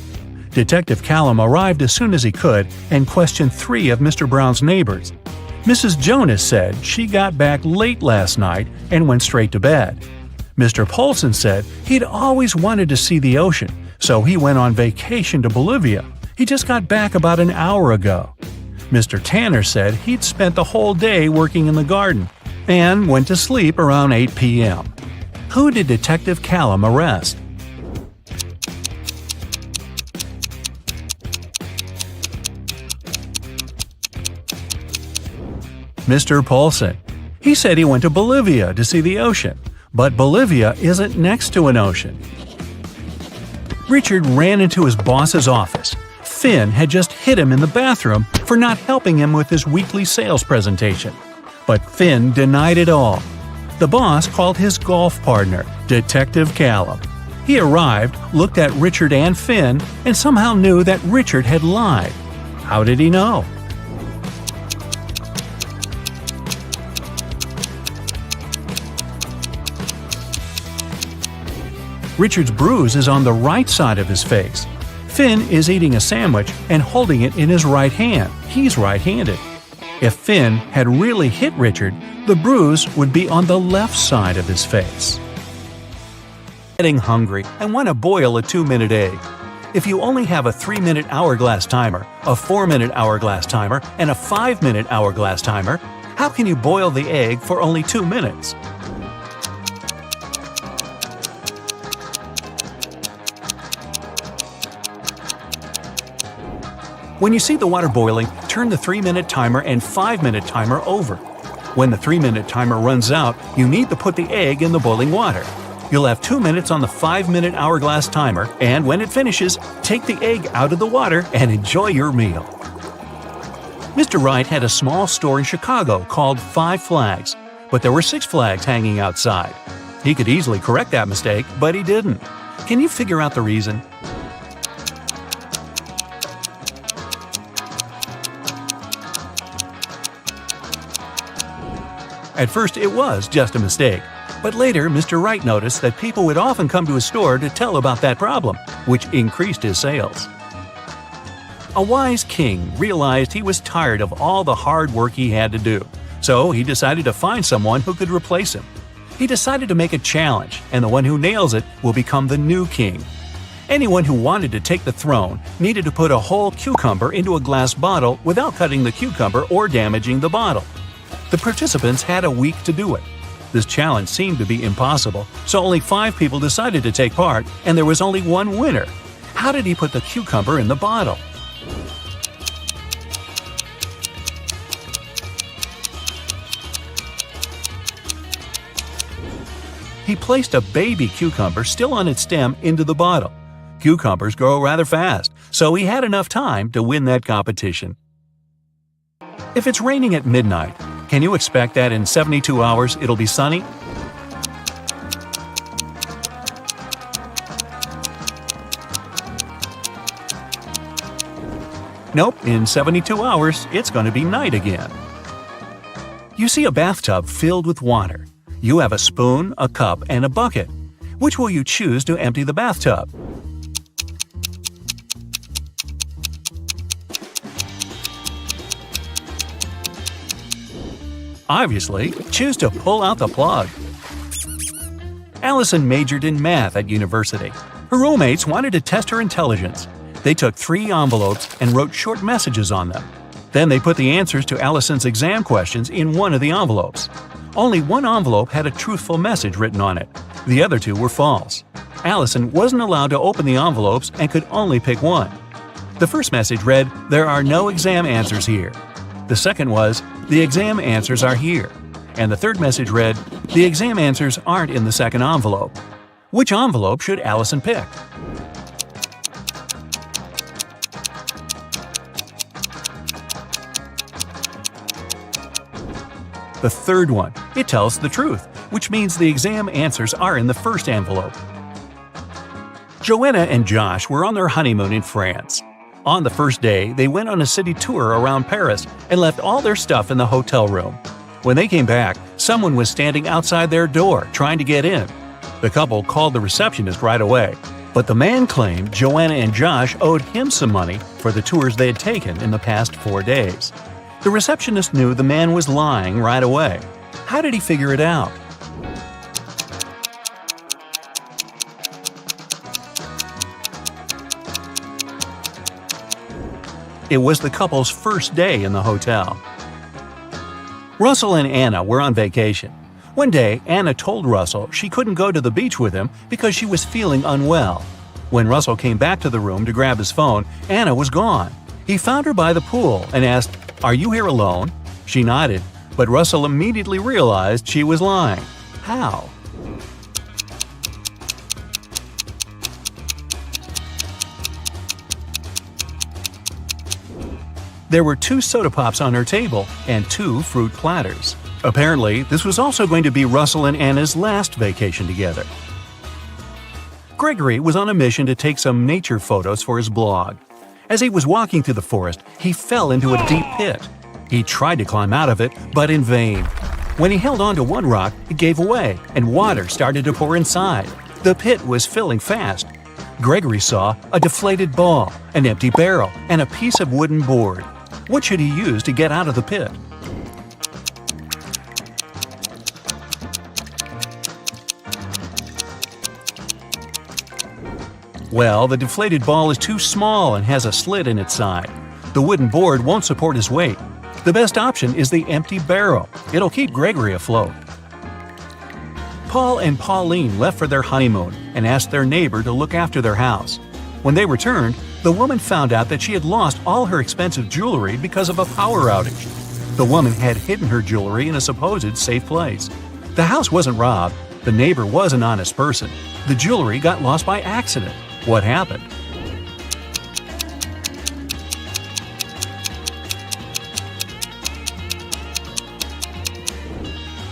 Detective Callum arrived as soon as he could and questioned 3 of Mr. Brown's neighbors. Mrs. Jonas said she got back late last night and went straight to bed. Mr. Polson said he'd always wanted to see the ocean, so he went on vacation to Bolivia. He just got back about an hour ago. Mr. Tanner said he'd spent the whole day working in the garden and went to sleep around 8 p.m. Who did Detective Callum arrest? Mr. Paulson. He said he went to Bolivia to see the ocean, but Bolivia isn't next to an ocean. Richard ran into his boss's office. Finn had just hit him in the bathroom for not helping him with his weekly sales presentation. But Finn denied it all. The boss called his golf partner, Detective Callum. He arrived, looked at Richard and Finn, and somehow knew that Richard had lied. How did he know? Richard's bruise is on the right side of his face. Finn is eating a sandwich and holding it in his right hand. He's right-handed. If Finn had really hit Richard, the bruise would be on the left side of his face. Getting hungry and want to boil a 2-minute egg. If you only have a 3-minute hourglass timer, a 4-minute hourglass timer, and a 5-minute hourglass timer, how can you boil the egg for only 2 minutes? When you see the water boiling, turn the 3-minute timer and 5-minute timer over. When the 3-minute timer runs out, you need to put the egg in the boiling water. You'll have 2 minutes on the 5-minute hourglass timer, and when it finishes, take the egg out of the water and enjoy your meal. Mr. Wright had a small store in Chicago called 5 Flags, but there were 6 flags hanging outside. He could easily correct that mistake, but he didn't. Can you figure out the reason? At first, it was just a mistake, but later Mr. Wright noticed that people would often come to his store to tell about that problem, which increased his sales. A wise king realized he was tired of all the hard work he had to do, so he decided to find someone who could replace him. He decided to make a challenge, and the one who nails it will become the new king. Anyone who wanted to take the throne needed to put a whole cucumber into a glass bottle without cutting the cucumber or damaging the bottle. The participants had a week to do it. This challenge seemed to be impossible, so only 5 people decided to take part, and there was only one winner. How did he put the cucumber in the bottle? He placed a baby cucumber still on its stem into the bottle. Cucumbers grow rather fast, so he had enough time to win that competition. If it's raining at midnight, can you expect that in 72 hours it'll be sunny? Nope, in 72 hours it's going to be night again. You see a bathtub filled with water. You have a spoon, a cup, and a bucket. Which will you choose to empty the bathtub? Obviously, choose to pull out the plug. Allison majored in math at university. Her roommates wanted to test her intelligence. They took 3 envelopes and wrote short messages on them. Then they put the answers to Allison's exam questions in one of the envelopes. Only one envelope had a truthful message written on it. The other 2 were false. Allison wasn't allowed to open the envelopes and could only pick one. The first message read, "There are no exam answers here." The second was, "The exam answers are here." And the third message read, "The exam answers aren't in the second envelope." Which envelope should Allison pick? The third one. It tells the truth, which means the exam answers are in the first envelope. Joanna and Josh were on their honeymoon in France. On the first day, they went on a city tour around Paris and left all their stuff in the hotel room. When they came back, someone was standing outside their door trying to get in. The couple called the receptionist right away, but the man claimed Joanna and Josh owed him some money for the tours they had taken in the past 4 days. The receptionist knew the man was lying right away. How did he figure it out? It was the couple's first day in the hotel. Russell and Anna were on vacation. One day, Anna told Russell she couldn't go to the beach with him because she was feeling unwell. When Russell came back to the room to grab his phone, Anna was gone. He found her by the pool and asked, "Are you here alone?" She nodded. but Russell immediately realized she was lying. How? There were 2 soda pops on her table and 2 fruit platters. Apparently, this was also going to be Russell and Anna's last vacation together. Gregory was on a mission to take some nature photos for his blog. As he was walking through the forest, he fell into a deep pit. He tried to climb out of it, but in vain. When he held onto one rock, it gave away, and water started to pour inside. The pit was filling fast. Gregory saw a deflated ball, an empty barrel, and a piece of wooden board. What should he use to get out of the pit? Well, the deflated ball is too small and has a slit in its side. The wooden board won't support his weight. The best option is the empty barrel. It'll keep Gregory afloat. Paul and Pauline left for their honeymoon and asked their neighbor to look after their house. When they returned, the woman found out that she had lost all her expensive jewelry because of a power outage. The woman had hidden her jewelry in a supposed safe place. The house wasn't robbed. The neighbor was an honest person. The jewelry got lost by accident. What happened?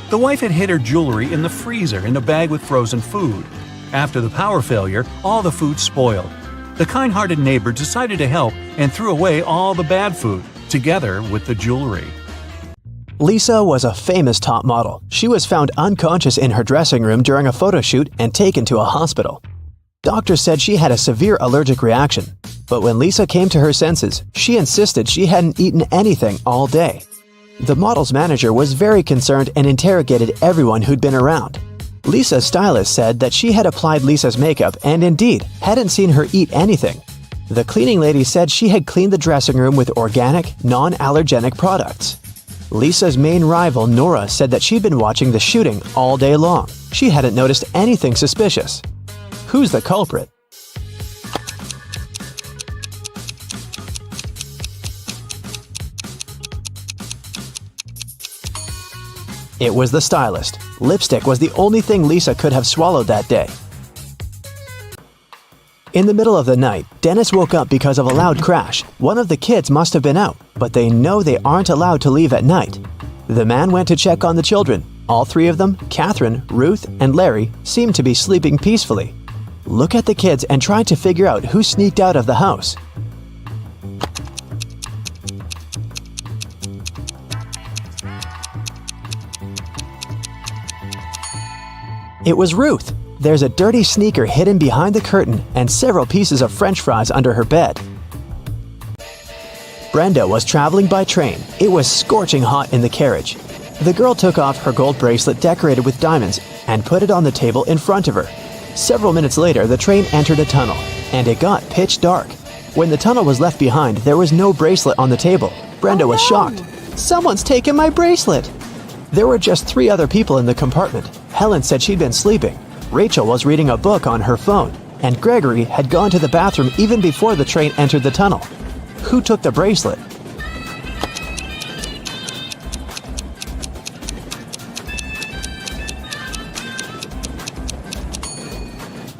The wife had hid her jewelry in the freezer in a bag with frozen food. After the power failure, all the food spoiled. The kind-hearted neighbor decided to help and threw away all the bad food, together with the jewelry. Lisa was a famous top model. She was found unconscious in her dressing room during a photo shoot and taken to a hospital. Doctors said she had a severe allergic reaction, but when Lisa came to her senses, she insisted she hadn't eaten anything all day. The model's manager was very concerned and interrogated everyone who'd been around. Lisa's stylist said that she had applied Lisa's makeup and indeed hadn't seen her eat anything. The cleaning lady said she had cleaned the dressing room with organic, non-allergenic products. Lisa's main rival, Nora, said that she'd been watching the shooting all day long. She hadn't noticed anything suspicious. Who's the culprit? It was the stylist. Lipstick was the only thing Lisa could have swallowed that day. In the middle of the night, Dennis woke up because of a loud crash. One of the kids must have been out, but they know they aren't allowed to leave at night. The man went to check on the children. All 3 of them, Catherine, Ruth, and Larry, seemed to be sleeping peacefully. Look at the kids and try to figure out who sneaked out of the house. It was Ruth. There's a dirty sneaker hidden behind the curtain and several pieces of French fries under her bed. Brenda was traveling by train. It was scorching hot in the carriage. The girl took off her gold bracelet decorated with diamonds and put it on the table in front of her. Several minutes later, the train entered a tunnel, and it got pitch dark. When the tunnel was left behind, there was no bracelet on the table. Brenda was shocked. "Someone's taken my bracelet!" There were just 3 other people in the compartment. Helen said she'd been sleeping. Rachel was reading a book on her phone, and Gregory had gone to the bathroom even before the train entered the tunnel. Who took the bracelet?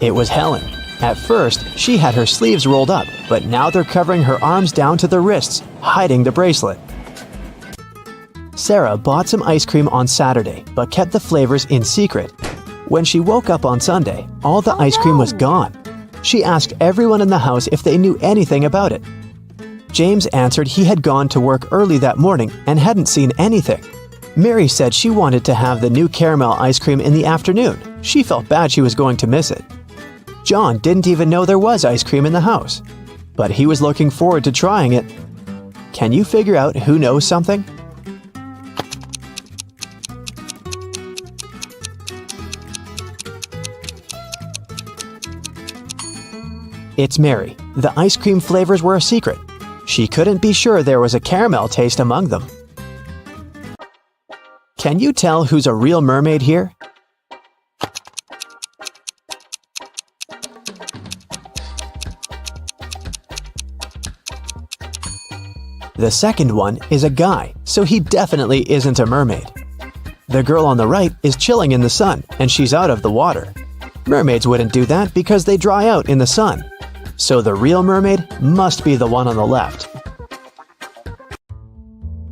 It was Helen. At first, she had her sleeves rolled up, but now they're covering her arms down to the wrists, hiding the bracelet. Sarah bought some ice cream on Saturday, but kept the flavors in secret. When she woke up on Sunday, all the ice cream was gone. She asked everyone in the house if they knew anything about it. James answered he had gone to work early that morning and hadn't seen anything. Mary said she wanted to have the new caramel ice cream in the afternoon. She felt bad she was going to miss it. John didn't even know there was ice cream in the house, but he was looking forward to trying it. Can you figure out who knows something? It's Mary. The ice cream flavors were a secret. She couldn't be sure there was a caramel taste among them. Can you tell who's a real mermaid here? The second one is a guy, so he definitely isn't a mermaid. The girl on the right is chilling in the sun and she's out of the water. Mermaids wouldn't do that because they dry out in the sun. So the real mermaid must be the one on the left.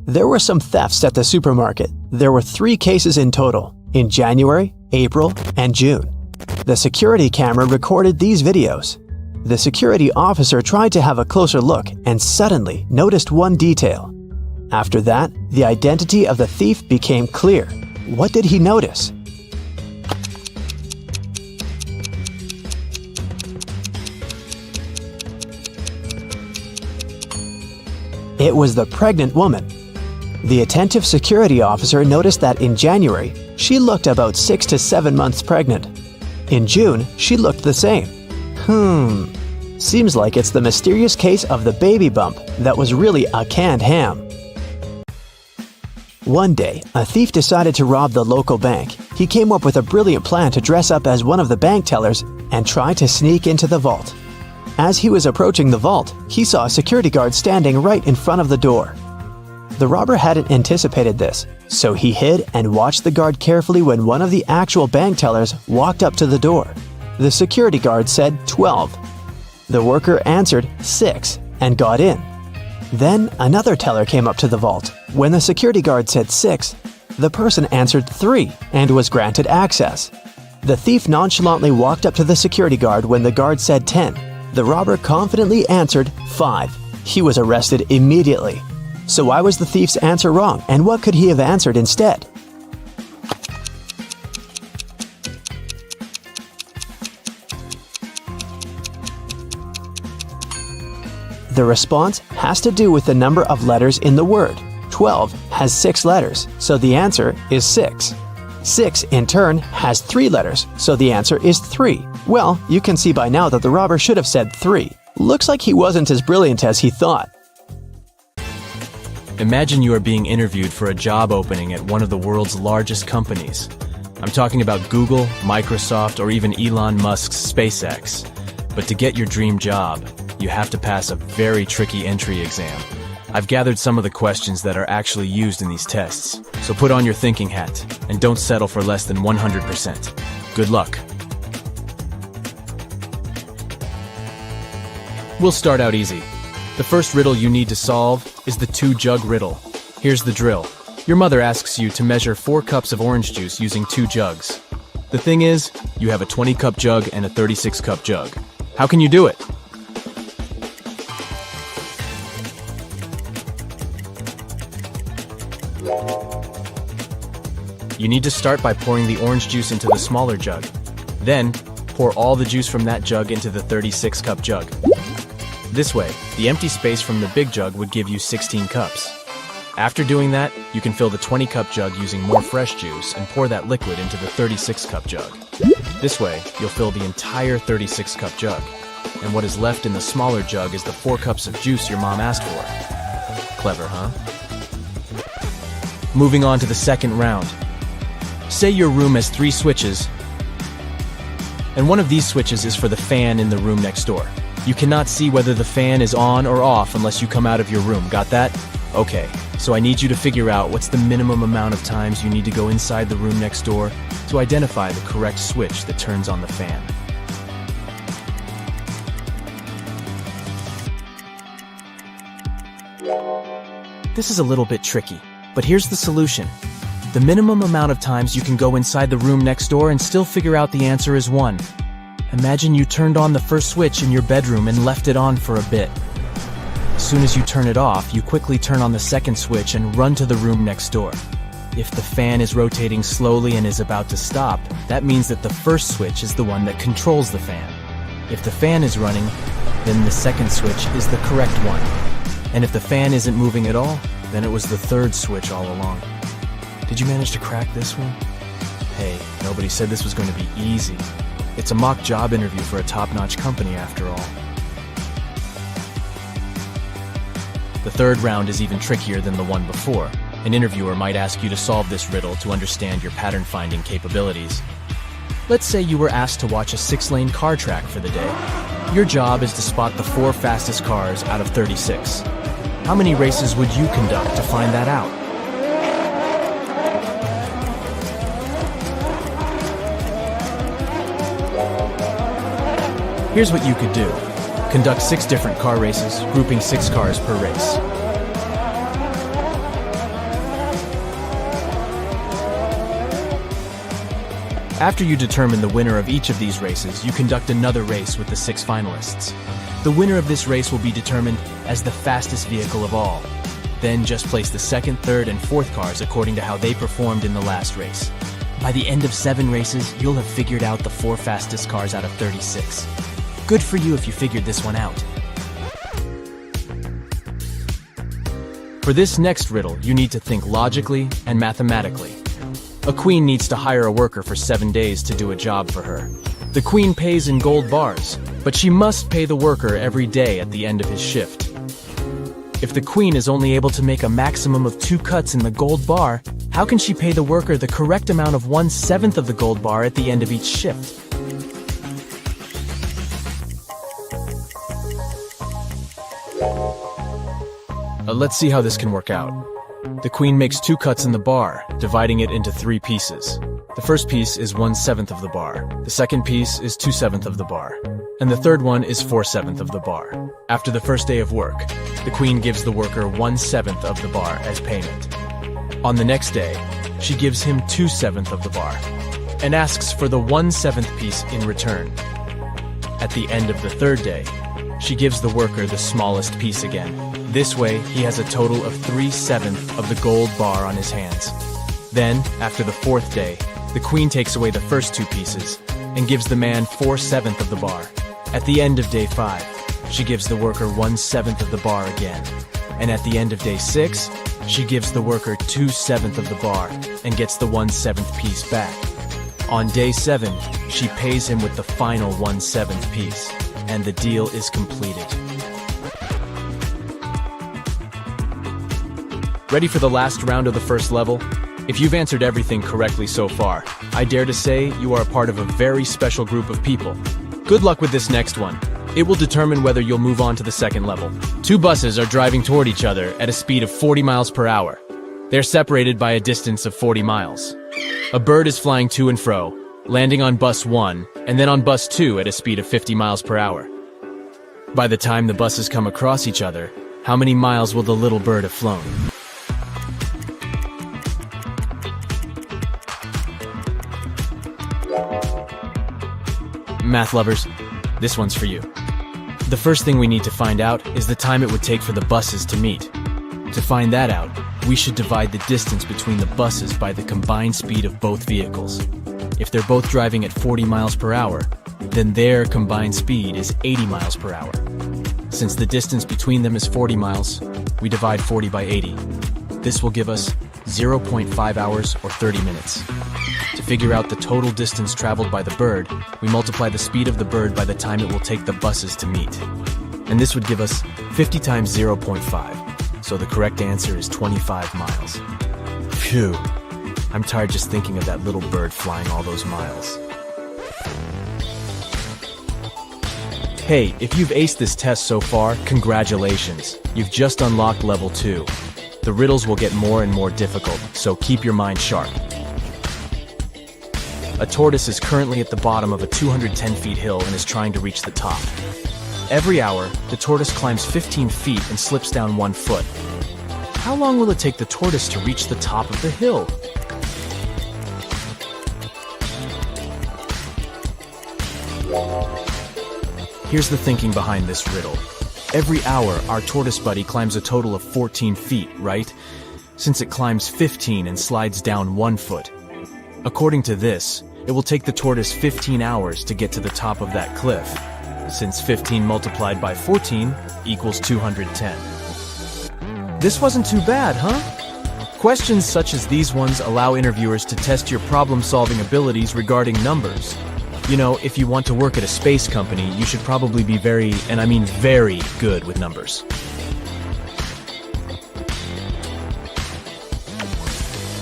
There were some thefts at the supermarket. There were 3 cases in total, in January, April, and June. The security camera recorded these videos. The security officer tried to have a closer look and suddenly noticed one detail. After that, the identity of the thief became clear. What did he notice? It was the pregnant woman. The attentive security officer noticed that in January, she looked about 6 to 7 months pregnant. In June, she looked the same. Seems like it's the mysterious case of the baby bump that was really a canned ham. One day, a thief decided to rob the local bank. He came up with a brilliant plan to dress up as one of the bank tellers and try to sneak into the vault. As he was approaching the vault, he saw a security guard standing right in front of the door. The robber hadn't anticipated this, so he hid and watched the guard carefully when one of the actual bank tellers walked up to the door. The security guard said 12. The worker answered 6 and got in. Then another teller came up to the vault. When the security guard said 6, the person answered 3 and was granted access. The thief nonchalantly walked up to the security guard when the guard said 10. The robber confidently answered 5. He was arrested immediately. So why was the thief's answer wrong, and what could he have answered instead? The response has to do with the number of letters in the word. 12 has 6 letters, so the answer is 6. 6, in turn, has 3 letters, so the answer is 3. Well, you can see by now that the robber should have said 3. Looks like he wasn't as brilliant as he thought. Imagine you are being interviewed for a job opening at one of the world's largest companies. I'm talking about Google, Microsoft, or even Elon Musk's SpaceX. But to get your dream job, you have to pass a very tricky entry exam. I've gathered some of the questions that are actually used in these tests, so put on your thinking hat and don't settle for less than 100%. Good luck. We'll start out easy. The first riddle you need to solve is the 2-jug riddle. Here's the drill. Your mother asks you to measure 4 cups of orange juice using 2 jugs. The thing is, you have a 20-cup jug and a 36-cup jug. How can you do it? You need to start by pouring the orange juice into the smaller jug. Then, pour all the juice from that jug into the 36-cup jug. This way, the empty space from the big jug would give you 16 cups. After doing that, you can fill the 20-cup jug using more fresh juice and pour that liquid into the 36-cup jug. This way, you'll fill the entire 36-cup jug. And what is left in the smaller jug is the 4 cups of juice your mom asked for. Clever, huh? Moving on to the second round. Say your room has 3 switches, and one of these switches is for the fan in the room next door. You cannot see whether the fan is on or off unless you come out of your room. Got that? Okay, so I need you to figure out what's the minimum amount of times you need to go inside the room next door to identify the correct switch that turns on the fan. This is a little bit tricky, but here's the solution. The minimum amount of times you can go inside the room next door and still figure out the answer is 1. Imagine you turned on the first switch in your bedroom and left it on for a bit. As soon as you turn it off, you quickly turn on the second switch and run to the room next door. If the fan is rotating slowly and is about to stop, that means that the first switch is the one that controls the fan. If the fan is running, then the second switch is the correct one. And if the fan isn't moving at all, then it was the third switch all along. Did you manage to crack this one? Hey, nobody said this was going to be easy. It's a mock job interview for a top-notch company after all. The third round is even trickier than the one before. An interviewer might ask you to solve this riddle to understand your pattern-finding capabilities. Let's say you were asked to watch a 6-lane car track for the day. Your job is to spot the 4 fastest cars out of 36. How many races would you conduct to find that out? Here's what you could do. Conduct 6 different car races, grouping 6 cars per race. After you determine the winner of each of these races, you conduct another race with the 6 finalists. The winner of this race will be determined as the fastest vehicle of all. Then just place the 2nd, 3rd, and 4th cars according to how they performed in the last race. By the end of 7 races, you'll have figured out the 4 fastest cars out of 36. Good for you if you figured this one out. For this next riddle, you need to think logically and mathematically. A queen needs to hire a worker for 7 days to do a job for her. The queen pays in gold bars, but she must pay the worker every day at the end of his shift. If the queen is only able to make a maximum of 2 cuts in the gold bar, how can she pay the worker the correct amount of 1/7 of the gold bar at the end of each shift? Let's see how this can work out. The queen makes 2 cuts in the bar, dividing it into 3 pieces. The first piece is 1/7 of the bar, the second piece is 2/7 of the bar, and the third one is 4/7 of the bar. After the first day of work, the queen gives the worker 1/7 of the bar as payment. On the next day, she gives him 2/7 of the bar, and asks for the 1/7 piece in return. At the end of the third day, she gives the worker the smallest piece again. This way, he has a total of 3/7 of the gold bar on his hands. Then, after the 4th day, the queen takes away the first 2 pieces and gives the man 4/7 of the bar. At the end of day 5, she gives the worker 1/7 of the bar again. And at the end of day 6, she gives the worker 2/7 of the bar and gets the 1/7 piece back. On day 7, she pays him with the final 1/7 piece, and the deal is completed. Ready for the last round of the first level? If you've answered everything correctly so far, I dare to say you are a part of a very special group of people. Good luck with this next one. It will determine whether you'll move on to the second level. 2 buses are driving toward each other at a speed of 40 miles per hour. They're separated by a distance of 40 miles. A bird is flying to and fro, landing on bus 1 and then on bus 2 at a speed of 50 miles per hour. By the time the buses come across each other, how many miles will the little bird have flown? Math lovers, this one's for you. The first thing we need to find out is the time it would take for the buses to meet. To find that out, we should divide the distance between the buses by the combined speed of both vehicles. If they're both driving at 40 miles per hour, then their combined speed is 80 miles per hour. Since the distance between them is 40 miles, we divide 40 by 80. This will give us 0.5 hours or 30 minutes. To figure out the total distance traveled by the bird, we multiply the speed of the bird by the time it will take the buses to meet. And this would give us 50 times 0.5, so the correct answer is 25 miles. Phew, I'm tired just thinking of that little bird flying all those miles. Hey, if you've aced this test so far, congratulations. You've just unlocked level 2. The riddles will get more and more difficult, so keep your mind sharp. A tortoise is currently at the bottom of a 210 feet hill and is trying to reach the top. Every hour, the tortoise climbs 15 feet and slips down 1 foot. How long will it take the tortoise to reach the top of the hill? Here's the thinking behind this riddle. Every hour, our tortoise buddy climbs a total of 14 feet, right? Since it climbs 15 and slides down 1 foot. According to this, it will take the tortoise 15 hours to get to the top of that cliff, since 15 multiplied by 14 equals 210. This wasn't too bad, huh? Questions such as these ones allow interviewers to test your problem-solving abilities regarding numbers. You know, if you want to work at a space company, you should probably be very, and I mean very, good with numbers.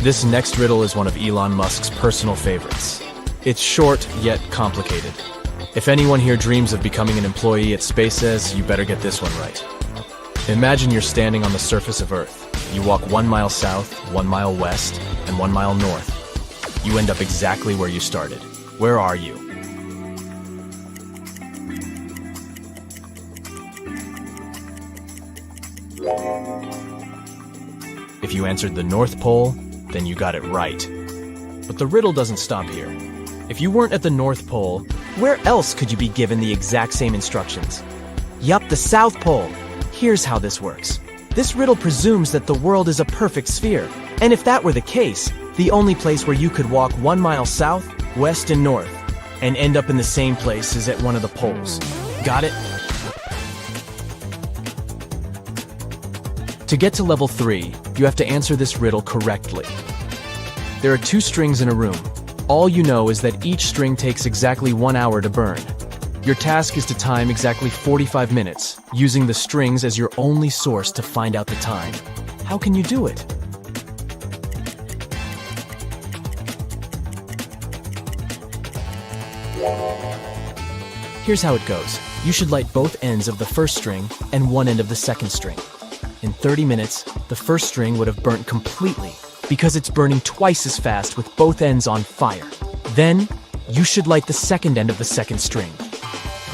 This next riddle is one of Elon Musk's personal favorites. It's short, yet complicated. If anyone here dreams of becoming an employee at SpaceX, you better get this one right. Imagine you're standing on the surface of Earth. You walk 1 mile south, 1 mile west, and 1 mile north. You end up exactly where you started. Where are you? If you answered the North Pole, then you got it right. But the riddle doesn't stop here. If you weren't at the North Pole, where else could you be given the exact same instructions? Yup, the South Pole. Here's how this works. This riddle presumes that the world is a perfect sphere. And if that were the case, the only place where you could walk 1 mile south, west, and north, and end up in the same place is at one of the poles. Got it? To get to level 3, you have to answer this riddle correctly. There are 2 strings in a room. All you know is that each string takes exactly 1 hour to burn. Your task is to time exactly 45 minutes, using the strings as your only source to find out the time. How can you do it? Here's how it goes. You should light both ends of the first string and one end of the second string. In 30 minutes, the first string would have burnt completely because it's burning twice as fast with both ends on fire. Then, you should light the second end of the second string.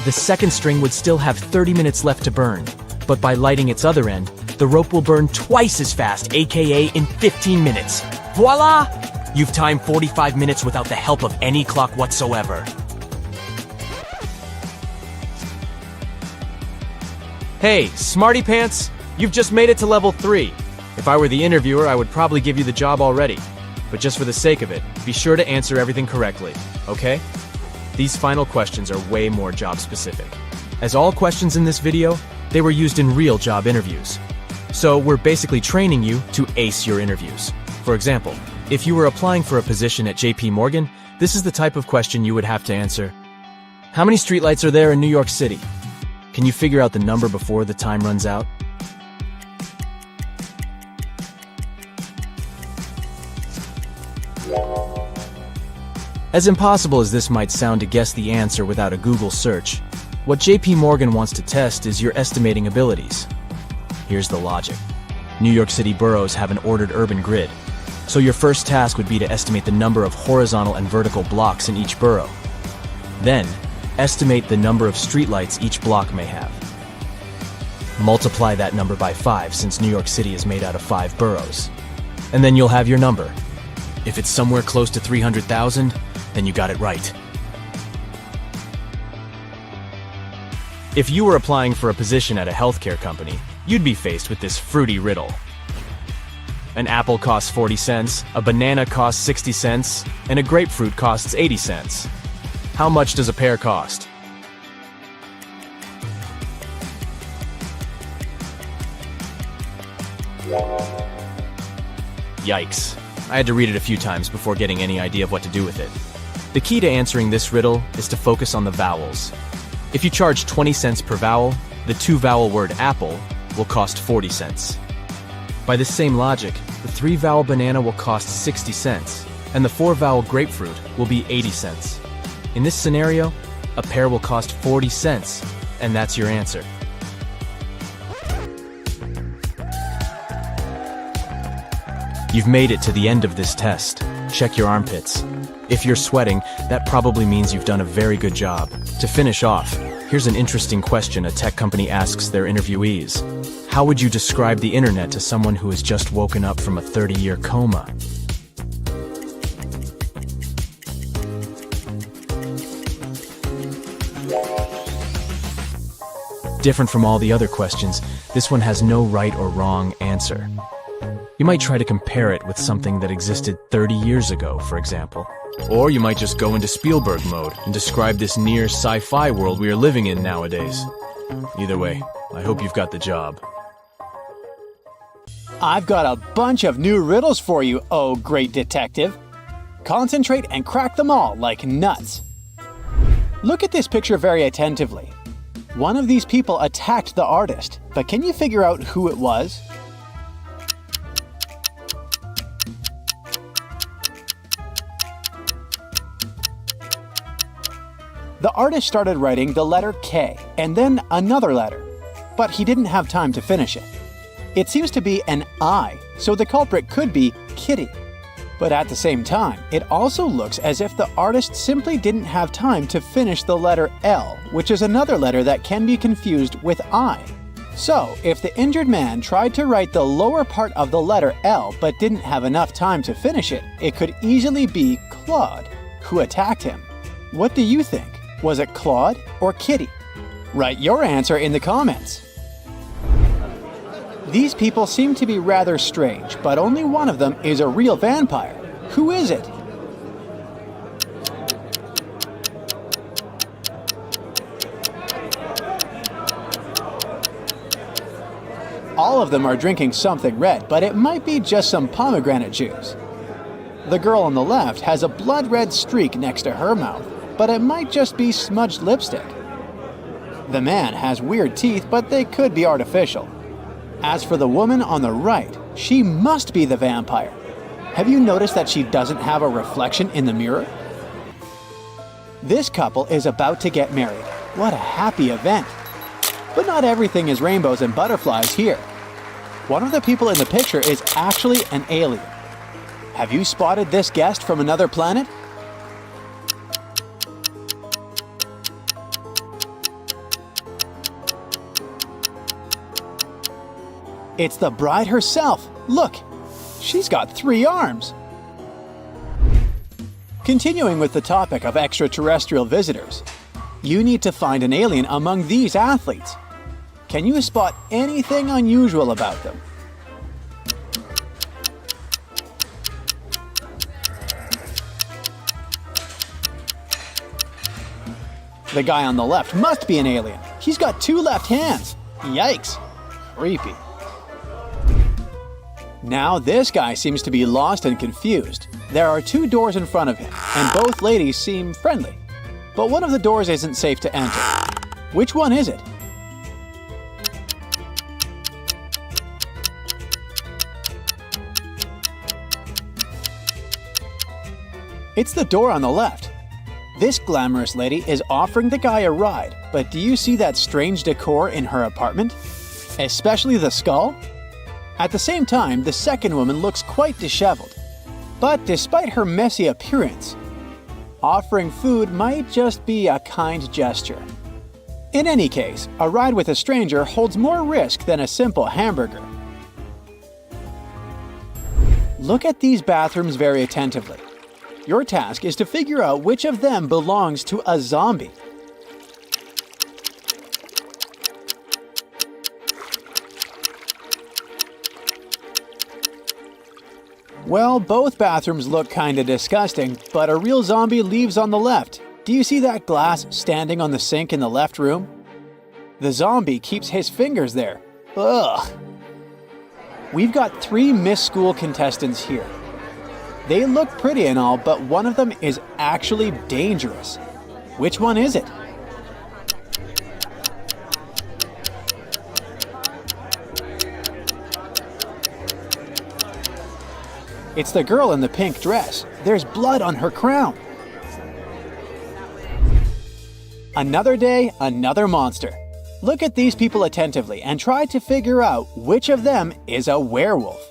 The second string would still have 30 minutes left to burn, but by lighting its other end, the rope will burn twice as fast, aka in 15 minutes. Voila! You've timed 45 minutes without the help of any clock whatsoever. Hey, smarty pants! You've just made it to level 3. If I were the interviewer, I would probably give you the job already. But just for the sake of it, be sure to answer everything correctly, okay? These final questions are way more job specific. As all questions in this video, they were used in real job interviews. So we're basically training you to ace your interviews. For example, if you were applying for a position at JP Morgan, this is the type of question you would have to answer. How many streetlights are there in New York City? Can you figure out the number before the time runs out? As impossible as this might sound to guess the answer without a Google search, what JP Morgan wants to test is your estimating abilities. Here's the logic. New York City boroughs have an ordered urban grid, so your first task would be to estimate the number of horizontal and vertical blocks in each borough. Then, estimate the number of streetlights each block may have. Multiply that number by 5 since New York City is made out of 5 boroughs. And then you'll have your number. If it's somewhere close to 300,000, then you got it right. If you were applying for a position at a healthcare company, you'd be faced with this fruity riddle. An apple costs 40 cents, a banana costs 60 cents, and a grapefruit costs 80 cents. How much does a pear cost? Yikes. I had to read it a few times before getting any idea of what to do with it. The key to answering this riddle is to focus on the vowels. If you charge 20 cents per vowel, the 2-vowel word apple will cost 40 cents. By this same logic, the 3-vowel banana will cost 60 cents, and the 4-vowel grapefruit will be 80 cents. In this scenario, a pear will cost 40 cents, and that's your answer. You've made it to the end of this test. Check your armpits. If you're sweating, that probably means you've done a very good job. To finish off, here's an interesting question a tech company asks their interviewees. How would you describe the internet to someone who has just woken up from a 30-year coma? Different from all the other questions, this one has no right or wrong answer. You might try to compare it with something that existed 30 years ago, for example. Or you might just go into Spielberg mode and describe this near sci-fi world we are living in nowadays. Either way, I hope you've got the job. I've got a bunch of new riddles for you, oh great detective. Concentrate and crack them all like nuts. Look at this picture very attentively. One of these people attacked the artist, but can you figure out who it was? The artist started writing the letter K and then another letter. but he didn't have time to finish it. It seems to be an I, so the culprit could be Kitty. But at the same time, it also looks as if the artist simply didn't have time to finish the letter L, which is another letter that can be confused with I. So, if the injured man tried to write the lower part of the letter L but didn't have enough time to finish it, it could easily be Claude, who attacked him. What do you think? Was it Claude or Kitty? Write your answer in the comments. These people seem to be rather strange, but only one of them is a real vampire. Who is it? All of them are drinking something red, but it might be just some pomegranate juice. The girl on the left has a blood red streak next to her mouth, but it might just be smudged lipstick. The man has weird teeth, but they could be artificial. As for the woman on the right, she must be the vampire. Have you noticed that she doesn't have a reflection in the mirror? This couple is about to get married. What a happy event! But not everything is rainbows and butterflies here. One of the people in the picture is actually an alien. Have you spotted this guest from another planet? It's the bride herself. Look, she's got 3 arms. Continuing with the topic of extraterrestrial visitors, you need to find an alien among these athletes. Can you spot anything unusual about them? The guy on the left must be an alien. He's got 2 left hands. Yikes. Creepy. Now this guy seems to be lost and confused. There are 2 doors in front of him, and both ladies seem friendly. But one of the doors isn't safe to enter. Which one is it? It's the door on the left. This glamorous lady is offering the guy a ride, but do you see that strange decor in her apartment? Especially the skull? At the same time, the second woman looks quite disheveled. But despite her messy appearance, offering food might just be a kind gesture. In any case, a ride with a stranger holds more risk than a simple hamburger. Look at these bathrooms very attentively. Your task is to figure out which of them belongs to a zombie. Well, both bathrooms look kinda disgusting, but a real zombie leaves on the left. Do you see that glass standing on the sink in the left room? The zombie keeps his fingers there. Ugh. We've got 3 Miss School contestants here. They look pretty and all, but one of them is actually dangerous. Which one is it? It's the girl in the pink dress. There's blood on her crown. Another day, another monster. Look at these people attentively and try to figure out which of them is a werewolf.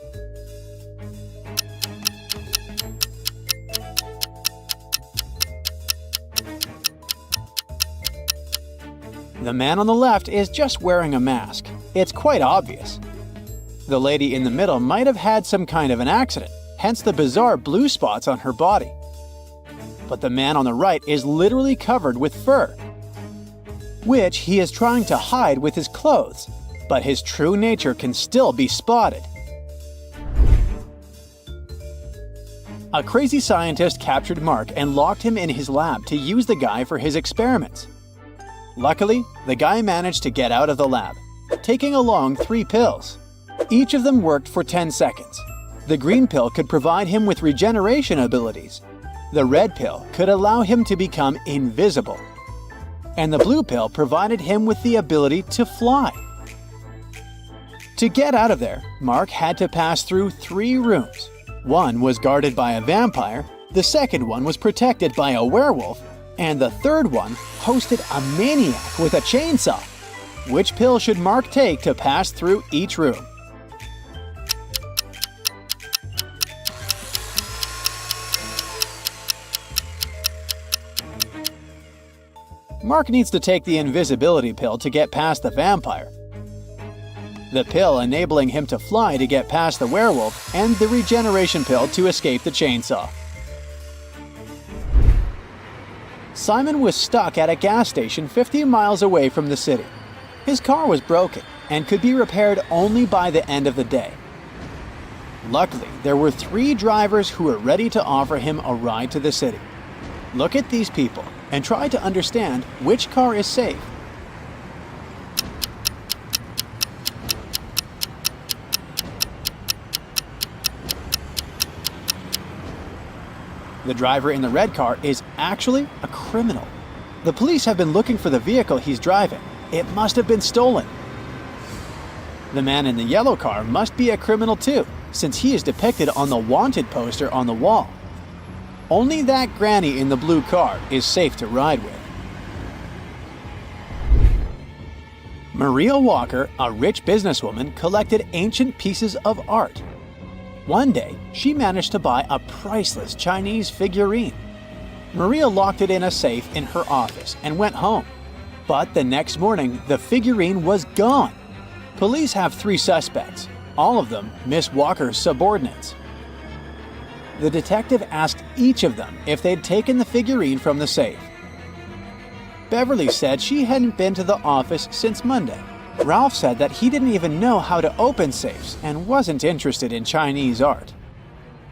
The man on the left is just wearing a mask. It's quite obvious. The lady in the middle might have had some kind of an accident, hence the bizarre blue spots on her body. But the man on the right is literally covered with fur, which he is trying to hide with his clothes, but his true nature can still be spotted. A crazy scientist captured Mark and locked him in his lab to use the guy for his experiments. Luckily, the guy managed to get out of the lab, taking along 3 pills. Each of them worked for 10 seconds. The green pill could provide him with regeneration abilities. The red pill could allow him to become invisible. And the blue pill provided him with the ability to fly. To get out of there, Mark had to pass through 3 rooms. One was guarded by a vampire, the second one was protected by a werewolf, and the third one hosted a maniac with a chainsaw. Which pill should Mark take to pass through each room? Mark needs to take the invisibility pill to get past the vampire, the pill enabling him to fly to get past the werewolf, and the regeneration pill to escape the chainsaw. Simon was stuck at a gas station 50 miles away from the city. His car was broken and could be repaired only by the end of the day. Luckily, there were 3 drivers who were ready to offer him a ride to the city. Look at these people and try to understand which car is safe. The driver in the red car is actually a criminal. The police have been looking for the vehicle he's driving. It must have been stolen. The man in the yellow car must be a criminal too, since he is depicted on the wanted poster on the wall. Only that granny in the blue car is safe to ride with. Maria Walker, a rich businesswoman, collected ancient pieces of art. One day, she managed to buy a priceless Chinese figurine. Maria locked it in a safe in her office and went home. But the next morning, the figurine was gone. Police have 3 suspects, all of them Miss Walker's subordinates. The detective asked each of them if they'd taken the figurine from the safe. Beverly said she hadn't been to the office since Monday. Ralph said that he didn't even know how to open safes and wasn't interested in Chinese art.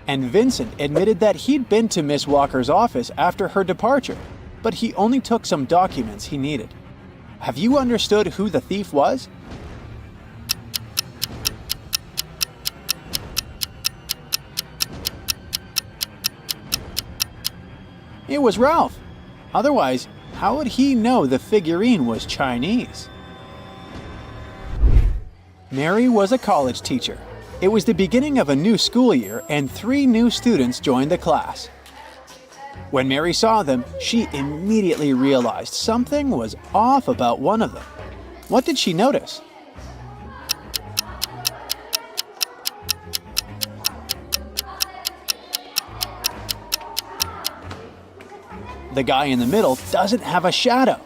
And Vincent admitted that he'd been to Miss Walker's office after her departure, but he only took some documents he needed. Have you understood who the thief was? It was Ralph. Otherwise, how would he know the figurine was Chinese? Mary was a college teacher. It was the beginning of a new school year and 3 new students joined the class. When Mary saw them, she immediately realized something was off about one of them. What did she notice? The guy in the middle doesn't have a shadow.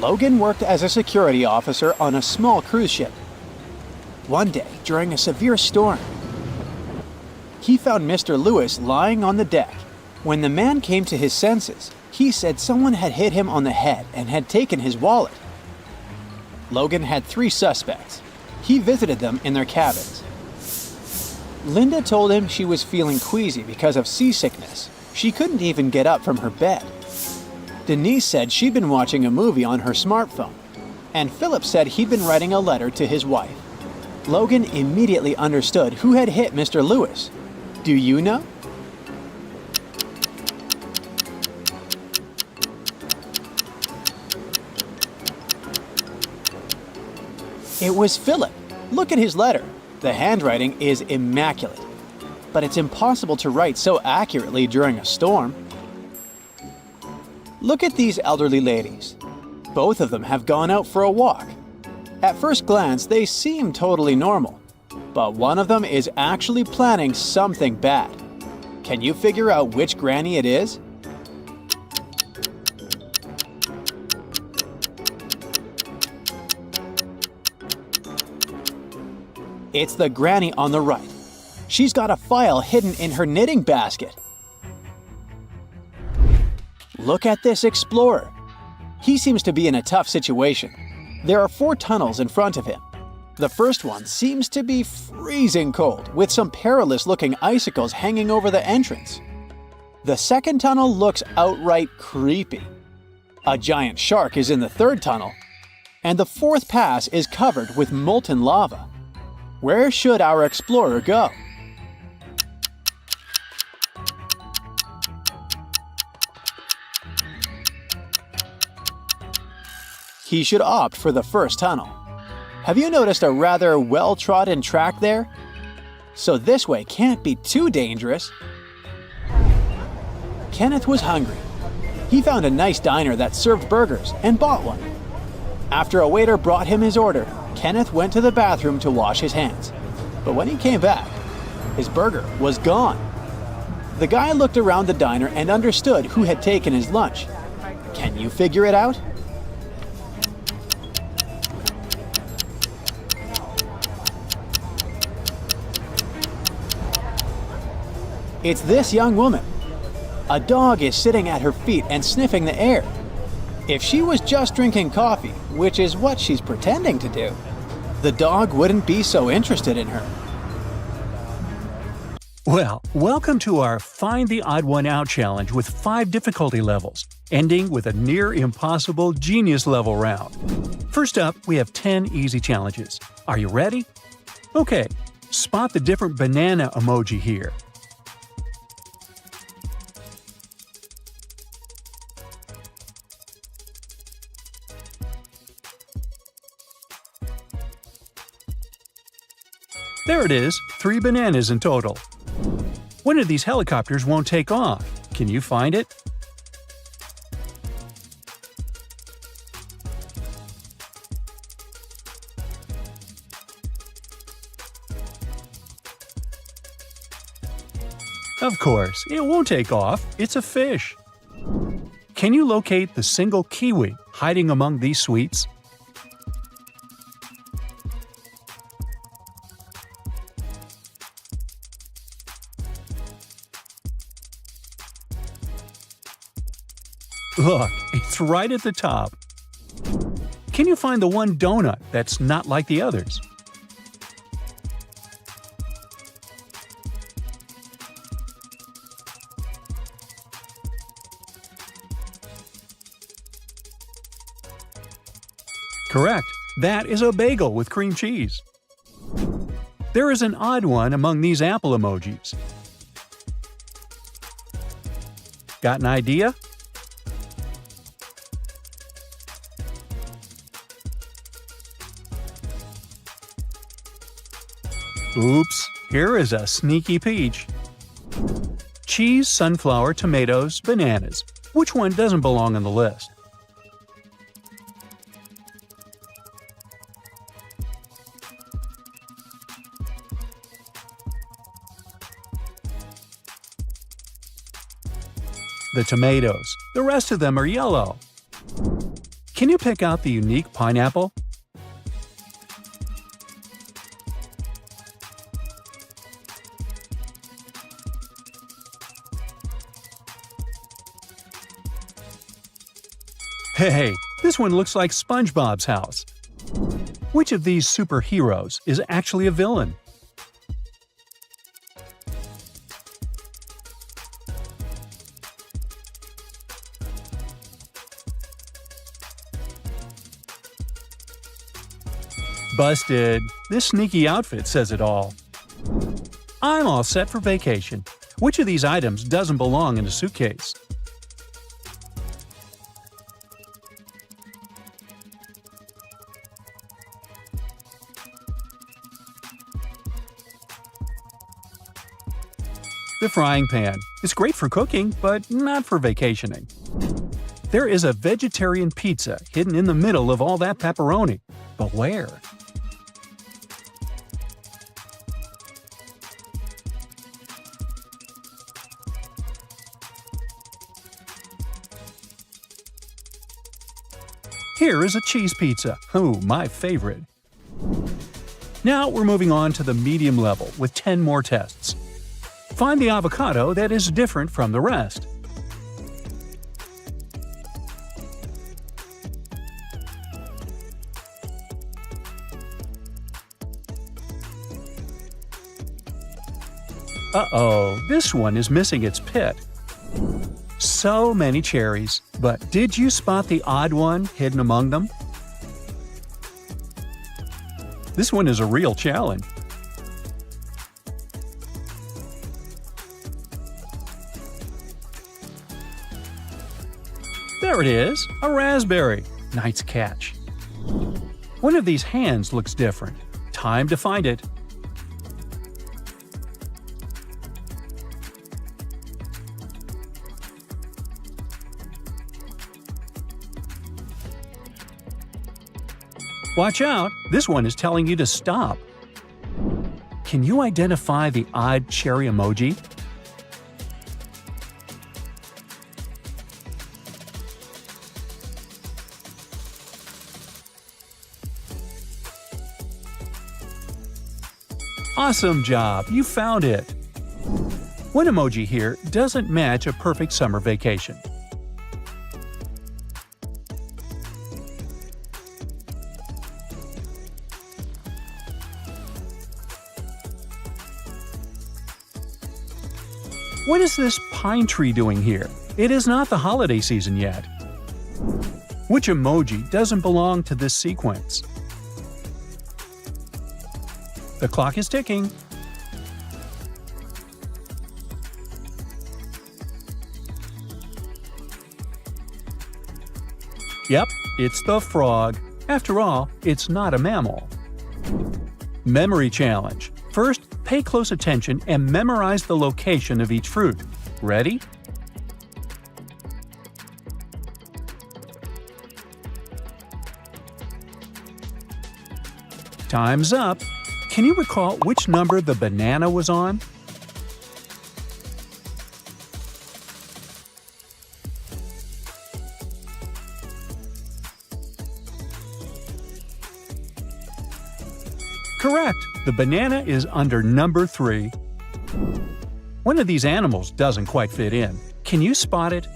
Logan worked as a security officer on a small cruise ship. One day, during a severe storm, he found Mr. Lewis lying on the deck. When the man came to his senses, he said someone had hit him on the head and had taken his wallet. Logan had 3 suspects. He visited them in their cabins. Linda told him she was feeling queasy because of seasickness. She couldn't even get up from her bed. Denise said she'd been watching a movie on her smartphone. And Philip said he'd been writing a letter to his wife. Logan immediately understood who had hit Mr. Lewis. Do you know? It was Philip. Look at his letter. The handwriting is immaculate. But it's impossible to write so accurately during a storm. Look at these elderly ladies. Both of them have gone out for a walk. At first glance, they seem totally normal. But one of them is actually planning something bad. Can you figure out which granny it is? It's the granny on the right. She's got a file hidden in her knitting basket. Look at this explorer. He seems to be in a tough situation. There are 4 tunnels in front of him. The first one seems to be freezing cold, with some perilous-looking icicles hanging over the entrance. The second tunnel looks outright creepy. A giant shark is in the 3rd tunnel, and the 4th pass is covered with molten lava. Where should our explorer go? He should opt for the first tunnel. Have you noticed a rather well-trodden track there? So this way can't be too dangerous. Kenneth was hungry. He found a nice diner that served burgers and bought one. After a waiter brought him his order, Kenneth went to the bathroom to wash his hands. But when he came back, his burger was gone. The guy looked around the diner and understood who had taken his lunch. Can you figure it out? It's this young woman. A dog is sitting at her feet and sniffing the air. If she was just drinking coffee, which is what she's pretending to do, the dog wouldn't be so interested in her. Well, welcome to our Find the Odd One Out challenge with 5 difficulty levels, ending with a near impossible genius level round. First up, we have 10 easy challenges. Are you ready? Okay, spot the different banana emoji here. There it is, 3 bananas in total. One of these helicopters won't take off. Can you find it? Of course, it won't take off. It's a fish. Can you locate the single kiwi hiding among these sweets? Look, it's right at the top. Can you find the one donut that's not like the others? Correct. That is a bagel with cream cheese. There is an odd one among these apple emojis. Got an idea? Oops, here is a sneaky peach. Cheese, sunflower, tomatoes, bananas. Which one doesn't belong on the list? The tomatoes. The rest of them are yellow. Can you pick out the unique pineapple? Hey, this one looks like SpongeBob's house. Which of these superheroes is actually a villain? Busted. This sneaky outfit says it all. I'm all set for vacation. Which of these items doesn't belong in a suitcase? The frying pan. It's great for cooking, but not for vacationing. There is a vegetarian pizza hidden in the middle of all that pepperoni. But where? Here is a cheese pizza. Oh, my favorite. Now we're moving on to the medium level with 10 more tests. Find the avocado that is different from the rest. Uh-oh, this one is missing its pit. So many cherries, but did you spot the odd one hidden among them? This one is a real challenge. There it is, a raspberry. Nice catch. One of these hands looks different. Time to find it. Watch out, this one is telling you to stop. Can you identify the odd cherry emoji? Awesome job, you found it! One emoji here doesn't match a perfect summer vacation. What is this pine tree doing here? It is not the holiday season yet. Which emoji doesn't belong to this sequence? The clock is ticking. Yep, it's the frog. After all, it's not a mammal. Memory challenge. First, pay close attention and memorize the location of each fruit. Ready? Time's up. Can you recall which number the banana was on? Correct! The banana is under number 3. One of these animals doesn't quite fit in. Can you spot it?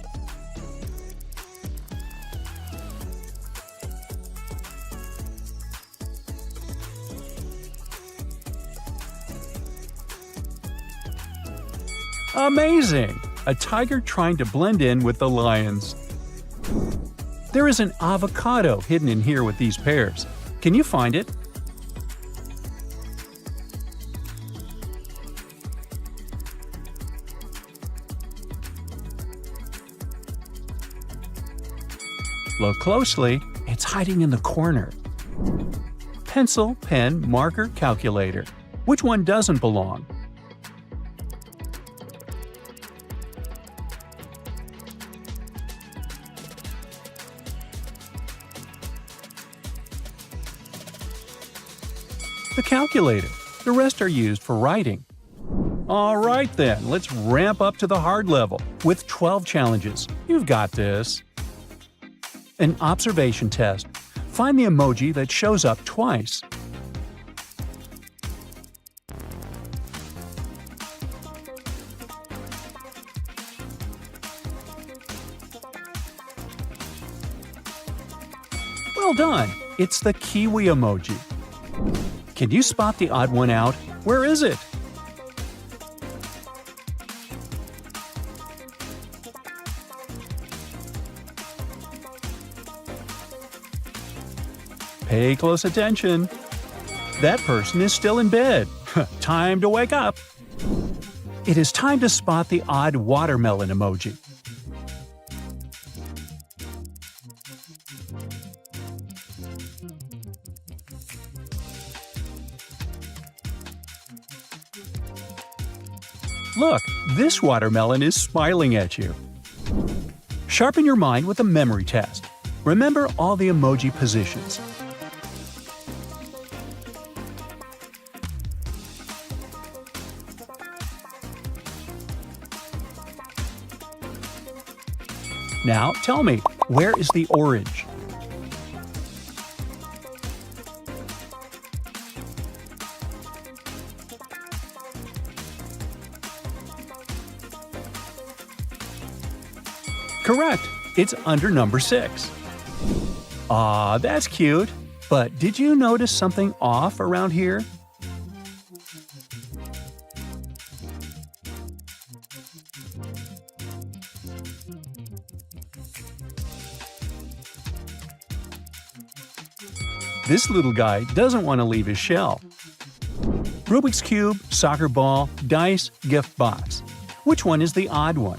Amazing! A tiger trying to blend in with the lions. There is an avocado hidden in here with these pears. Can you find it? Look closely, it's hiding in the corner. Pencil, pen, marker, calculator. Which one doesn't belong? The calculator. The rest are used for writing. Alright then, let's ramp up to the hard level with 12 challenges. You've got this. An observation test. Find the emoji that shows up twice. Well done! It's the kiwi emoji. Can you spot the odd one out? Where is it? Pay close attention. That person is still in bed. Time to wake up. It is time to spot the odd watermelon emoji. Look, this watermelon is smiling at you. Sharpen your mind with a memory test. Remember all the emoji positions. Now, tell me, where is the orange? Correct! It's under number 6. Aw, that's cute. But did you notice something off around here? This little guy doesn't want to leave his shell. Rubik's Cube, soccer ball, dice, gift box. Which one is the odd one?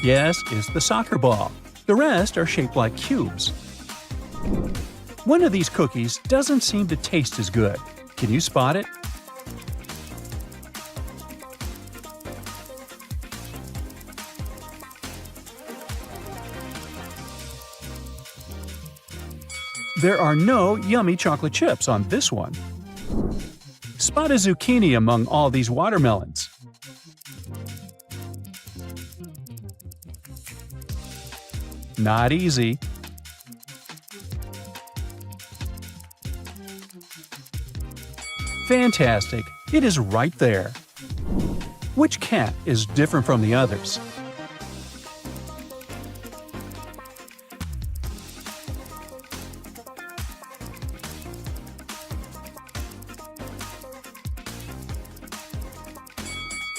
Yes, it's the soccer ball. The rest are shaped like cubes. One of these cookies doesn't seem to taste as good. Can you spot it? There are no yummy chocolate chips on this one. Spot a zucchini among all these watermelons. Not easy. Fantastic! It is right there. Which cat is different from the others?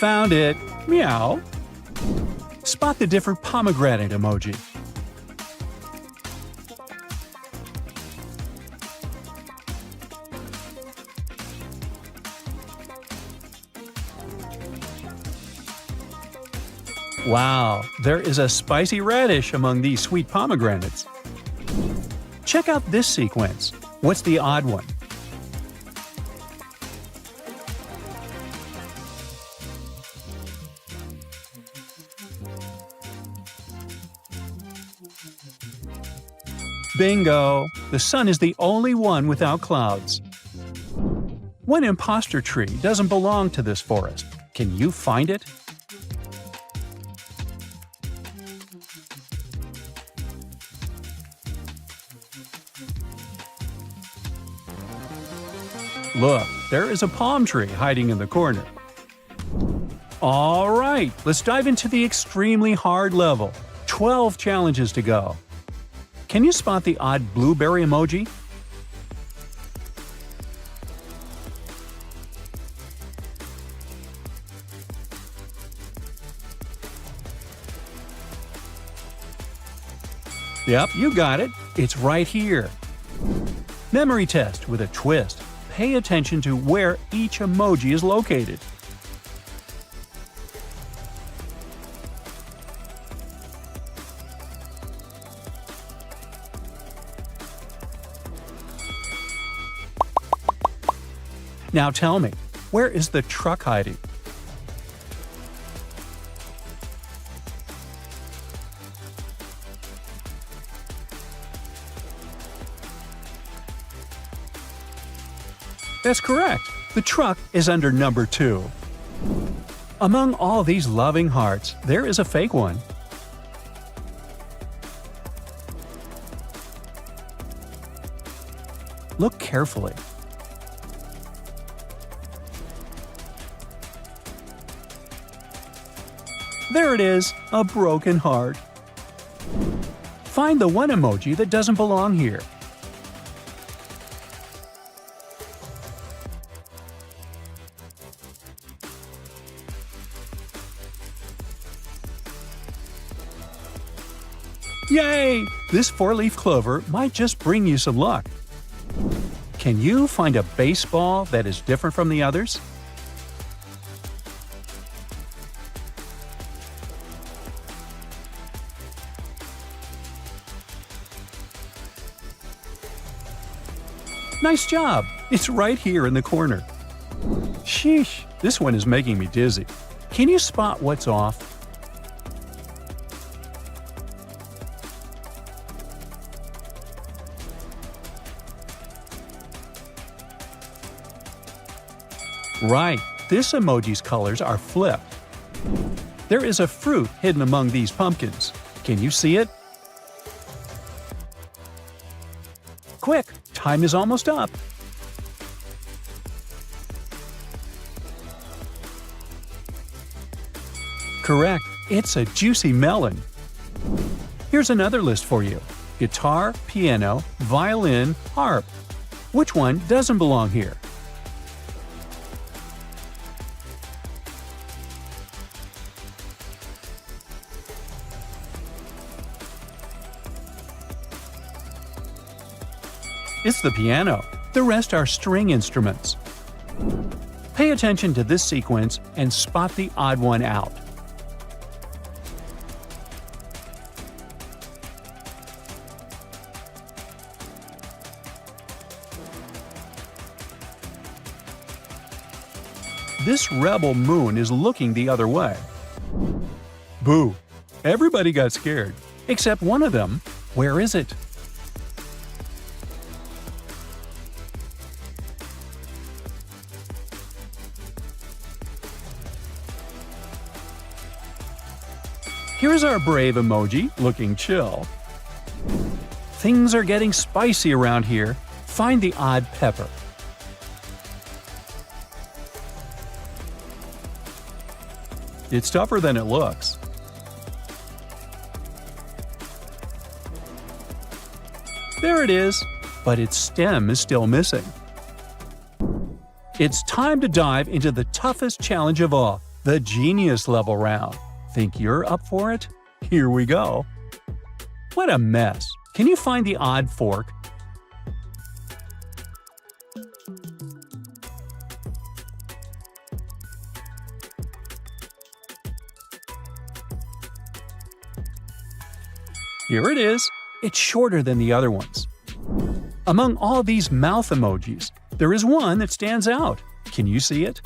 Found it! Meow! Spot the different pomegranate emoji. Wow, there is a spicy radish among these sweet pomegranates. Check out this sequence. What's the odd one? Bingo! The sun is the only one without clouds. One imposter tree doesn't belong to this forest. Can you find it? Look, there is a palm tree hiding in the corner. All right, let's dive into the extremely hard level. 12 challenges to go. Can you spot the odd blueberry emoji? Yep, you got it. It's right here. Memory test with a twist. Pay attention to where each emoji is located. Now tell me, where is the truck hiding? That's correct. The truck is under number 2. Among all these loving hearts, there is a fake one. Look carefully. There it is, a broken heart. Find the one emoji that doesn't belong here. Yay! This 4-leaf clover might just bring you some luck. Can you find a baseball that is different from the others? Nice job! It's right here in the corner. Sheesh, this one is making me dizzy. Can you spot what's off? Right, this emoji's colors are flipped. There is a fruit hidden among these pumpkins. Can you see it? Quick, time is almost up. Correct, it's a juicy melon. Here's another list for you. Guitar, piano, violin, harp. Which one doesn't belong here? It's the piano. The rest are string instruments. Pay attention to this sequence and spot the odd one out. This rebel moon is looking the other way. Boo! Everybody got scared, except one of them. Where is it? Here's our brave emoji, looking chill. Things are getting spicy around here. Find the odd pepper. It's tougher than it looks. There it is, but its stem is still missing. It's time to dive into the toughest challenge of all, the Genius Level round. Think you're up for it? Here we go. What a mess. Can you find the odd fork? Here it is. It's shorter than the other ones. Among all these mouth emojis, there is one that stands out. Can you see it?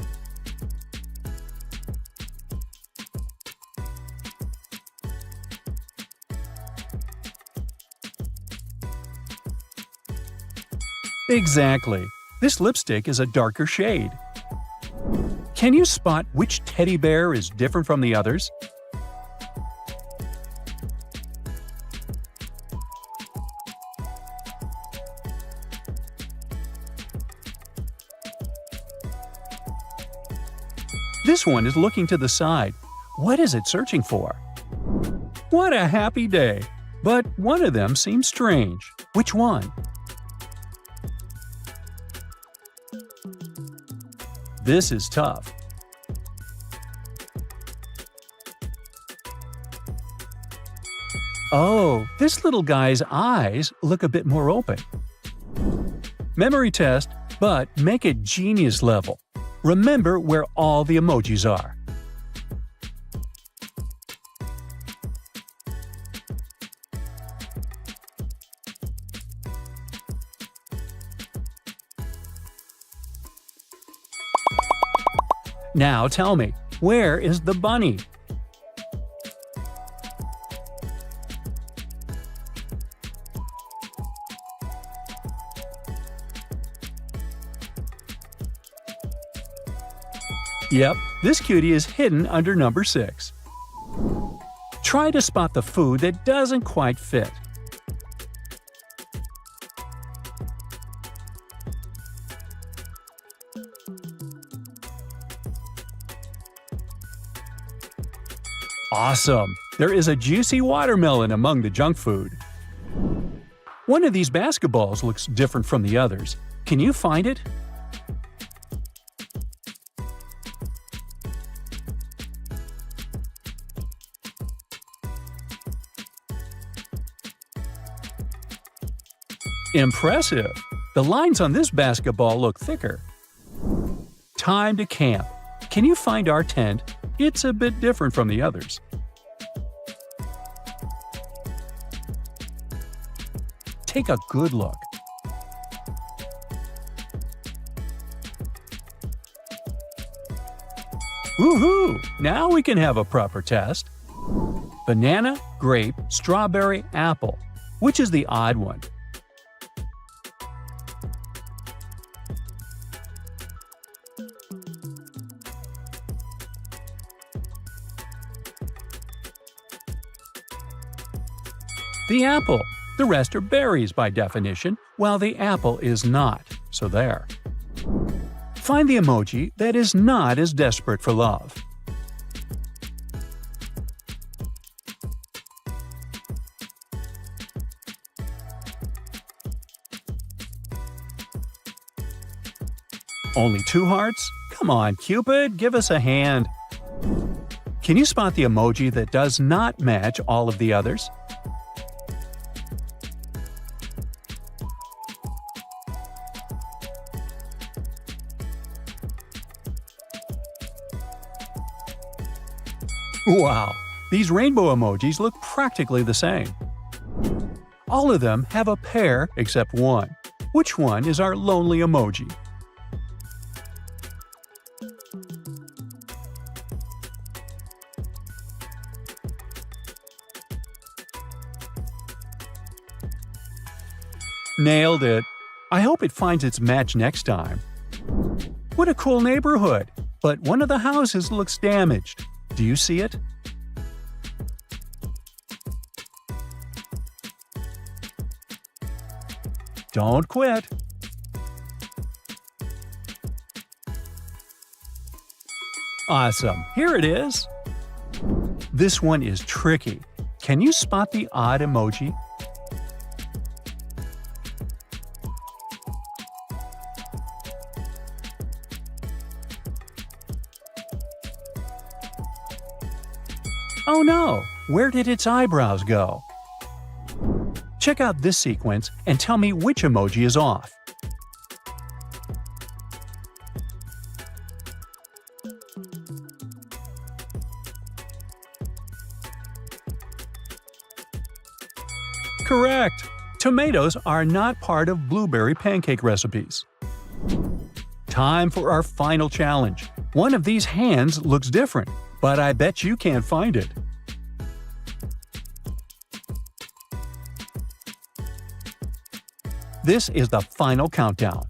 Exactly. This lipstick is a darker shade. Can you spot which teddy bear is different from the others? This one is looking to the side. What is it searching for? What a happy day! But one of them seems strange. Which one? This is tough. Oh, this little guy's eyes look a bit more open. Memory test, but make it genius level. Remember where all the emojis are. Now tell me, where is the bunny? Yep, this cutie is hidden under number 6. Try to spot the food that doesn't quite fit. Awesome! There is a juicy watermelon among the junk food. One of these basketballs looks different from the others. Can you find it? Impressive! The lines on this basketball look thicker. Time to camp. Can you find our tent? It's a bit different from the others. Take a good look. Woohoo! Now we can have a proper test. Banana, grape, strawberry, apple. Which is the odd one? The apple. The rest are berries by definition, while the apple is not, so there. Find the emoji that is not as desperate for love. Only 2 hearts? Come on, Cupid, give us a hand. Can you spot the emoji that does not match all of the others? Wow, these rainbow emojis look practically the same. All of them have a pair except one. Which one is our lonely emoji? Nailed it! I hope it finds its match next time. What a cool neighborhood! But one of the houses looks damaged. Do you see it? Don't quit. Awesome. Here it is. This one is tricky. Can you spot the odd emoji? Oh no! Where did its eyebrows go? Check out this sequence and tell me which emoji is off. Correct! Tomatoes are not part of blueberry pancake recipes. Time for our final challenge. One of these hands looks different, but I bet you can't find it. This is the final countdown.